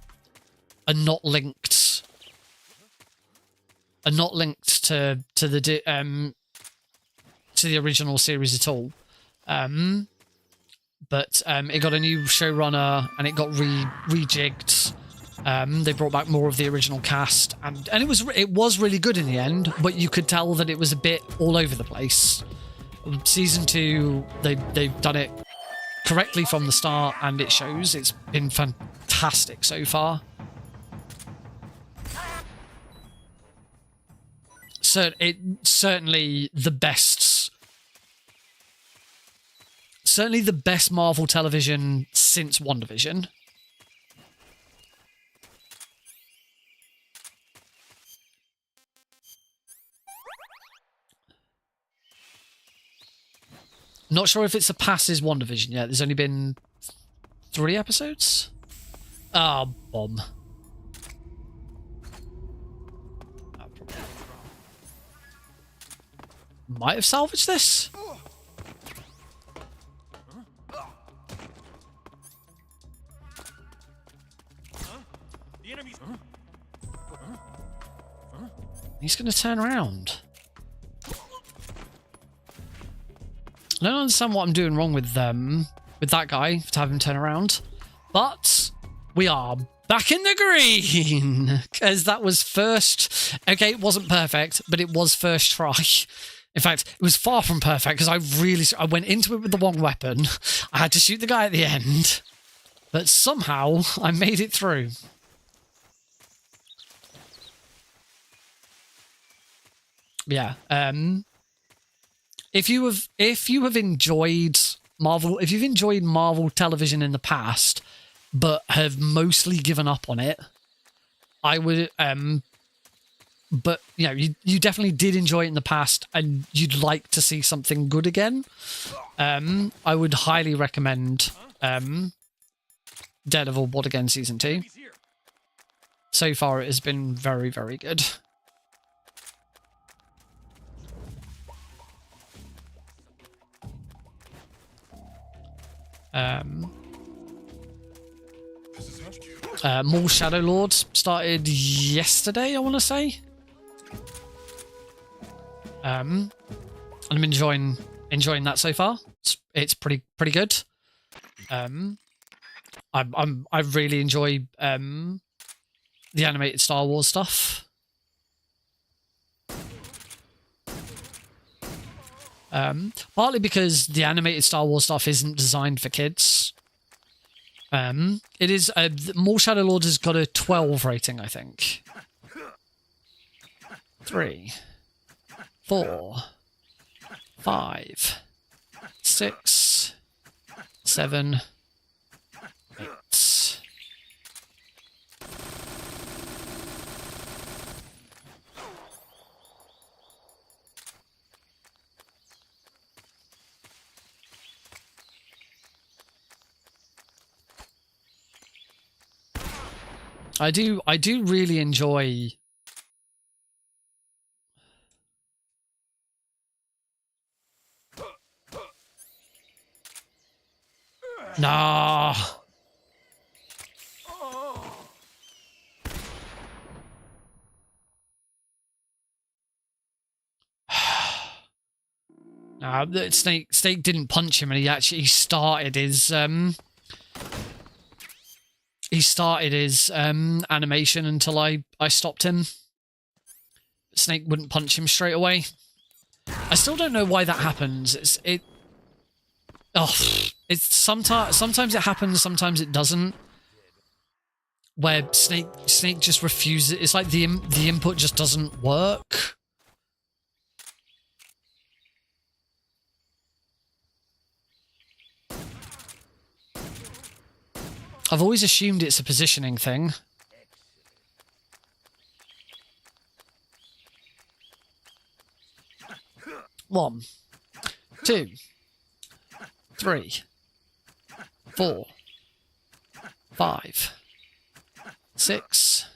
not linked to the original series at all. But it got a new showrunner and it got rejigged. They brought back more of the original cast, and it was really good in the end. But you could tell that it was a bit all over the place. Season 2, they've done it correctly from the start, and it shows. It's been fantastic so far. Certainly the best Marvel television since WandaVision. Not sure if it surpasses WandaVision yet. There's only been 3 episodes. Ah, bomb. Might have salvaged this. He's going to turn around. I don't understand what I'm doing wrong with that guy to have him turn around, but we are back in the green because that was first. Okay, it wasn't perfect, but it was first try. In fact, it was far from perfect because I went into it with the wrong weapon. I had to shoot the guy at the end, but somehow I made it through. Yeah. If you have enjoyed Marvel, if you've enjoyed Marvel television in the past, but have mostly given up on it, I would. But you know, you definitely did enjoy it in the past, and you'd like to see something good again. I would highly recommend Daredevil Born Again Season 2. So far, it has been very, very good. More Shadow Lords started yesterday, I want to say. And I'm enjoying that so far. It's pretty good. I really enjoy the animated Star Wars stuff. Partly because the animated Star Wars stuff isn't designed for kids. It is More Shadow Lords has got a 12 rating, I think. 3, 4, 5, 6, 7, 8. I do really enjoy. Nah. Nah, Snake didn't punch him, and he started his animation until I stopped him. Snake wouldn't punch him straight away. I still don't know why that happens. It's sometimes it happens, sometimes it doesn't. Where Snake just refuses. It's like the input just doesn't work. I've always assumed it's a positioning thing. One, 2, 3, 4, 5, 6,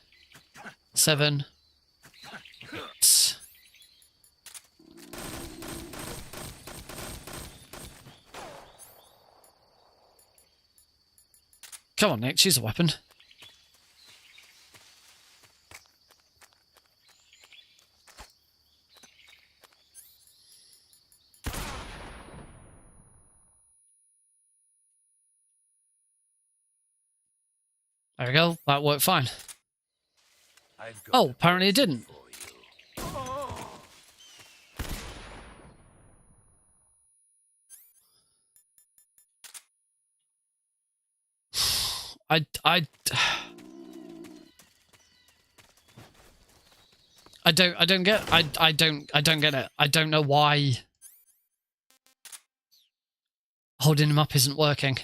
7, 8. Come on, Nick, choose a weapon. There we go. That worked fine. Oh, apparently it didn't. I don't get it. I don't know why holding him up isn't working.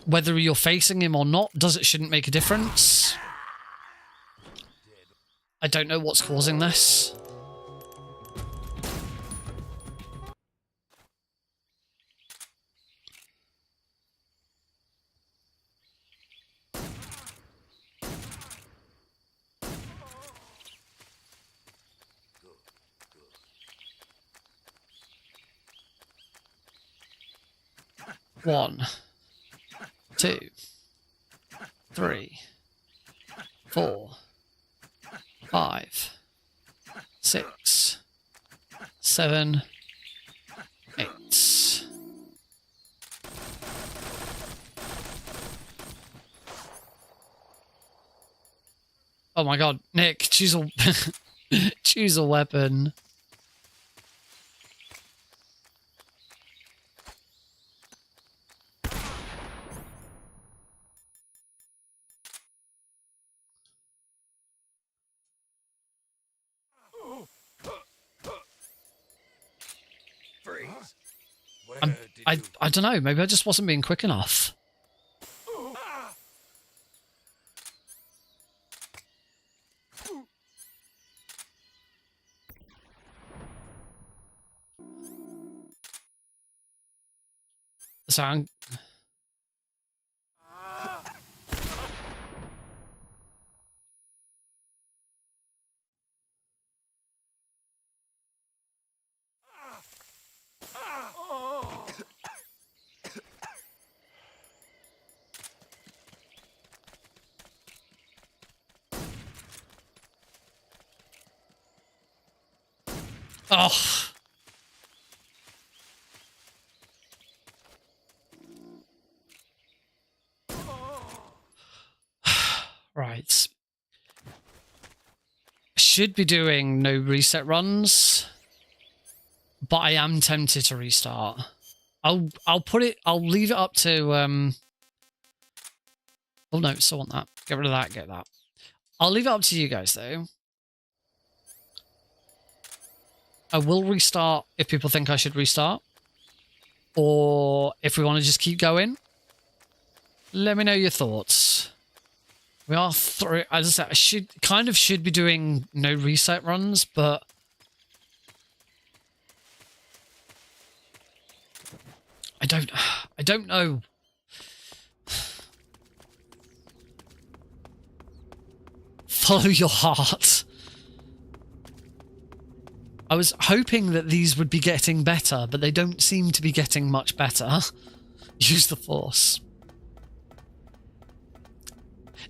Whether you're facing him or not shouldn't make a difference. I don't know what's causing this. One, 2, 3, 4, 5, 6, 7, 8. Oh my god, Nick, choose a choose a weapon. Freeze. I don't know, maybe I just wasn't being quick enough. So I'm... Oh. Right. Should be doing no reset runs, but I am tempted to restart. I'll leave it up to oh no, still want that. Get rid of that, get that. I'll leave it up to you guys though. I will restart if people think I should restart. Or if we want to just keep going. Let me know your thoughts. We are through, as I said, I should be doing no reset runs, but I don't know. Follow your heart. I was hoping that these would be getting better, but they don't seem to be getting much better. Use the Force.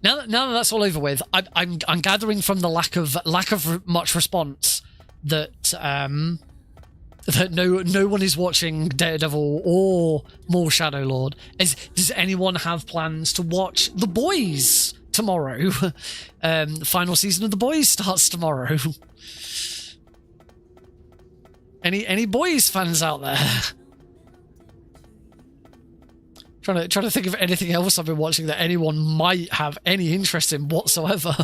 Now that that's all over with, I'm gathering from the lack of much response that that no one is watching Daredevil or more Shadow Lord. Does anyone have plans to watch The Boys tomorrow? The final season of The Boys starts tomorrow. Any Boys fans out there? Trying to think of anything else I've been watching that anyone might have any interest in whatsoever.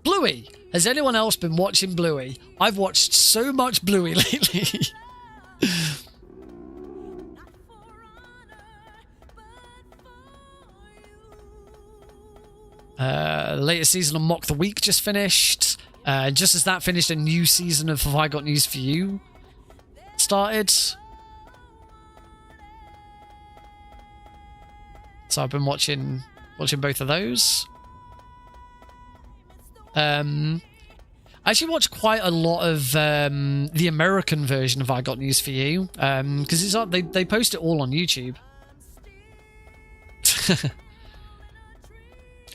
Bluey. Has anyone else been watching Bluey? I've watched so much Bluey lately. Latest season of Mock the Week just finished. Just as that finished, a new season of Have I Got News For You started. So I've been watching both of those. I actually watched quite a lot of the American version of I Got News For You, because it's up, they post it all on YouTube.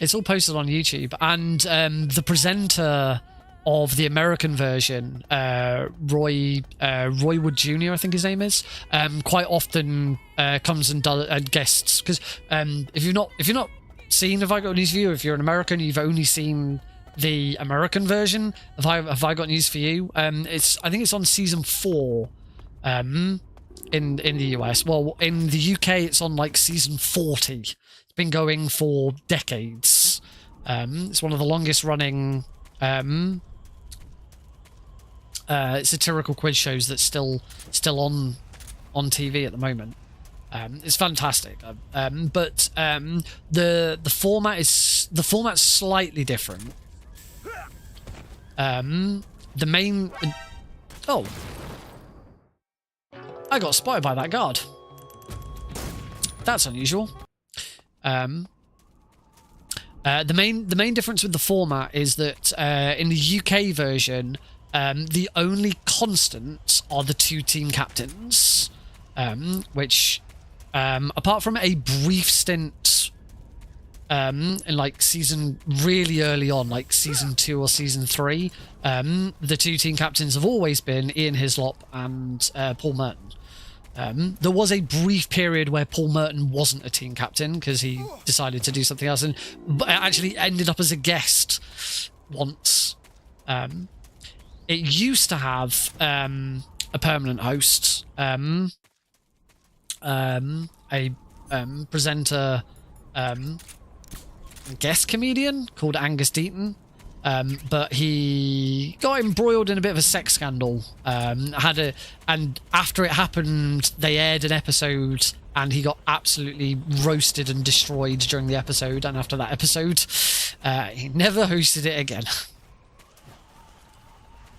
It's all posted on YouTube, and the presenter of the American version, Roy Wood Jr., I think his name is, quite often comes and does guests, because if you've not seen Have I Got News For You, if you're an American, you've only seen the American version of Have I Got News For You. I think it's on season 4 in the US. Well, in the UK, it's on like season 40. It's been going for decades. It's one of the longest running satirical quiz shows that's still on TV at the moment. It's fantastic, but the format's slightly different. The main I got spotted by that guard. That's unusual. The main difference with the format is that in the UK version, the only constants are the 2 team captains, which, apart from a brief stint in like season really early on, like season 2 or season 3, the 2 team captains have always been Ian Hislop and Paul Merton. There was a brief period where Paul Merton wasn't a team captain because he decided to do something else, and actually ended up as a guest once. It used to have a permanent host, a presenter, guest comedian called Angus Deaton. But he got embroiled in a bit of a sex scandal. And after it happened, they aired an episode, and he got absolutely roasted and destroyed during the episode. And after that episode, he never hosted it again.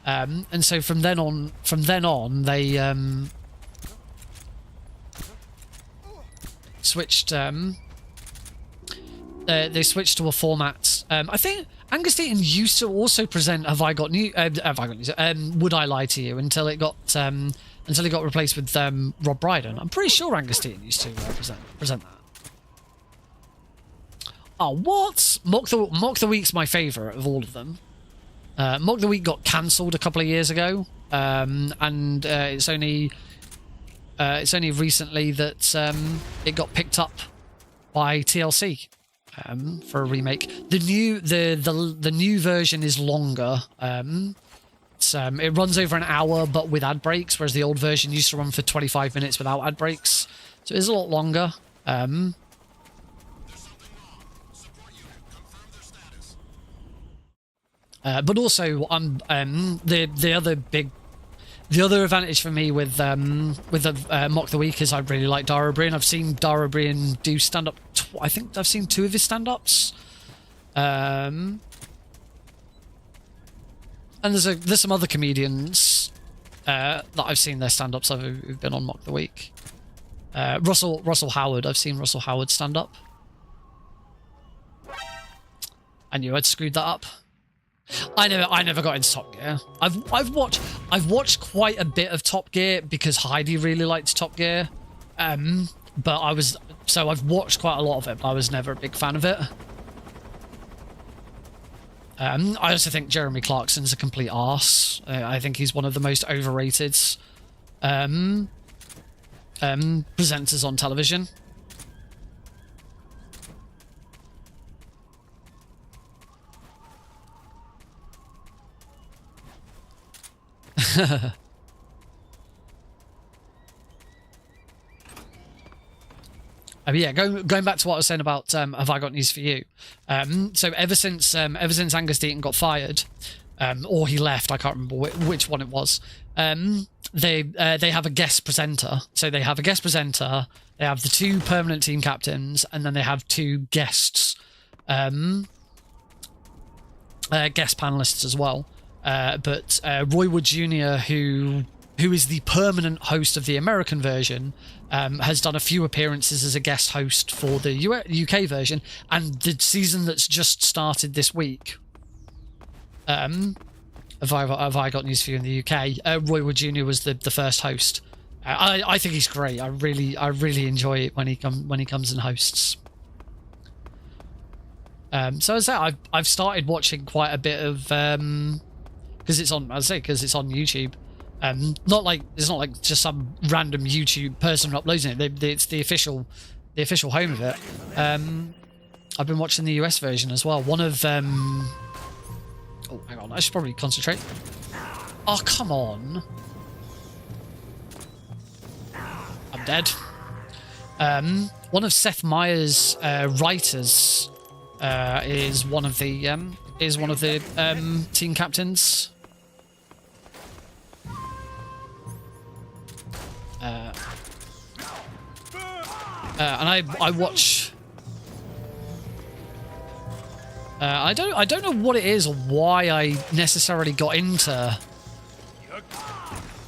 And so from then on, they switched. They switched to a format. I think Angus Deaton used to also present Have I Got News? Would I Lie to You? Until it got replaced with Rob Brydon. I'm pretty sure Angus Deaton used to present that. Oh, what? Mock the Week's my favourite of all of them. Mock the Week got cancelled a couple of years ago, and it's only recently that it got picked up by TLC. For a remake. The new version is longer. It runs over an hour, but with ad breaks, whereas the old version used to run for 25 minutes without ad breaks. So it is a lot longer. But also, the other advantage for me with the Mock the Week is I really like Dara O'Brien. I've seen Dara O'Brien do stand-up. I think I've seen 2 of his stand-ups. And there's some other comedians that I've seen their stand-ups who've been on Mock the Week. Russell Howard. I've seen Russell Howard stand up. I knew I'd screwed that up. I never got into Top Gear. I've watched quite a bit of Top Gear because Heidi really liked Top Gear. But I've watched quite a lot of it, but I was never a big fan of it. I also think Jeremy Clarkson's a complete arse. I think he's one of the most overrated presenters on television. Yeah, going back to what I was saying about have I got news for you? So ever since Angus Deaton got fired, or he left, I can't remember which one it was. They have a guest presenter. So they have a guest presenter. They have the 2 permanent team captains, and then they have 2 guests, guest panelists as well. But Roy Wood Jr., who is the permanent host of the American version, has done a few appearances as a guest host for the UK version, and the season that's just started this week. Have I got news for you in the UK? Roy Wood Jr. was the first host. I think he's great. I really enjoy it when he comes and hosts. So as I say, I've started watching quite a bit of because it's on YouTube. Not like just some random YouTube person uploading it. It's the official home of it. I've been watching the US version as well. One of oh, hang on, I should probably concentrate. Oh, come on. I'm dead. One of Seth Meyers' writers is one of the team captains. And I watch. I don't know what it is or why I necessarily got into.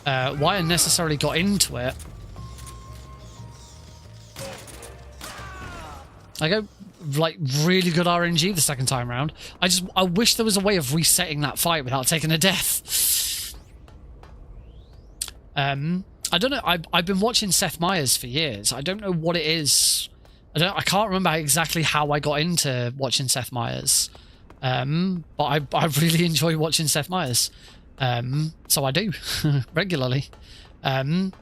It. I go like really good RNG the second time round. I wish there was a way of resetting that fight without taking a death. I don't know. I've been watching Seth Meyers for years. I don't know what it is. I can't remember exactly how I got into watching Seth Meyers. But I really enjoy watching Seth Meyers. So I do regularly. Not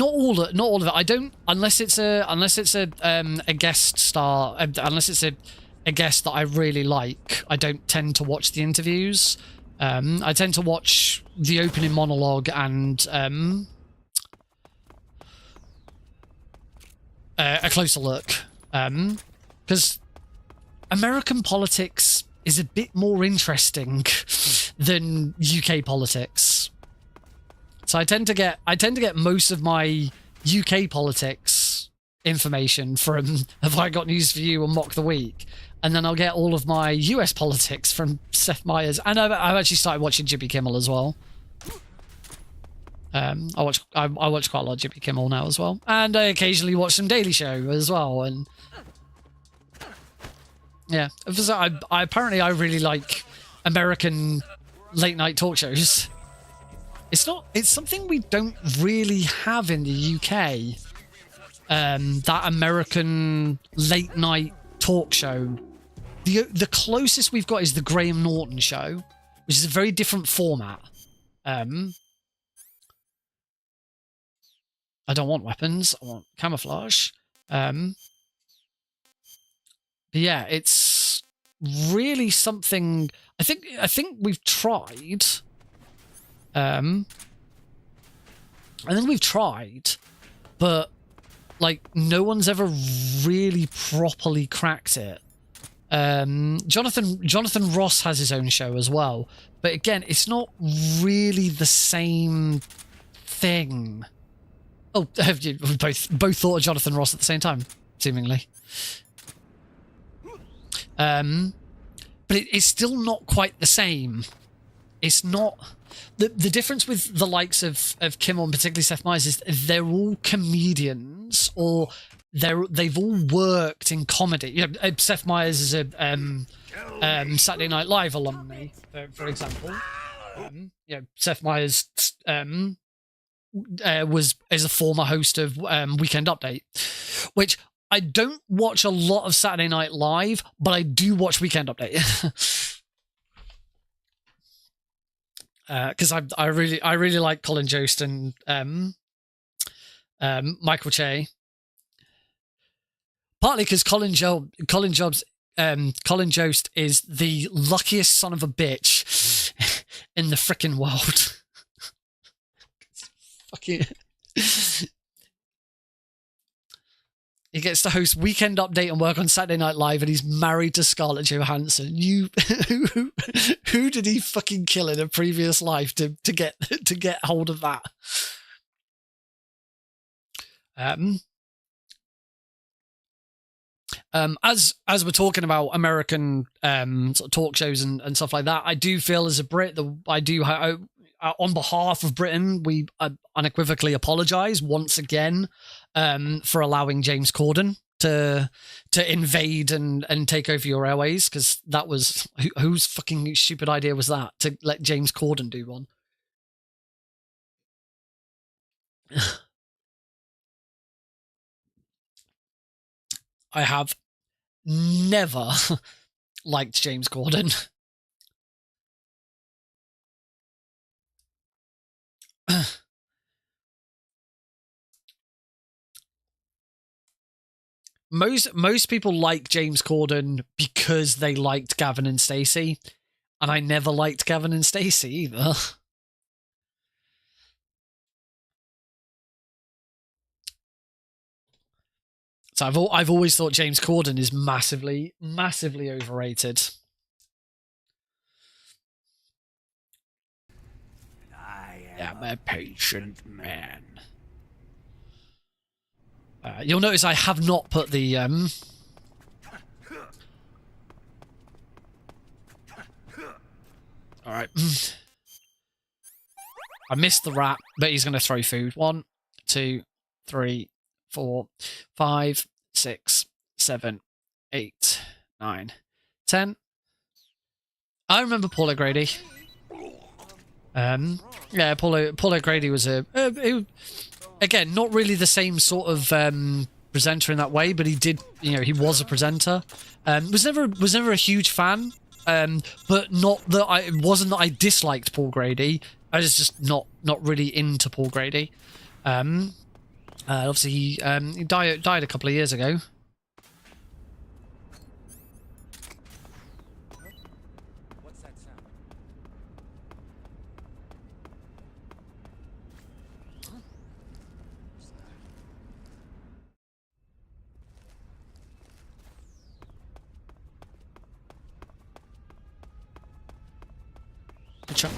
all of it. I don't unless it's a guest star. Unless it's a guest that I really like. I don't tend to watch the interviews. I tend to watch the opening monologue and a closer look, because American politics is a bit more interesting than UK politics. So I tend to get most of my UK politics information from Have I Got News for You and Mock the Week. And then I'll get all of my US politics from Seth Meyers. And I've actually started watching Jimmy Kimmel as well. I watch quite a lot of Jimmy Kimmel now as well. And I occasionally watch some Daily Show as well. And yeah, apparently I really like American late night talk shows. It's something we don't really have in the UK. That American late night talk show. The closest we've got is the Graham Norton Show, which is a very different format. I don't want weapons. I want camouflage. But yeah, it's really something. I think we've tried. I think we've tried, but like no one's ever really properly cracked it. Jonathan Ross has his own show as well, but again, it's not really the same thing. Oh, we both thought of Jonathan Ross at the same time, seemingly. But it's still not quite the same. it's not the difference with the likes of Kimmel and particularly Seth Meyers is they're all comedians, or they've all worked in comedy. You know, Seth Meyers is a Saturday Night Live alumni, for example. You know, Seth Meyers is a former host of Weekend Update, which I don't watch a lot of Saturday Night Live, but I do watch Weekend Update. Because I really like Colin Jost and Michael Che. Partly because Colin Jost is the luckiest son of a bitch in the frickin' world. Fucking. He gets to host Weekend Update and work on Saturday Night Live, and he's married to Scarlett Johansson. Who did he fucking kill in a previous life to get hold of that? As we're talking about American sort of talk shows and stuff like that, I do feel as a Brit that I do. On behalf of Britain, we unequivocally apologise once again for allowing James Corden to invade and take over your airways, because that was whose fucking stupid idea was that, to let James Corden do one. I have never liked James Corden. Most people like James Corden because they liked Gavin and Stacey, and I never liked Gavin and Stacey either. So I've always thought James Corden is massively overrated. I am a patient man. You'll notice I have not put the all right. I missed the rat, but he's going to throw food. 1, 2, 3, 4, 5, 6, 7, 8, 9, 10. I remember Paul O'Grady. Yeah, Paul O'Grady was again, not really the same sort of presenter in that way, but he did, he was a presenter. Was never a huge fan, but it wasn't that I disliked Paul Grady. I was just not really into Paul Grady. Obviously, he died a couple of years ago. What's that sound? A chunk.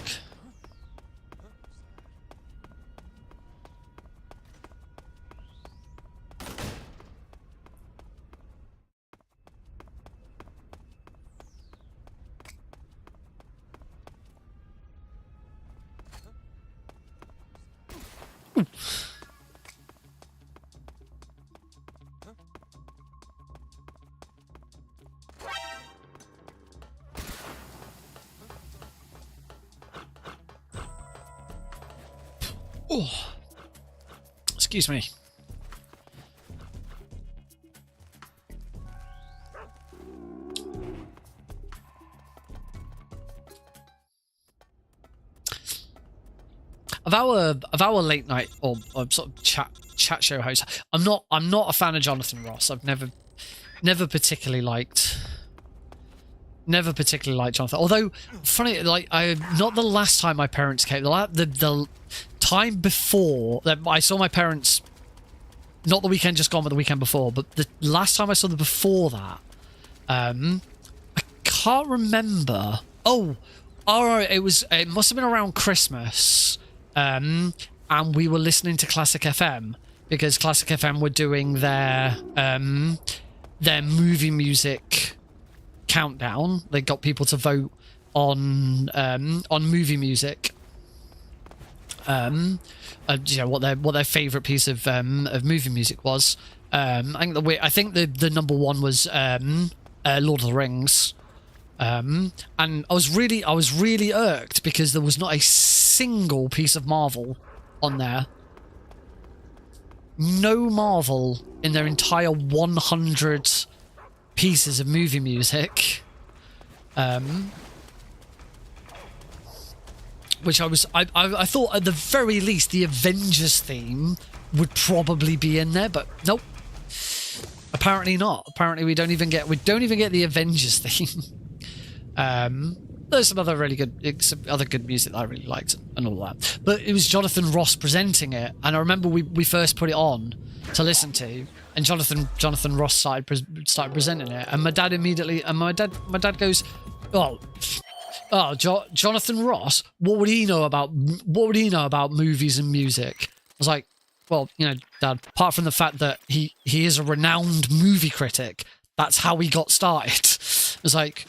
Oh, excuse me. Of our late night or sort of chat show host, I'm not a fan of Jonathan Ross. I've never particularly liked Jonathan. Although funny, like not the last time my parents came. The time before that, I saw my parents. Not the weekend just gone, but the weekend before. But the last time I saw them before that, I can't remember. Oh, all right. It must have been around Christmas. And we were listening to Classic FM because Classic FM were doing their movie music countdown. They got people to vote on movie music. You know what their favorite piece of movie music was. I think the number one was Lord of the Rings. And I was really irked because there was not a single piece of Marvel on there. No Marvel in their entire 100 pieces of movie music. Which I thought at the very least the Avengers theme would probably be in there, but nope. Apparently not. Apparently we don't even get the Avengers theme. There's some other really good, other good music that I really liked and all that. But it was Jonathan Ross presenting it, and I remember we first put it on to listen to, and Jonathan Ross started presenting it, and my dad goes, Jonathan Ross, what would he know about movies and music? I was like, well, you know, Dad, apart from the fact that he is a renowned movie critic, that's how he got started. I was like,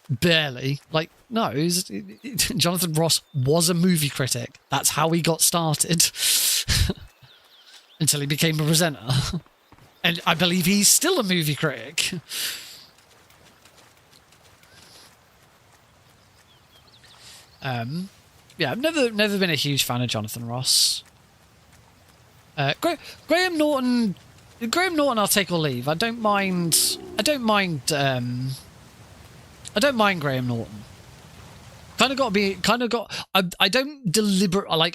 barely. Like, no, Jonathan Ross was a movie critic. That's how he got started. Until he became a presenter. And I believe he's still a movie critic. Yeah, I've never been a huge fan of Jonathan Ross. Graham Norton, I'll take or leave. I don't mind Graham Norton. I don't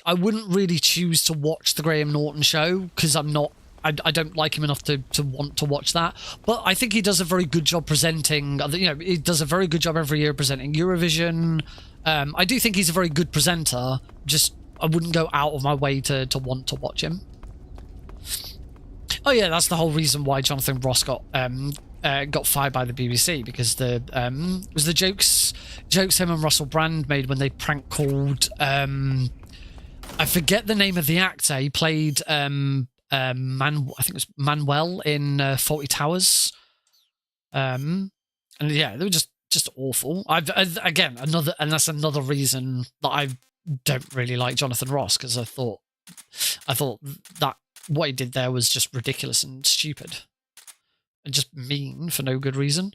I wouldn't really choose to watch the Graham Norton show because I don't like him enough to want to watch that. But I think he does a very good job presenting. You know, he does a very good job every year presenting Eurovision. I do think he's a very good presenter. Just I wouldn't go out of my way to want to watch him. Oh yeah, that's the whole reason why Jonathan Ross got fired by the BBC, because was the jokes him and Russell Brand made when they prank called I forget the name of the actor. He played I think it was Manuel in Fawlty Towers. And yeah, they were just awful. Again, that's another reason that I don't really like Jonathan Ross, because I thought that what he did there was just ridiculous and stupid and just mean for no good reason.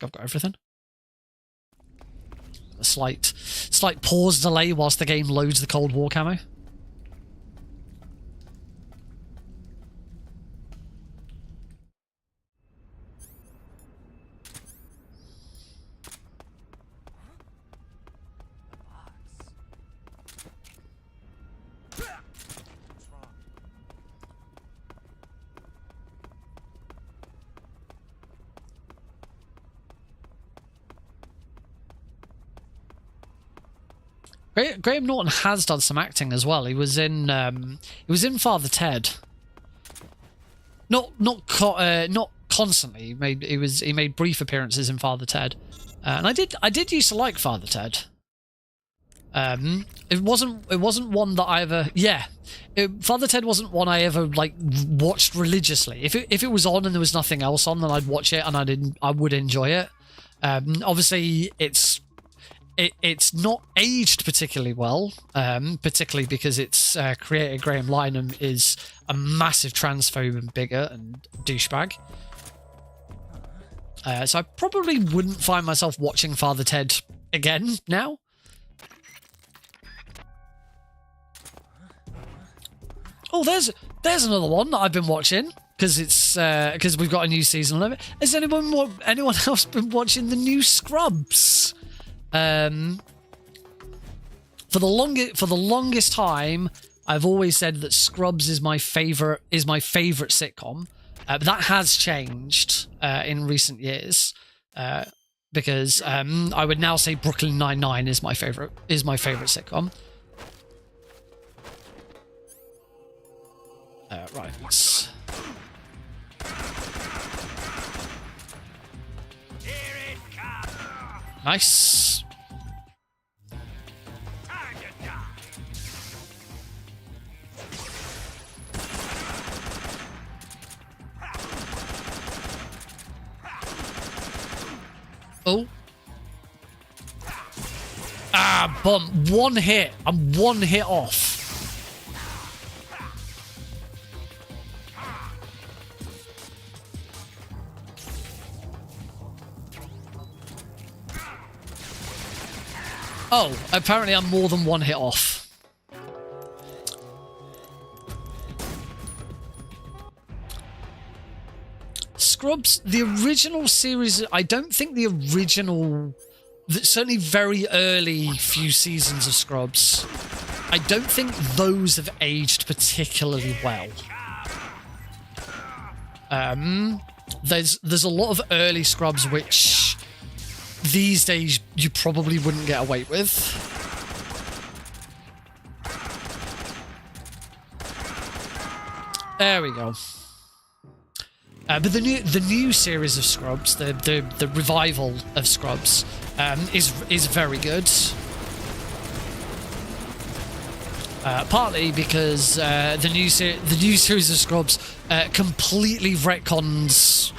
I've got everything. A slight pause delay whilst the game loads the Cold War camo. Graham Norton has done some acting as well. He was in Father Ted. Not constantly. He made brief appearances in Father Ted, and I did used to like Father Ted. It wasn't one that I ever Father Ted wasn't one I ever like watched religiously. If it was on and there was nothing else on, then I'd watch it and I would enjoy it. Obviously it's not aged particularly well, particularly because its creator Graham Lynham is a massive transphobe and bigot and douchebag. So I probably wouldn't find myself watching Father Ted again now. Oh, there's another one that I've been watching because we've got a new season of it. Has anyone else been watching the new Scrubs? For the longest time, I've always said that Scrubs is my favorite sitcom. But that has changed in recent years, because I would now say Brooklyn Nine-Nine is my favorite sitcom. Right. Nice. Oh. Ah, bum. One hit. I'm one hit off. Oh, apparently I'm more than one hit off. Scrubs, the original series, I don't think the original, certainly very early few seasons of Scrubs, I don't think those have aged particularly well. There's a lot of early Scrubs which these days you probably wouldn't get away with. There we go. But the new series of Scrubs, the revival of Scrubs, is very good. Partly because the new series of Scrubs completely retcons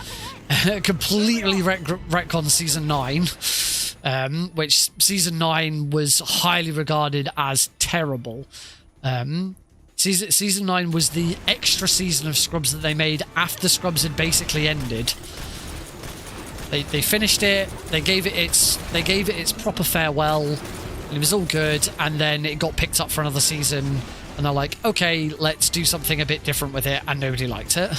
season 9, which season 9 was highly regarded as terrible. Season 9 was the extra season of Scrubs that they made after Scrubs had basically ended. They finished it. They gave it its proper farewell, and it was all good. And then it got picked up for another season, and they're like, okay, let's do something a bit different with it, and nobody liked it.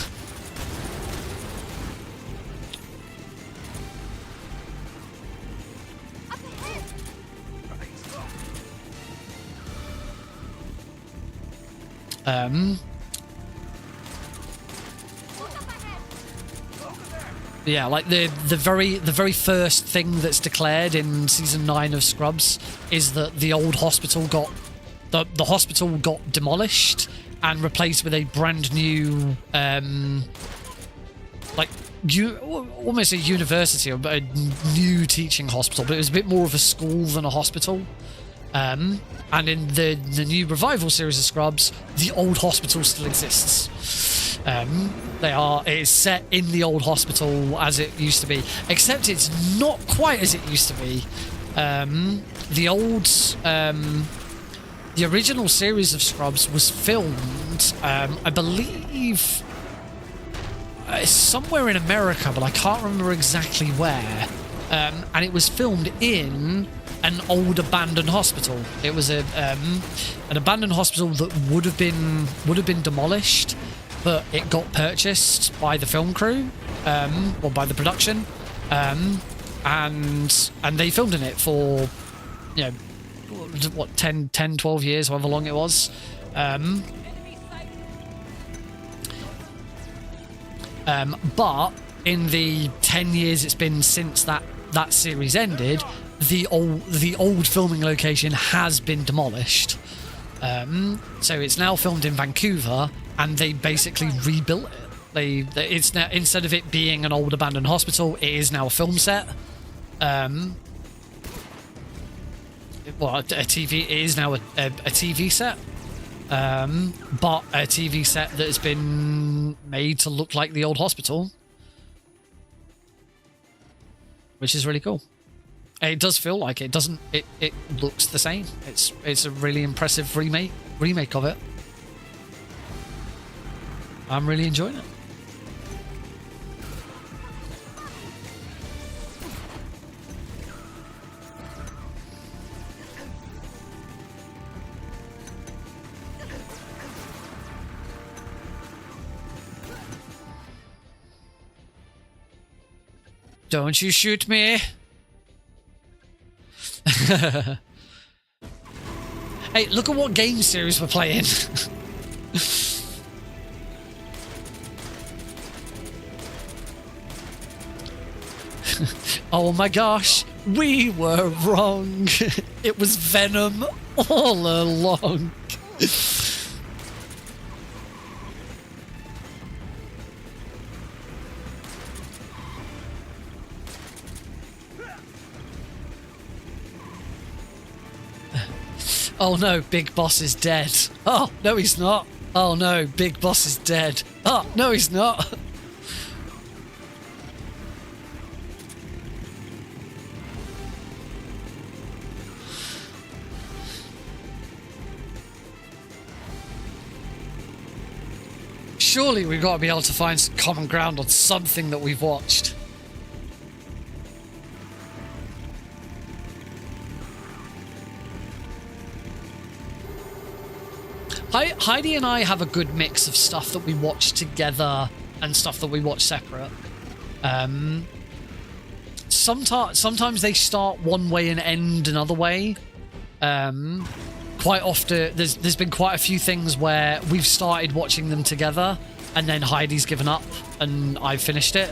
Yeah, like the very first thing that's declared in season 9 of Scrubs is that the old hospital got the hospital got demolished and replaced with a brand new almost a university, or a new teaching hospital, but it was a bit more of a school than a hospital. And in the new revival series of Scrubs, the old hospital still exists. It is set in the old hospital as it used to be, except it's not quite as it used to be. The original series of Scrubs was filmed, I believe, somewhere in America, but I can't remember exactly where. And it was filmed in an old abandoned hospital. It was an abandoned hospital that would have been demolished, but it got purchased by the film crew, or by the production, and they filmed in it for, you know, what, 10, 12 years, however long it was. But in the 10 years it's been since that series ended, the old filming location has been demolished. So it's now filmed in Vancouver, and they basically rebuilt it. It's now, instead of it being an old abandoned hospital, it is now a film set. It is now a TV set. But a TV set that has been made to look like the old hospital, which is really cool. It does feel like it doesn't. It looks the same. It's a really impressive remake of it. I'm really enjoying it. Don't you shoot me. Hey, look at what game series we're playing. Oh my gosh, we were wrong. It was Venom all along. Oh no, Big Boss is dead. Oh, no he's not. Oh no, Big Boss is dead. Oh, no he's not. Surely we've got to be able to find some common ground on something that we've watched. Heidi and I have a good mix of stuff that we watch together and stuff that we watch separate. Sometimes they start one way and end another way. Quite often, there's been quite a few things where we've started watching them together, and then Heidi's given up, and I've finished it.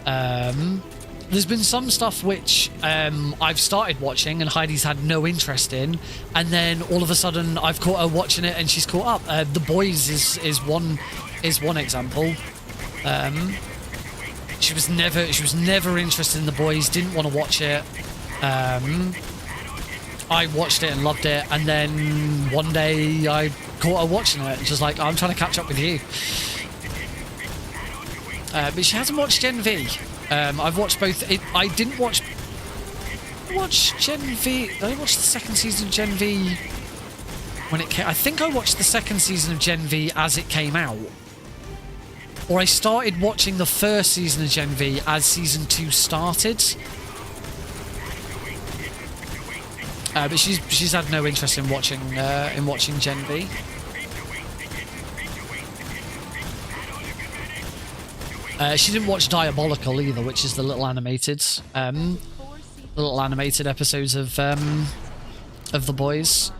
There's been some stuff which I've started watching and Heidi's had no interest in, and then all of a sudden I've caught her watching it and she's caught up. The Boys is one example. She was never interested in The Boys, didn't want to watch it. I watched it and loved it, and then one day I caught her watching it, just like, I'm trying to catch up with you. But she hasn't watched Gen V. I've watched both. I didn't watch Gen V. Did I watch the second season of Gen V when it came? I think I watched the second season of Gen V as it came out. Or I started watching the first season of Gen V as season 2 started. But she's had no interest in watching Gen V. She didn't watch Diabolical either, which is the little animated episodes of The Boys.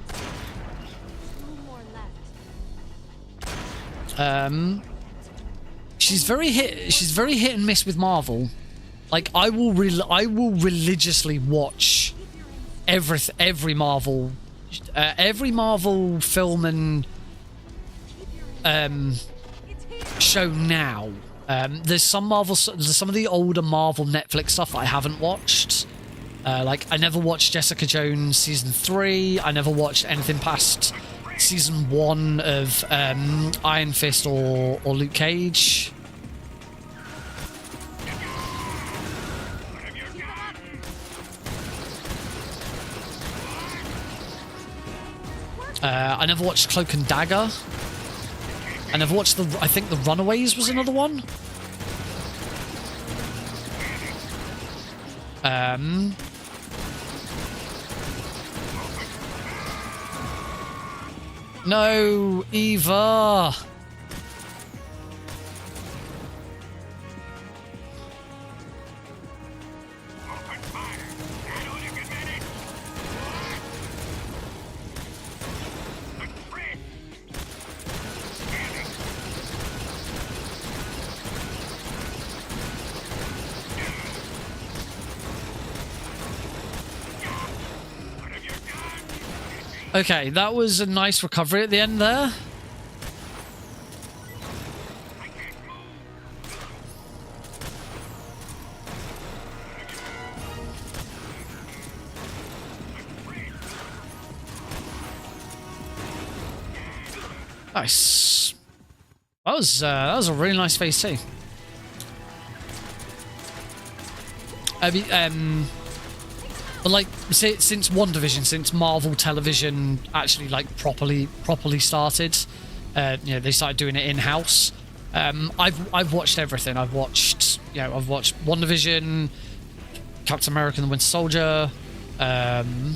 She's very hit and miss with Marvel. Like, I will religiously watch every Marvel film and show now. There's some of the older Marvel Netflix stuff that I haven't watched. Like, I never watched Jessica Jones season 3. I never watched anything past season 1 of Iron Fist or Luke Cage. I never watched Cloak and Dagger. I never watched I think The Runaways was another one. No, Eva. Okay, that was a nice recovery at the end there. Nice. That was a really nice phase too. I mean, but like, since WandaVision, since Marvel Television actually like properly started, you know, they started doing it in house. I've watched everything. I've watched WandaVision, Captain America and the Winter Soldier, and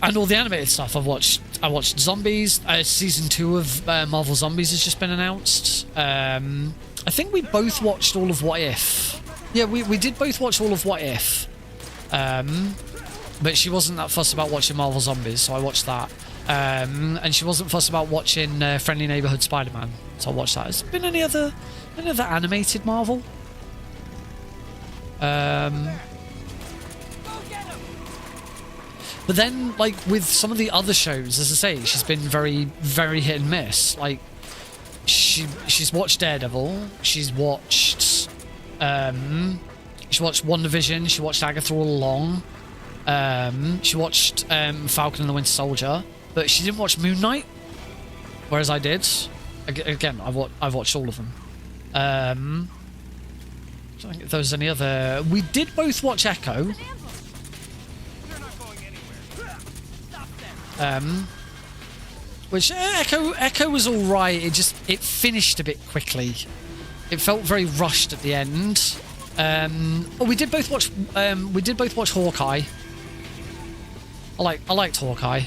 all the animated stuff. I watched Zombies. Season 2 of Marvel Zombies has just been announced. I think we both watched all of What If. Yeah, we did both watch all of What If. But she wasn't that fussed about watching Marvel Zombies, so I watched that. And she wasn't fussed about watching Friendly Neighborhood Spider-Man, so I watched that. Has there been any other animated Marvel? But then, like, with some of the other shows, as I say, she's been very, very hit and miss. Like, she's watched Daredevil, she's watched WandaVision, she watched Agatha All Along, she watched Falcon and the Winter Soldier, but she didn't watch Moon Knight, whereas I did. Again, I've watched all of them. I don't think if there was any other. We did both watch Echo. Which Echo was all right. It finished a bit quickly. It felt very rushed at the end. Oh, we did both watch Hawkeye. I liked Hawkeye.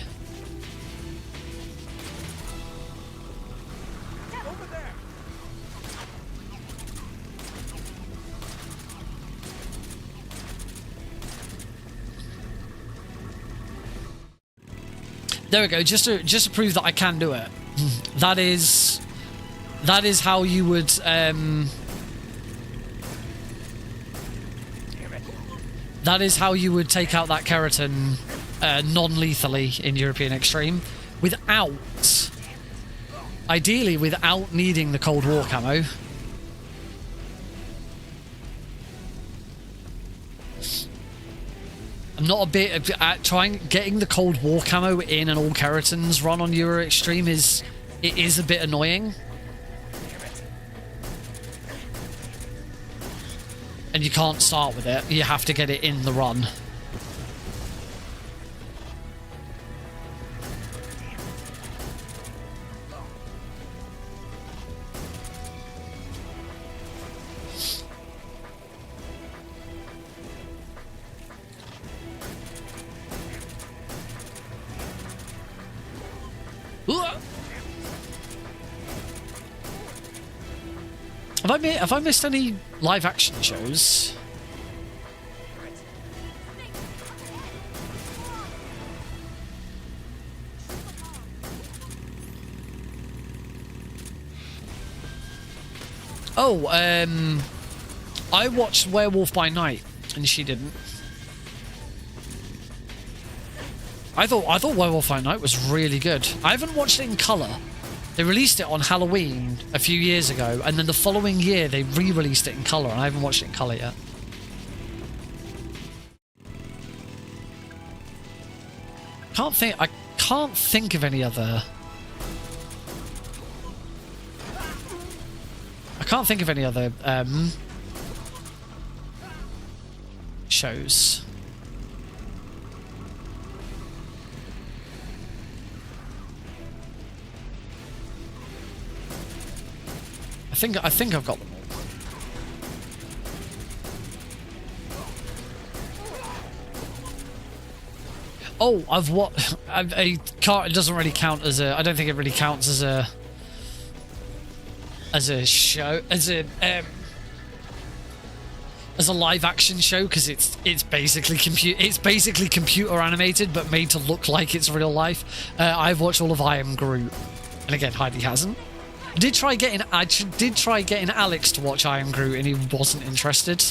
There we go. Just to prove that I can do it. That is how you would that is how you would take out that keratin non-lethally in European Extreme ideally without needing the Cold War camo. I'm not a bit at getting the Cold War camo in an all keratins run on Euro Extreme is a bit annoying. And you can't start with it. You have to get it in the run. Have I missed any live action shows? Oh, I watched Werewolf by Night, and she didn't. I thought Werewolf by Night was really good. I haven't watched it in colour. They released it on Halloween a few years ago, and then the following year they re-released it in colour, and I haven't watched it in colour yet. I can't think of any other. I can't think of any other shows. I think I've got them all. Oh, it doesn't really count as a. I don't think it really counts as a show, as a live action show, because it's basically computer animated but made to look like it's real life. I've watched all of I Am Groot, and again, Heidi hasn't. I did try getting Alex to watch I Am Groot, and he wasn't interested,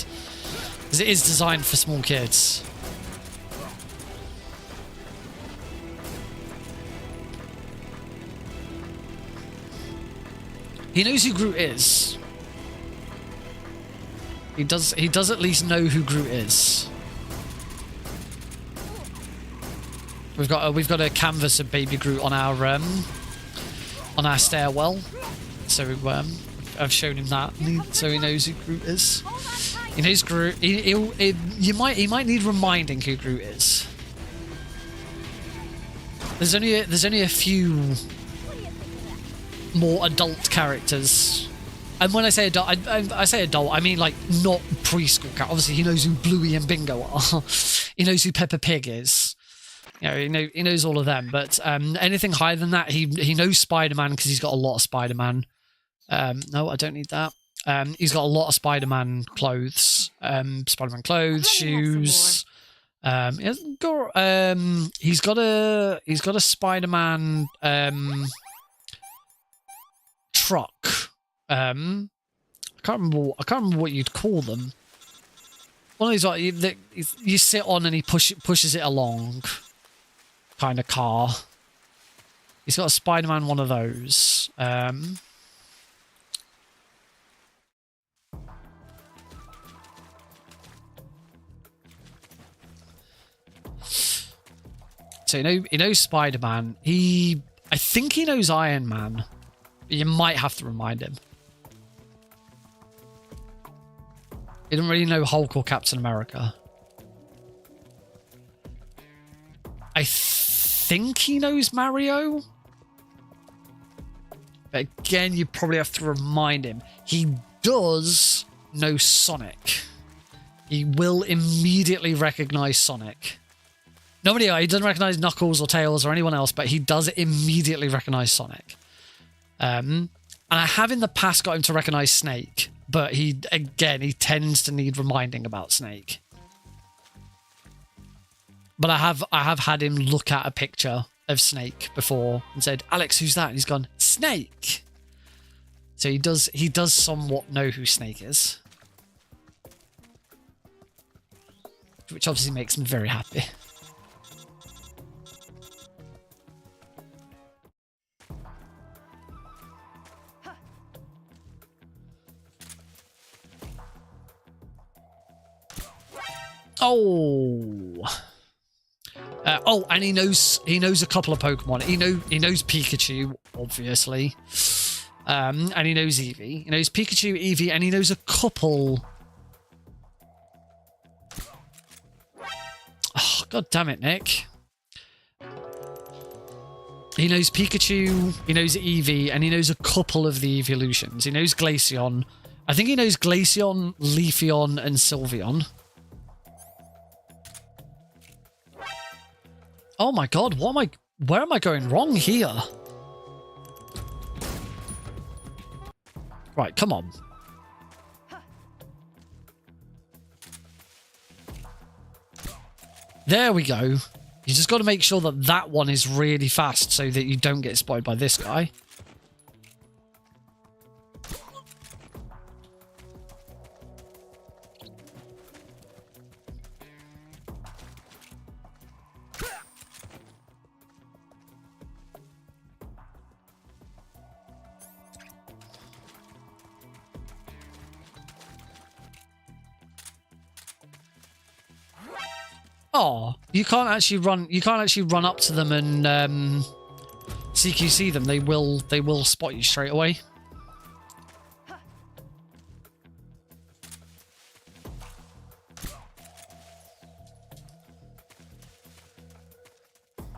because it is designed for small kids. He knows who Groot is. He does at least know who Groot is. We've got a canvas of baby Groot on our stairwell. So I've shown him that, so he knows who Groot is. He knows Groot. He might need reminding who Groot is. There's only a few more adult characters, and when I say adult, I say adult, I mean like not preschool characters. Obviously, he knows who Bluey and Bingo are. He knows who Peppa Pig is. You know, he knows all of them. But anything higher than that, he knows Spider-Man, because he's got a lot of Spider-Man. No, I don't need that. He's got a lot of Spider-Man clothes. Spider-Man clothes, shoes. He's got a Spider-Man truck. I can't remember what you'd call them. One of these like you sit on and he pushes it along kind of car. He's got a Spider-Man one of those. So he knows Spider-Man. I think he knows Iron Man. You might have to remind him. He doesn't really know Hulk or Captain America. I think he knows Mario. But again, you probably have to remind him. He does know Sonic. He will immediately recognize Sonic. Nobody else. He doesn't recognize Knuckles or Tails or anyone else, but he does immediately recognize Sonic. And I have in the past got him to recognize Snake, but he tends to need reminding about Snake. But I have had him look at a picture of Snake before and said, "Alex, who's that?" And he's gone, "Snake." So he does somewhat know who Snake is, which obviously makes me very happy. And he knows a couple of Pokemon. He knows Pikachu, obviously, and he knows Eevee. He knows Pikachu, Eevee, and he knows a couple. Oh, God damn it, Nick! He knows Pikachu, he knows Eevee, and he knows a couple of the evolutions. He knows Glaceon. I think he knows Glaceon, Leafeon, and Sylveon. Oh my God, where am I going wrong here? Right, come on. There we go. You just got to make sure that that one is really fast so that you don't get spotted by this guy. Oh, you can't actually run up to them and CQC them. They will spot you straight away.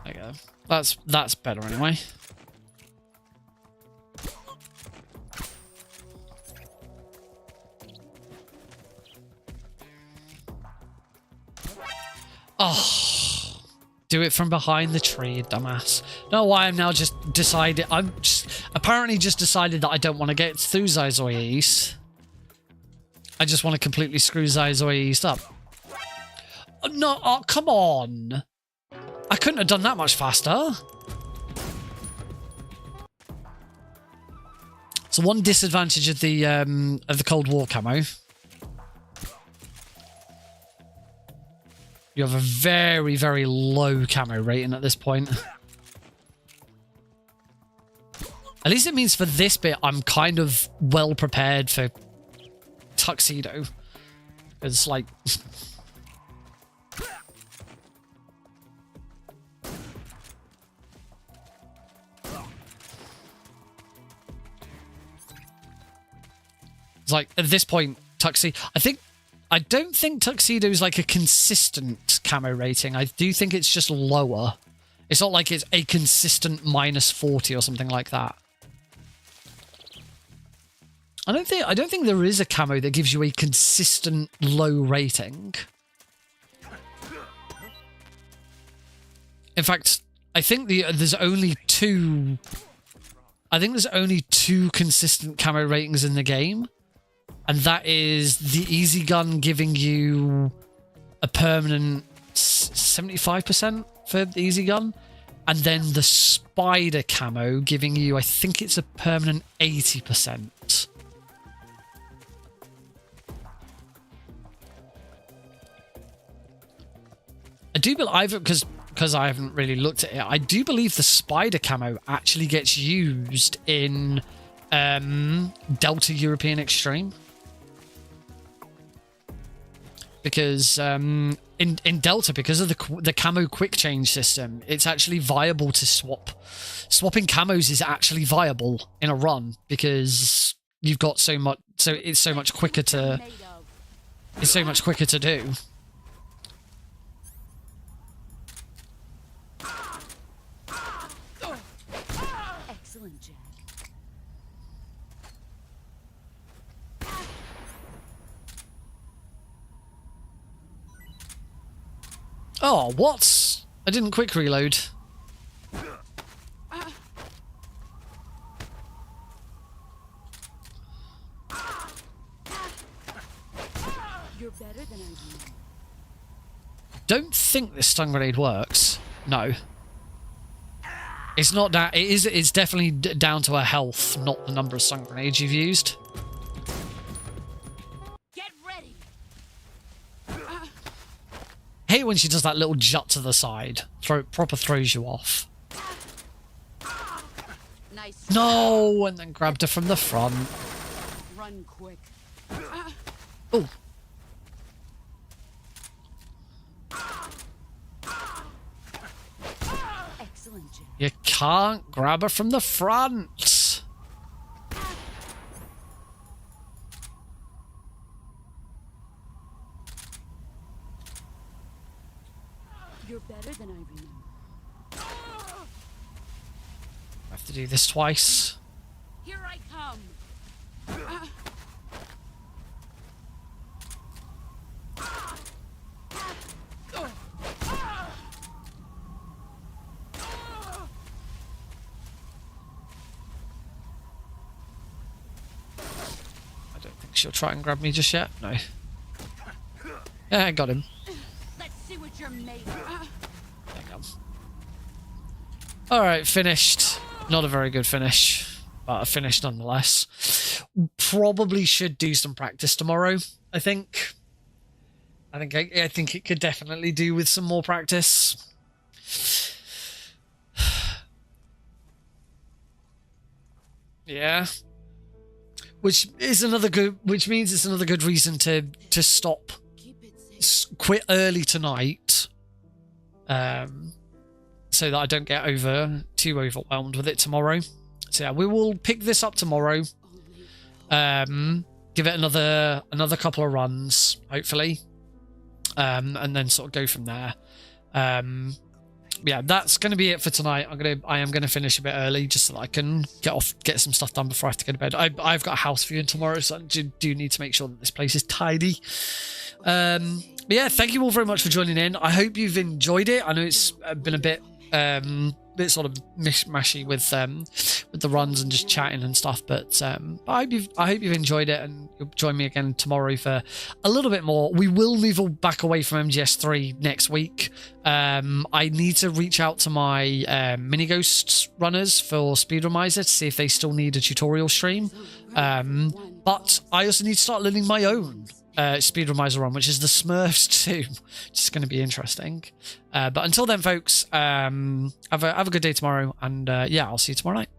There you go. That's better anyway. Oh, do it from behind the tree, dumbass. No, why I'm now just decided. Apparently just decided that I don't want to get through Zaizoy East. I just want to completely screw Zaizoy East up. Oh, no, oh, come on. I couldn't have done that much faster. So one disadvantage of the Cold War camo. You have a very, very low camo rating at this point. At least it means for this bit, I'm kind of well prepared for Tuxedo. It's like... It's like, at this point, Tuxedo... I don't think Tuxedo is like a consistent camo rating. I do think it's just lower. It's not like it's a consistent -40 or something like that. I don't think there is a camo that gives you a consistent low rating. In fact, I think there's only two. I think there's only two consistent camo ratings in the game. And that is the easy gun giving you a permanent 75% for the easy gun. And then the spider camo giving you, I think it's a permanent 80%. I do believe, because I haven't really looked at it, I do believe the spider camo actually gets used in Delta European Extreme. Because in Delta, because of the camo quick change system, it's actually viable to swap. Swapping camos is actually viable in a run because you've got so much. So it's so much quicker to. It's so much quicker to do. Excellent, Jack. Oh, what? I didn't quick reload. You're better than I am. Don't think this stun grenade works. No. It's not that. It is. It's definitely down to her health, not the number of stun grenades you've used. Get ready. Hate when she does that little jut to the side. Proper throws you off. Nice. No, and then grabbed her from the front. Run quick. Oh. Excellent, Jim. You can't grab her from the front. You're better than I remember. I have to do this twice. Here I come. I don't think she'll try and grab me just yet. No. Yeah, I got him. Let's see what you're made of. Hang on. Alright, finished. Not a very good finish, but a finish nonetheless. Probably should do some practice tomorrow, I think. I think it could definitely do with some more practice. Yeah. Which means it's another good reason to stop. Keep it safe. Quit early tonight. So that I don't get too overwhelmed with it tomorrow. So yeah, we will pick this up tomorrow. Give it another couple of runs, hopefully. And then sort of go from there. Yeah, that's going to be it for tonight. I am going to finish a bit early just so that I can get some stuff done before I have to go to bed. I've got a house viewing tomorrow, so I do need to make sure that this place is tidy. But yeah, thank you all very much for joining in. I hope you've enjoyed it. I know it's been a bit sort of mishmashy with the runs and just chatting and stuff, but I hope you've enjoyed it, and you'll join me again tomorrow for a little bit more. We will move back away from MGS3 next week. I need to reach out to my mini ghosts runners for Speedrun to see if they still need a tutorial stream, but I also need to start learning my own Speedrun run, which is the Smurfs 2, which is going to be interesting. But until then, folks, have a good day tomorrow, and yeah, I'll see you tomorrow night.